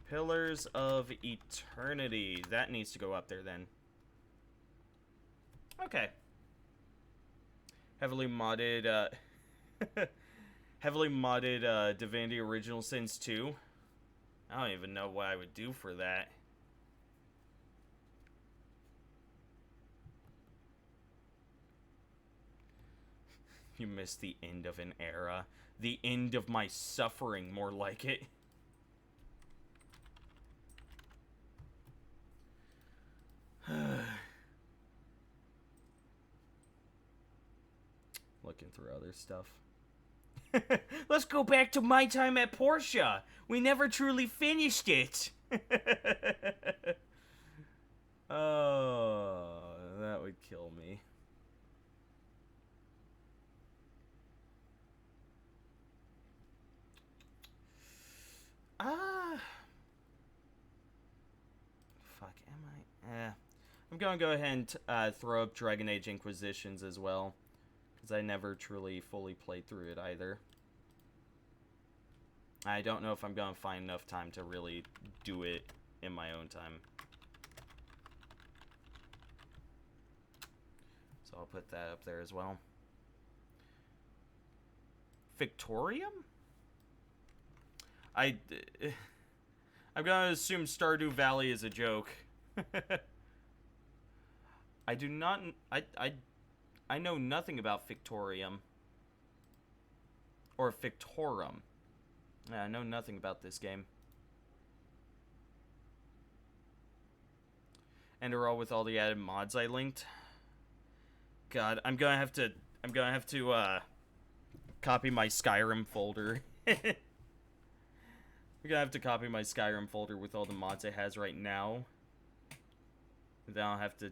Pillars of Eternity. That needs to go up there then. Okay. Heavily modded, heavily modded Divinity Original Sins 2. I don't even know what I would do for that. You missed the end of an era. The end of my suffering, more like it. Looking through other stuff. Let's go back to my time at Portia. We never truly finished it. Oh, that would kill me. Fuck, am I? I'm gonna go ahead and throw up Dragon Age Inquisitions as well. Because I never truly fully played through it either. I don't know if I'm gonna find enough time to really do it in my own time. So I'll put that up there as well. Victorium? I'm gonna assume Stardew Valley is a joke. I do not... I know nothing about Victorium. Or Victorum. Yeah, I know nothing about this game. Enderal with all the added mods I linked. God, I'm gonna have to copy my Skyrim folder. I'm gonna have to copy my Skyrim folder with all the mods it has right now. Then I'll have to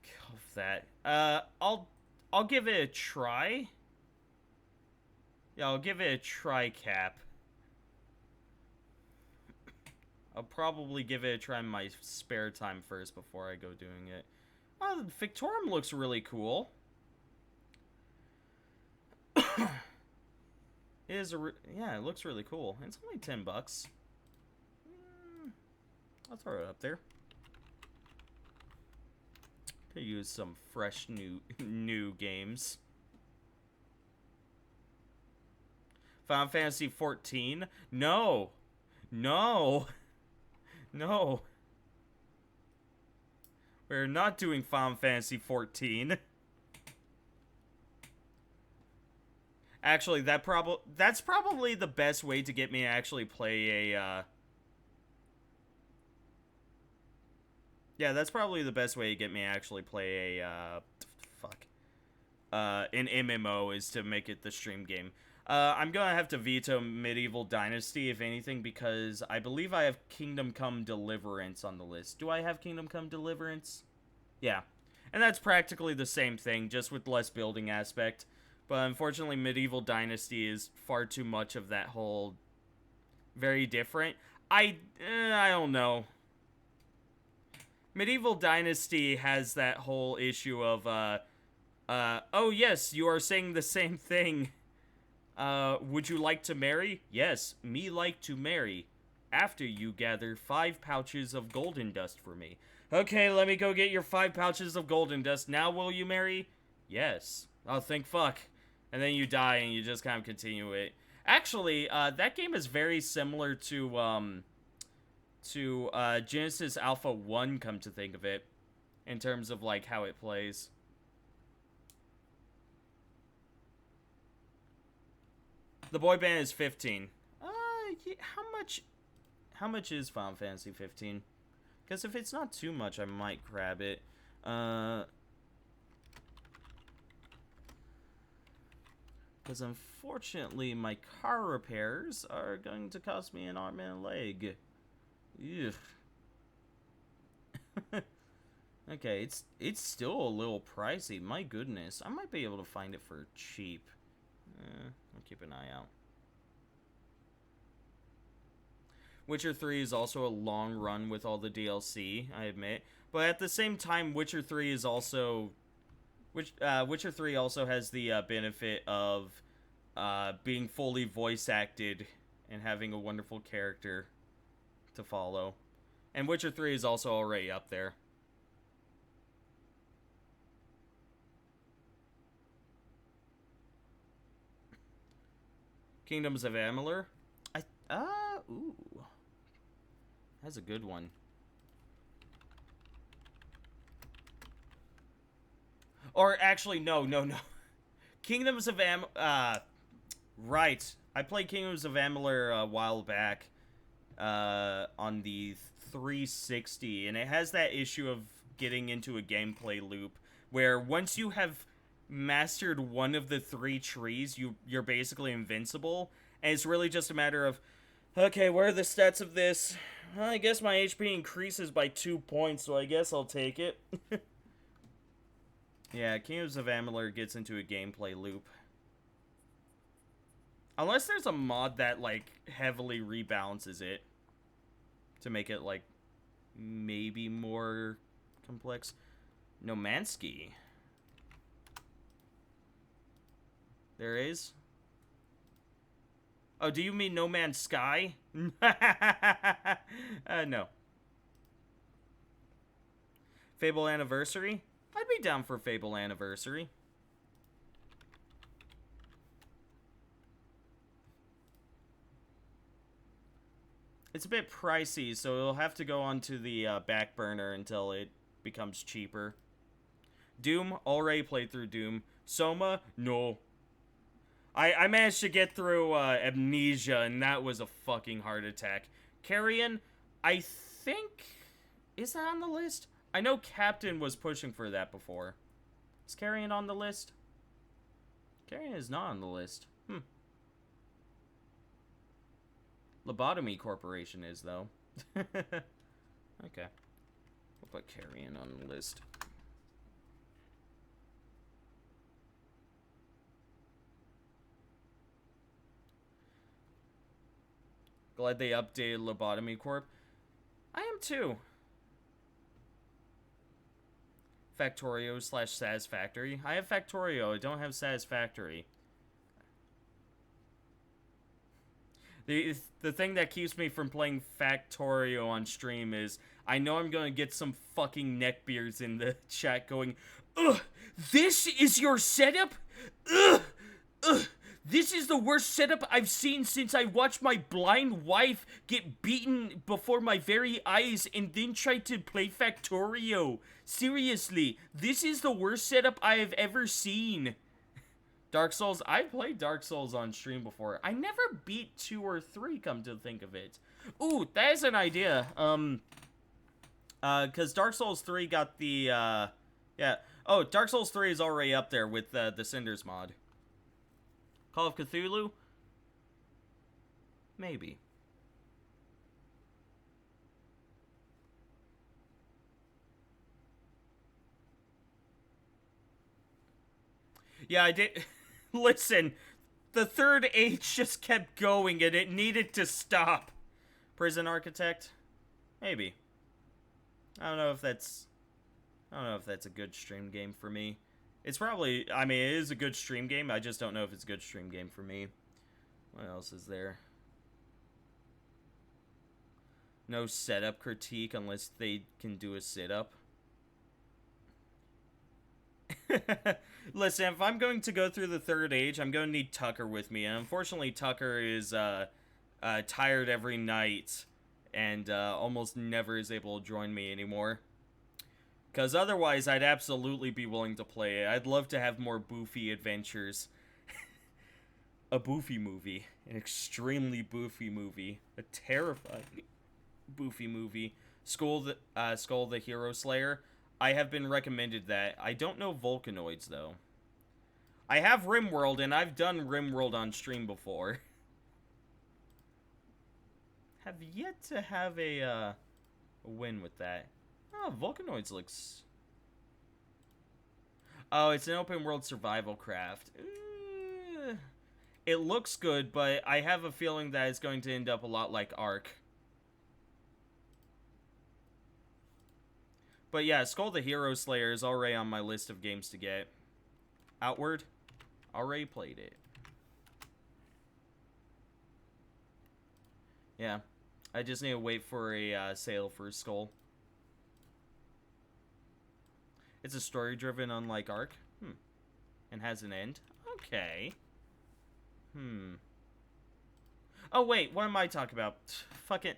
cuff that. I'll give it a try. Yeah, I'll give it a try, Cap. I'll probably give it a try in my spare time first before I go doing it. Oh, the Victorium looks really cool. Yeah, it looks really cool. It's only $10. I'll throw it up there. Could use some fresh new games. Final Fantasy 14? No. No. No. We're not doing Final Fantasy 14. Actually, that's probably the best way to get me to actually play a Yeah, that's probably the best way to get me to actually play a, an MMO is to make it the stream game. I'm gonna have to veto Medieval Dynasty, if anything, because I believe I have Kingdom Come Deliverance on the list. Do I have Kingdom Come Deliverance? Yeah. And that's practically the same thing, just with less building aspect. But unfortunately, Medieval Dynasty is far too much of that whole very different. I don't know. Medieval Dynasty has that whole issue of, oh yes, you are saying the same thing. Would you like to marry? Yes, me like to marry. After you gather 5 pouches of golden dust for me. Okay, let me go get your 5 pouches of golden dust. Now will you marry? Yes. Oh, thank fuck. And then you die and you just kind of continue it. Actually, that game is very similar to Genesis Alpha 1, come to think of it. In terms of, like, how it plays. The boy band is 15. Yeah, how much is Final Fantasy 15? Because if it's not too much, I might grab it. Because unfortunately, my car repairs are going to cost me an arm and a leg. Ugh. Okay, it's still a little pricey. My goodness, I might be able to find it for cheap. I'll keep an eye out. Witcher 3 is also a long run with all the DLC, I admit. But at the same time, Witcher 3 is also... Witcher 3 also has the benefit of being fully voice acted and having a wonderful character to follow. And Witcher 3 is also already up there. Kingdoms of Amalur? Ooh. That's a good one. Or actually, no. Kingdoms of right. I played Kingdoms of Amalur a while back on the 360, and it has that issue of getting into a gameplay loop where once you have mastered one of the 3 trees, you're basically invincible, and it's really just a matter of, okay, what are the stats of this? Well, I guess my HP increases by 2 points, so I guess I'll take it. Yeah, Kingdoms of Amalur gets into a gameplay loop. Unless there's a mod that, like, heavily rebalances it to make it, like, maybe more complex. Nomansky. There is? Oh, do you mean No Man's Sky? No. Fable Anniversary? I'd be down for Fable Anniversary. It's a bit pricey, so it'll have to go onto the back burner until it becomes cheaper. Doom? Already played through Doom. Soma? No. I managed to get through Amnesia, and that was a fucking heart attack. Carrion? I think... Is that on the list? I know Captain was pushing for that before. Is Carrion on the list? Carrion is not on the list. Lobotomy Corporation is, though. Okay. We'll put Carrion on the list. Glad they updated Lobotomy Corp. I am too. Factorio / Satisfactory. I have Factorio, I don't have Satisfactory. The thing that keeps me from playing Factorio on stream is I know I'm gonna get some fucking neckbeards in the chat going, ugh, this is your setup? Ugh, ugh. This is the worst setup I've seen since I watched my blind wife get beaten before my very eyes and then tried to play Factorio. Seriously, this is the worst setup I have ever seen. Dark Souls, I played Dark Souls on stream before. I never beat 2 or 3, come to think of it. Ooh, that is an idea. Because Dark Souls 3 got the, yeah. Oh, Dark Souls 3 is already up there with the Cinders mod. Call of Cthulhu? Maybe. Yeah, I did. Listen, the Third Age just kept going and it needed to stop. Prison Architect? Maybe. I don't know if that's a good stream game for me. It's probably, I mean, it is a good stream game. I just don't know if it's a good stream game for me. What else is there? No setup critique unless they can do a sit-up. Listen, if I'm going to go through the Third Age, I'm going to need Tucker with me. And unfortunately, Tucker is tired every night and almost never is able to join me anymore. Because otherwise, I'd absolutely be willing to play it. I'd love to have more Boofy adventures. A Boofy movie. An extremely Boofy movie. A terrifying Boofy movie. Skull the Hero Slayer. I have been recommended that. I don't know Volcanoids, though. I have RimWorld, and I've done RimWorld on stream before. Have yet to have a win with that. Oh, Volcanoids looks... Oh, it's an open world survival craft. It looks good, but I have a feeling that it's going to end up a lot like Ark. But yeah, Skull the Hero Slayer is already on my list of games to get. Outward? Already played it. Yeah. I just need to wait for a sale for Skull. It's a story-driven, unlike Ark. And has an end. Okay. Oh, wait. What am I talking about? Fucking...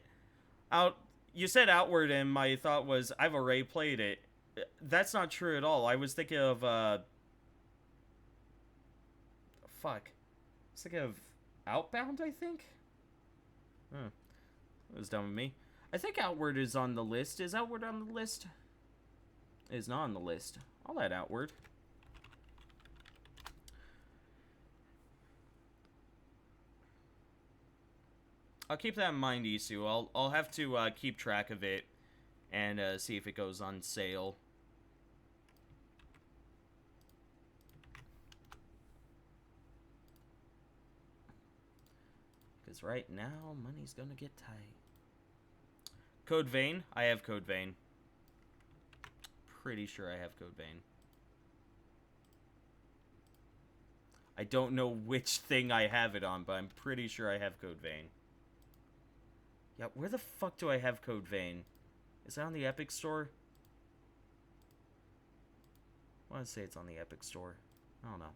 You said Outward, and my thought was, I've already played it. That's not true at all. I was thinking of, Fuck. I was thinking of Outbound, I think? That was dumb of me. I think Outward is on the list. Is Outward on the list? It is not on the list. I'll add Outward. I'll keep that in mind, Isu. I'll have to keep track of it and see if it goes on sale. Because right now, money's gonna get tight. Code Vein? I have Code Vein. Pretty sure I have Code Vein. I don't know which thing I have it on, but I'm pretty sure I have Code Vein. Yeah, where the fuck do I have Code Vein? Is that on the Epic Store? I want to say it's on the Epic Store. I don't know.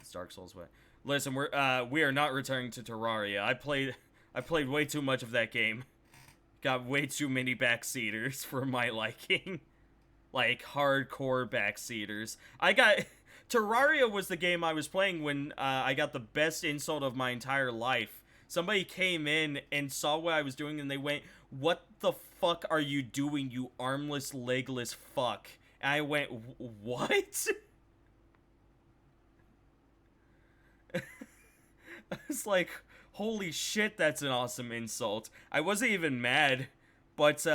It's Dark Souls way. Listen, we are not returning to Terraria. I played way too much of that game. Got way too many backseaters for my liking. Like, hardcore backseaters. Terraria was the game I was playing when I got the best insult of my entire life. Somebody came in and saw what I was doing and they went, "What the fuck are you doing, you armless, legless fuck?" And I went, "What?" I was like, holy shit, that's an awesome insult. I wasn't even mad, but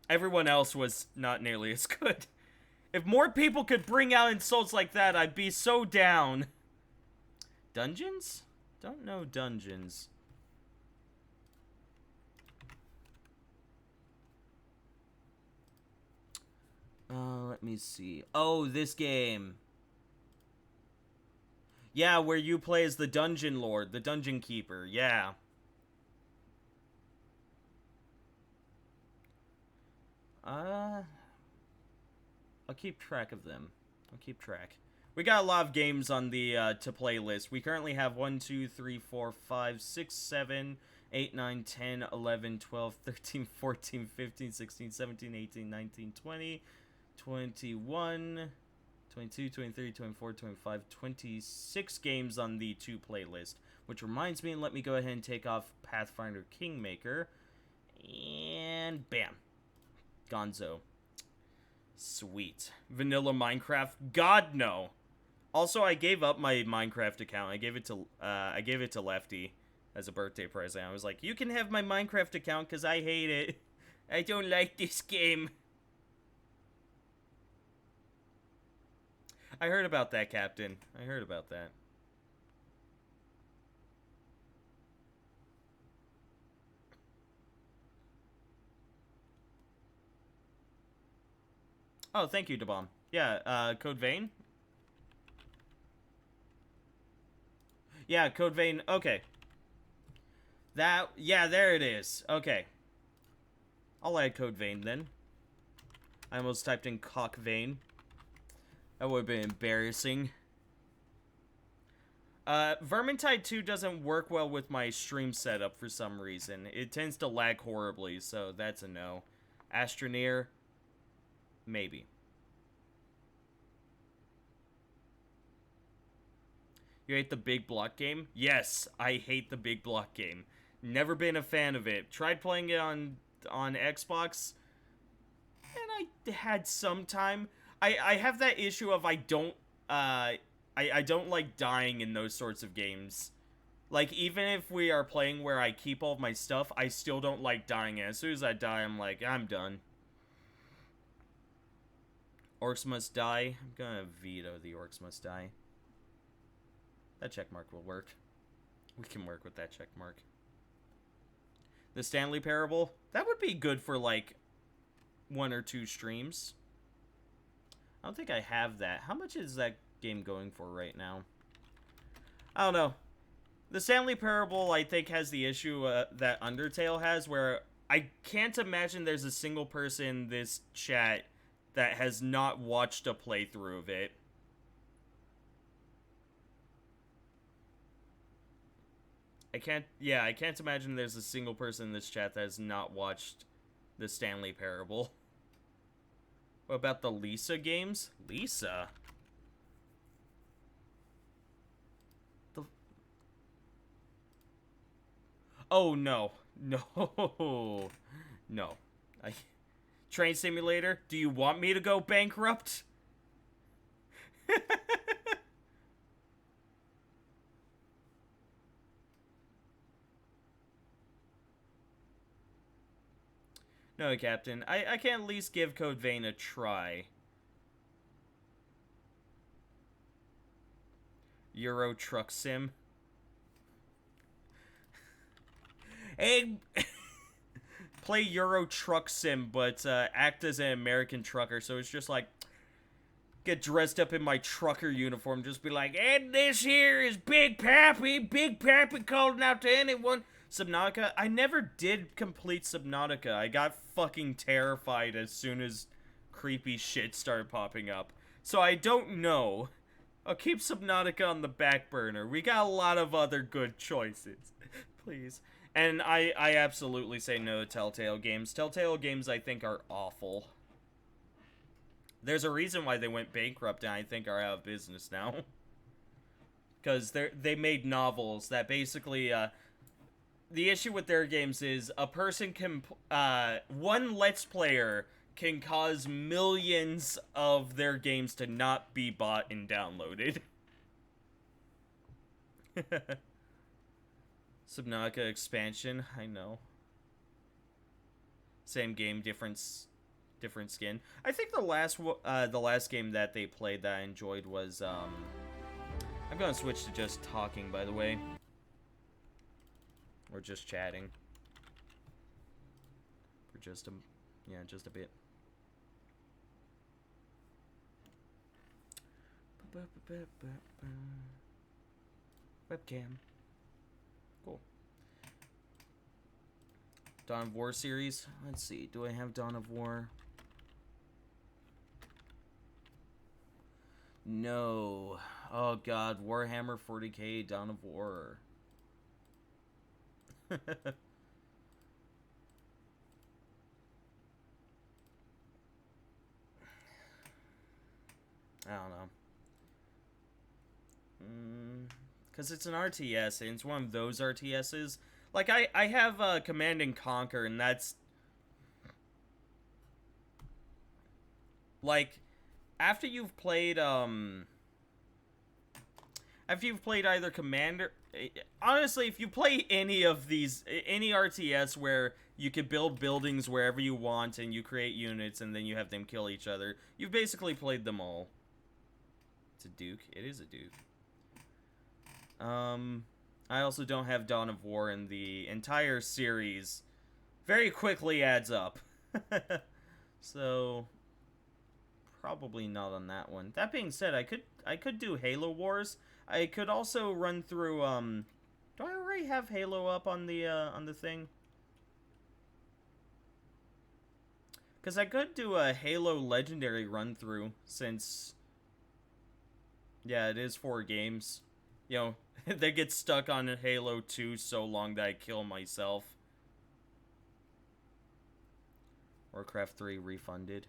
everyone else was not nearly as good. If more people could bring out insults like that, I'd be so down. Dungeons? Don't know Dungeons. Let me see. Oh, this game. Yeah, where you play as the Dungeon Lord, the Dungeon Keeper. Yeah. I'll keep track of them. I'll keep track. We got a lot of games on the to play list. We currently have 1, 2, 3, 4, 5, 6, 7, 8, 9, 10, 11, 12, 13, 14, 15, 16, 17, 18, 19, 20, 21, 22, 23, 24, 25, 26 games on the to play list. Which reminds me, let me go ahead and take off Pathfinder Kingmaker. And and bam. Gonzo. Sweet. Vanilla Minecraft? God, no. Also, I gave up my Minecraft account. I gave it to Lefty as a birthday present. I was like, you can have my Minecraft account because I hate it. I don't like this game. I heard about that, Captain. I heard about that. Oh, thank you, Dabom. Yeah, Code Vein? Yeah, Code Vein. Okay. Yeah, there it is. Okay. I'll add Code Vein then. I almost typed in Cock Vein. That would have been embarrassing. Vermintide 2 doesn't work well with my stream setup for some reason. It tends to lag horribly, so that's a no. Astroneer, maybe. You hate the big block game? Yes, I hate the big block game. Never been a fan of it. Tried playing it on Xbox, and I had some time. I have that issue of I don't like dying in those sorts of games. Like, even if we are playing where I keep all of my stuff, I still don't like dying. And as soon as I die, I'm like, I'm done. Orcs must die. I'm gonna veto the orcs must die. That checkmark will work. We can work with that checkmark. The Stanley Parable? That would be good for, like, 1 or 2 streams. I don't think I have that. How much is that game going for right now? I don't know. The Stanley Parable, I think, has the issue that Undertale has, where I can't imagine there's a single person in this chat that has not watched a playthrough of it. I can't imagine there's a single person in this chat that has not watched the Stanley Parable. What about the Lisa games? Lisa? Oh, no. No. No. Train Simulator? Do you want me to go bankrupt? No, Captain. I can at least give Code Vein a try. Euro Truck Sim. Hey, play Euro Truck Sim, but act as an American trucker. So it's just like, get dressed up in my trucker uniform. Just be like, and this here is Big Pappy. Big Pappy calling out to anyone. Subnautica? I never did complete Subnautica. I got fucking terrified as soon as creepy shit started popping up. So I don't know. I'll keep Subnautica on the back burner. We got a lot of other good choices. Please. And I absolutely say no to Telltale games. Telltale games, I think, are awful. There's a reason why they went bankrupt and I think are out of business now. Because they made novels that basically... the issue with their games is a person can, one Let's Player can cause millions of their games to not be bought and downloaded. Subnautica expansion, I know. Same game, different skin. I think the last game that they played that I enjoyed was, I'm gonna switch to just talking, by the way. Or just chatting. For just a bit. Webcam. Cool. Dawn of War series. Let's see. Do I have Dawn of War? No. Oh god. Warhammer 40k Dawn of War. I don't know. Because it's an RTS, and it's one of those RTSs. Like, I have Command and Conquer, and that's... Like, after you've played either Commander... Honestly, if you play any of these, any RTS where you can build buildings wherever you want and you create units and then you have them kill each other, you've basically played them all. It's a Duke. It is a Duke. I also don't have Dawn of War, and the entire series very quickly adds up. So, probably not on that one. That being said, I could do Halo Wars. I could also run through, do I already have Halo up on the thing? Because I could do a Halo Legendary run-through, since, yeah, it is 4 games. You know, they get stuck on Halo 2 so long that I kill myself. Warcraft 3 refunded.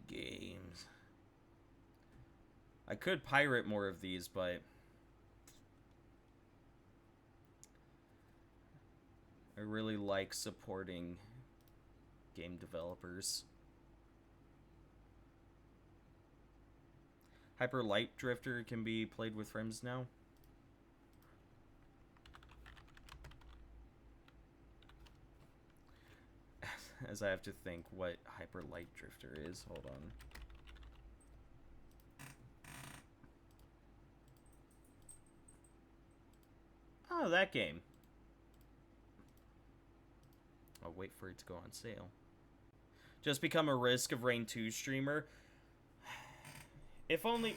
Games. I could pirate more of these, but I really like supporting game developers. Hyper Light Drifter can be played with friends now. As I have to think what Hyper Light Drifter is. Hold on. Oh, that game. I'll wait for it to go on sale. Just become a Risk of Rain 2 streamer. If only...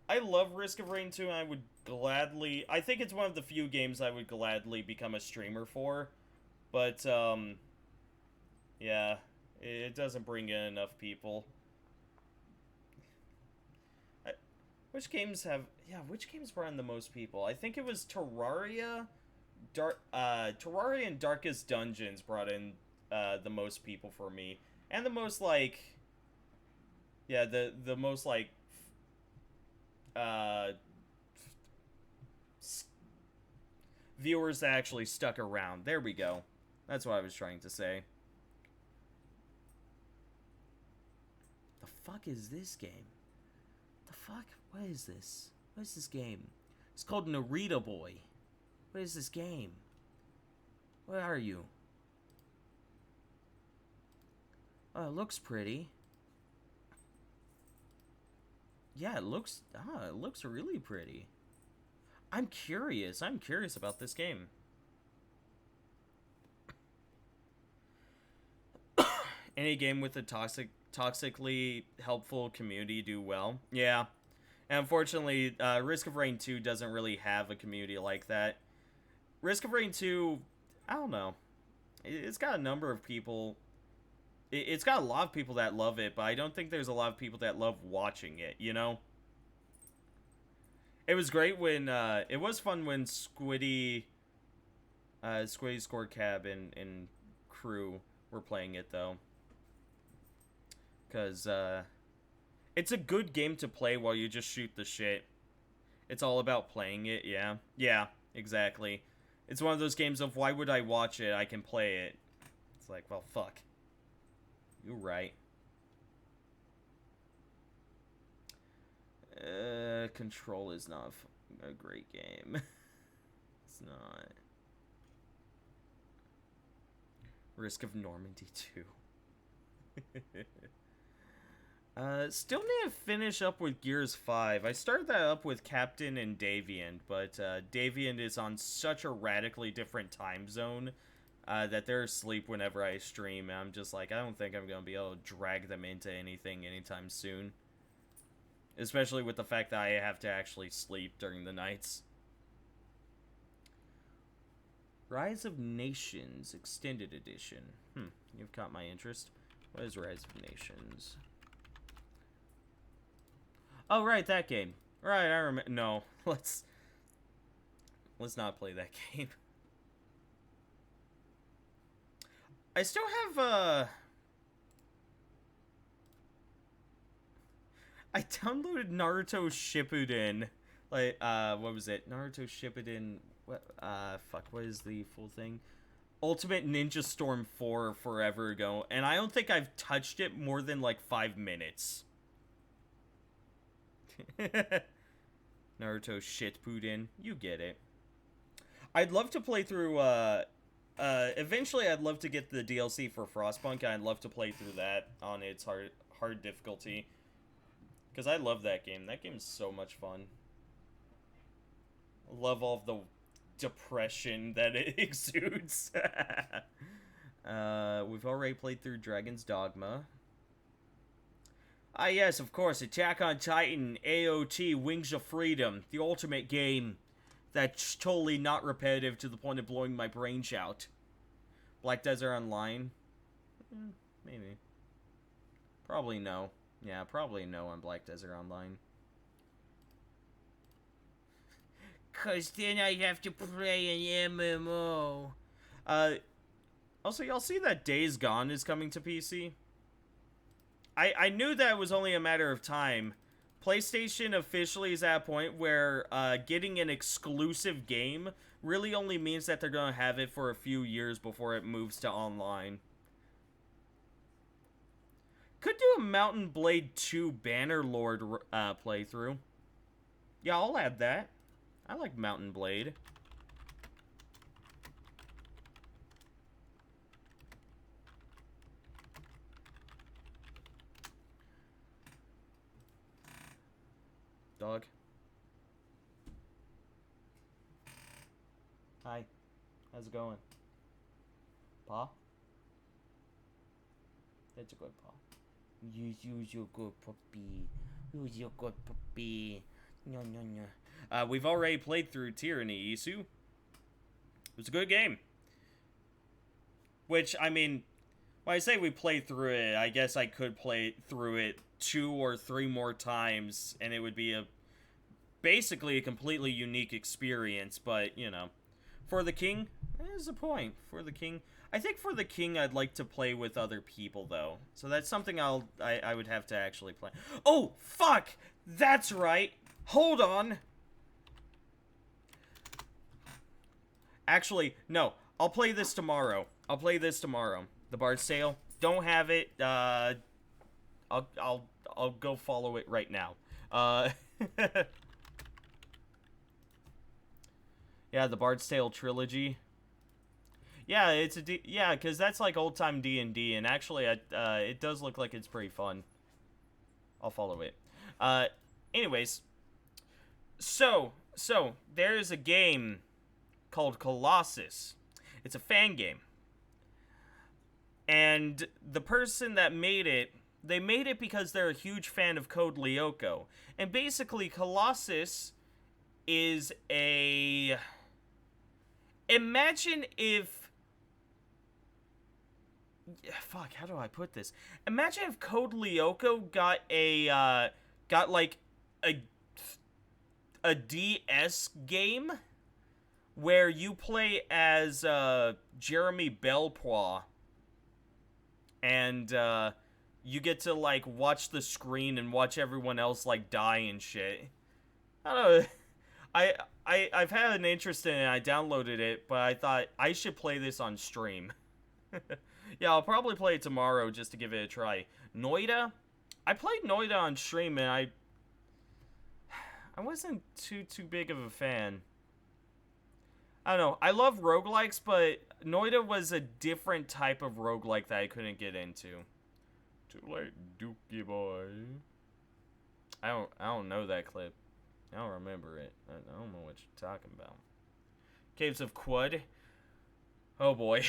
I love Risk of Rain 2, and I would gladly... I think it's one of the few games I would gladly become a streamer for. But, yeah, it doesn't bring in enough people. Which games have... Yeah, which games brought in the most people? I think it was Terraria. Terraria and Darkest Dungeons brought in the most people for me. And the most, like... Yeah, the most, like... viewers that actually stuck around. There we go. That's what I was trying to say. The fuck is this game? The fuck? What is this? What is this game? It's called Narita Boy. What is this game? Where are you? Oh, it looks pretty. Yeah, it looks really pretty. I'm curious. I'm curious about this game. Any game with a toxically helpful community do well. Yeah. And unfortunately, Risk of Rain 2 doesn't really have a community like that. Risk of Rain 2, I don't know. It's got a number of people. It's got a lot of people that love it, but I don't think there's a lot of people that love watching it, you know? It was great when, it was fun when Squiddy Score Cab and crew were playing it, though. Because, it's a good game to play while you just shoot the shit. It's all about playing it, yeah. Yeah, exactly. It's one of those games of, why would I watch it? I can play it. It's like, well, fuck. You're right. Control is not a great game. It's not. Risk of Normandy 2. Still need to finish up with Gears 5. I started that up with Captain and Davian, but Davian is on such a radically different time zone that they're asleep whenever I stream, and I'm just like, I don't think I'm going to be able to drag them into anything anytime soon. Especially with the fact that I have to actually sleep during the nights. Rise of Nations Extended Edition. You've caught my interest. What is Rise of Nations? Oh, right, that game. Right, I remember. No, let's not play that game. I still have, I downloaded Naruto Shippuden. Like, what was it? Naruto Shippuden. What? Fuck. What is the full thing? Ultimate Ninja Storm 4 forever ago, and I don't think I've touched it more than like 5 minutes. Naruto Shippuden. You get it. I'd love to play through, eventually I'd love to get the DLC for Frostpunk, and I'd love to play through that on its hard difficulty. Because I love that game. That game is so much fun. Love all of the depression that it exudes. We've already played through Dragon's Dogma. Ah yes, of course, Attack on Titan, AOT, Wings of Freedom, the ultimate game that's totally not repetitive to the point of blowing my brains out. Black Desert Online? Maybe. Probably no. Yeah, probably no on Black Desert Online. 'Cause then I have to play an MMO. Also, y'all see that Days Gone is coming to PC? I knew that it was only a matter of time. PlayStation officially is at a point where getting an exclusive game really only means that they're going to have it for a few years before it moves to online. Could do a Mountain Blade 2 Bannerlord playthrough. Yeah, I'll add that. I like Mountain Blade. Dog. Hi. How's it going? Paw? That's a good paw. Who's your good puppy? Who's your good puppy? No, no, no. We've already played through Tyranny, Isu. It was a good game. Which, I mean, when I say we played through it, I guess I could play through it 2 or 3 more times, and it would be basically a completely unique experience, but, you know. For the King, there's a point. For the King, I think for the King I'd like to play with other people, though. So that's something I would have to actually play. Oh, fuck! That's right! Hold on! Actually, no. I'll play this tomorrow. I'll play this tomorrow. The Bard's Tale. Don't have it. I'll go follow it right now. Yeah, the Bard's Tale trilogy. Yeah, it's yeah, because that's like old-time D&D, and actually, it does look like it's pretty fun. I'll follow it. Anyways, so there's a game called Colossus. It's a fan game. And the person that made it, they made it because they're a huge fan of Code Lyoko. And basically, Colossus is a... Imagine if... Fuck, how do I put this? Imagine if Code Lyoko got a, got like a DS game where you play as, Jeremy Belpois. And, you get to, like, watch the screen and watch everyone else, like, die and shit. I don't know. I've had an interest in it, and I downloaded it, but I thought I should play this on stream. Yeah, I'll probably play it tomorrow just to give it a try. Noida? I played Noida on stream, and I wasn't too big of a fan. I don't know. I love roguelikes, but Noida was a different type of roguelike that I couldn't get into. Too late, Dookie boy. I don't know that clip. I don't remember it. I don't know what you're talking about. Caves of Quud. Oh boy.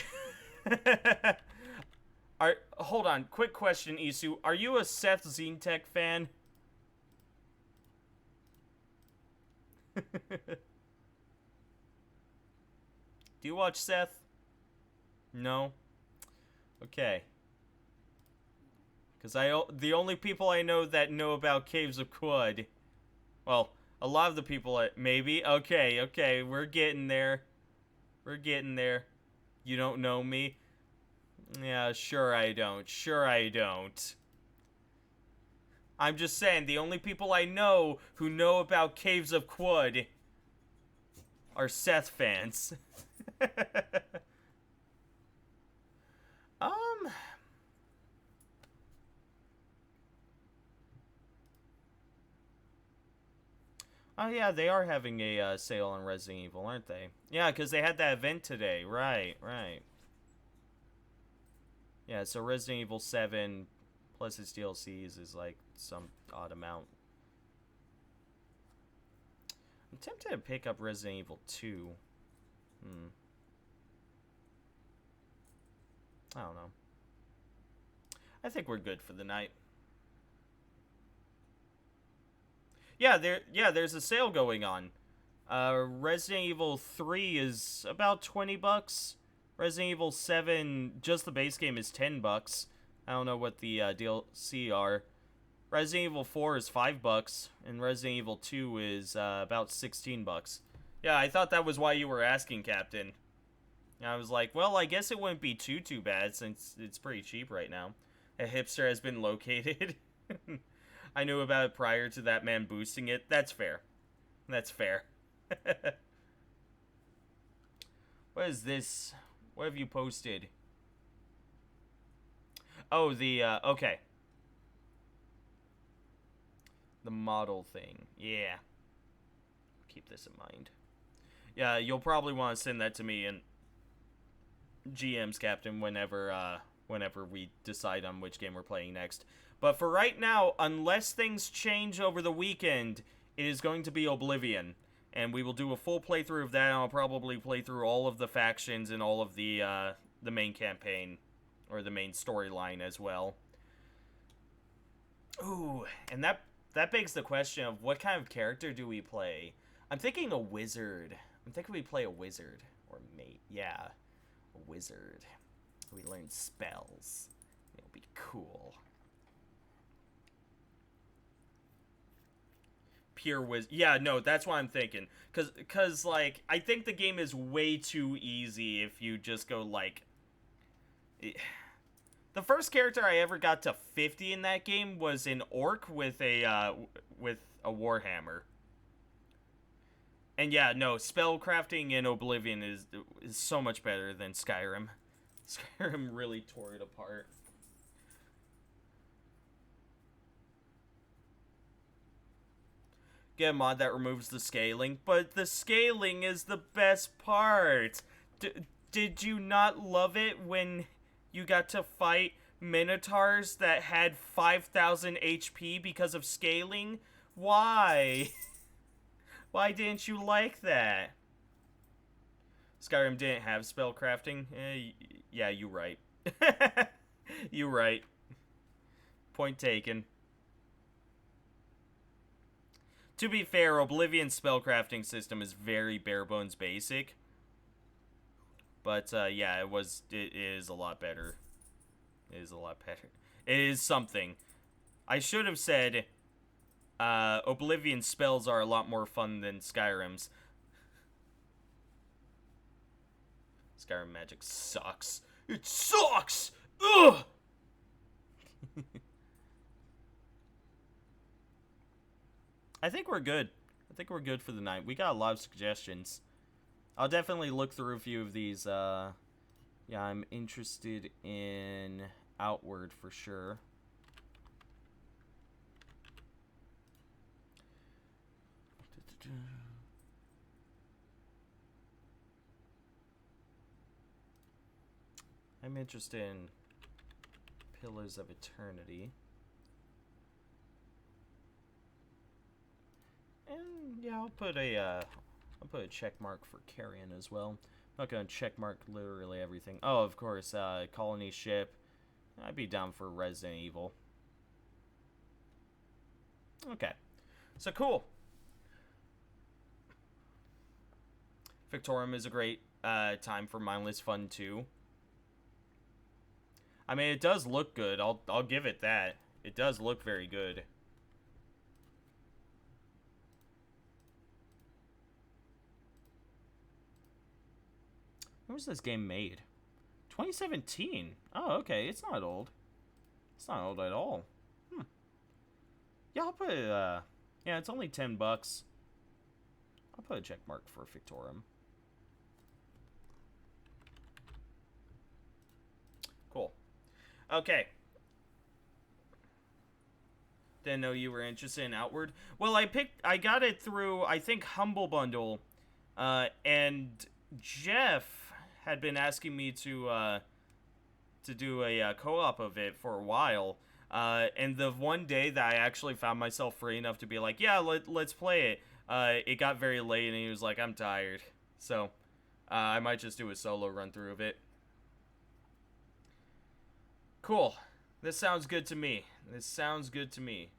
Hold on. Quick question, Isu. Are you a Seth Zintek fan? Do you watch Seth? No? Okay. Because the only people I know that know about Caves of Quud... Well, a lot of the people... Maybe? Okay, we're getting there. We're getting there. You don't know me? Yeah, sure I don't. I'm just saying, the only people I know who know about Caves of Quud are Seth fans. Oh yeah, they are having a sale on Resident Evil, aren't they? Yeah, because they had that event today. Right, right. Yeah, so Resident Evil 7 plus its DLCs is like some odd amount. I'm tempted to pick up Resident Evil 2. I don't know. I think we're good for the night. Yeah, there's a sale going on. Resident Evil 3 is about 20 bucks. Resident Evil 7, just the base game, is 10 bucks. I don't know what the DLC are. Resident Evil 4 is 5 bucks, and Resident Evil 2 is about 16 bucks. Yeah, I thought that was why you were asking, Captain. And I was like, well, I guess it wouldn't be too bad since it's pretty cheap right now. A hipster has been located. I knew about it prior to that man boosting it. That's fair. That's fair. What is this? What have you posted? Oh, the, okay. The model thing. Yeah. Keep this in mind. Yeah, you'll probably want to send that to me and GM's Captain whenever we decide on which game we're playing next. But for right now, unless things change over the weekend, it is going to be Oblivion. And we will do a full playthrough of that, and I'll probably play through all of the factions and all of the main campaign, or the main storyline as well. Ooh, and that begs the question of what kind of character do we play? I'm thinking a wizard. I'm thinking we play a wizard. Or mate, yeah, a wizard. We learn spells. It'll be cool. Pure wizard. Yeah, no, that's what I'm thinking. Cause like, I think the game is way too easy if you just go like... The first character I ever got to 50 in that game was an orc with a warhammer. And yeah, no, spellcrafting in Oblivion is so much better than Skyrim. Skyrim really tore it apart. Get a mod that removes the scaling, but the scaling is the best part. Did you not love it when you got to fight minotaurs that had 5,000 HP because of scaling? Why? Why didn't you like that? Skyrim didn't have spellcrafting. Yeah, you're right. You're right. Point taken. To be fair, Oblivion's spellcrafting system is very bare-bones basic. But, yeah, it is a lot better. It is a lot better. It is something. I should have said, Oblivion's spells are a lot more fun than Skyrim's. Skyrim magic sucks. It sucks! Ugh! I think we're good. I think we're good for the night. We got a lot of suggestions. I'll definitely look through a few of these. Yeah, I'm interested in Outward for sure. I'm interested in Pillars of Eternity. And yeah, I'll put a check mark for Carrion as well. I'm not gonna check mark literally everything. Oh, of course, Colony Ship. I'd be down for Resident Evil. Okay, so cool. Victorium is a great time for mindless fun too. I mean, it does look good. I'll give it that. It does look very good. When was this game made? 2017. Oh, okay. It's not old. It's not old at all. Yeah, I'll put, yeah, it's only $10. I'll put a check mark for Victorum. Cool. Okay. Didn't know you were interested in Outward. Well, I got it through, I think, Humble Bundle, and Jeff had been asking me to do a co-op of it for a while, and the one day that I actually found myself free enough to be like, yeah, let's play it, it got very late, and he was like, I'm tired, so I might just do a solo run-through of it. Cool. This sounds good to me. This sounds good to me.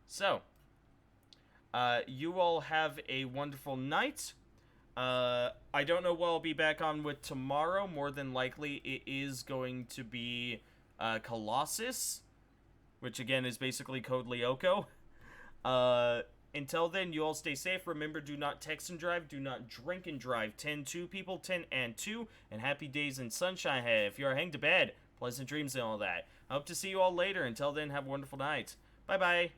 So, you all have a wonderful night. I don't know what I'll be back on with tomorrow. More than likely, it is going to be Colossus, which again is basically Code Lyoko. Until then, you all stay safe. Remember, do not text and drive. Do not drink and drive. 10-2 people, 10 and 2. And happy days and sunshine ahead. If you are heading to bed, pleasant dreams and all that. I hope to see you all later. Until then, have a wonderful night. Bye-bye.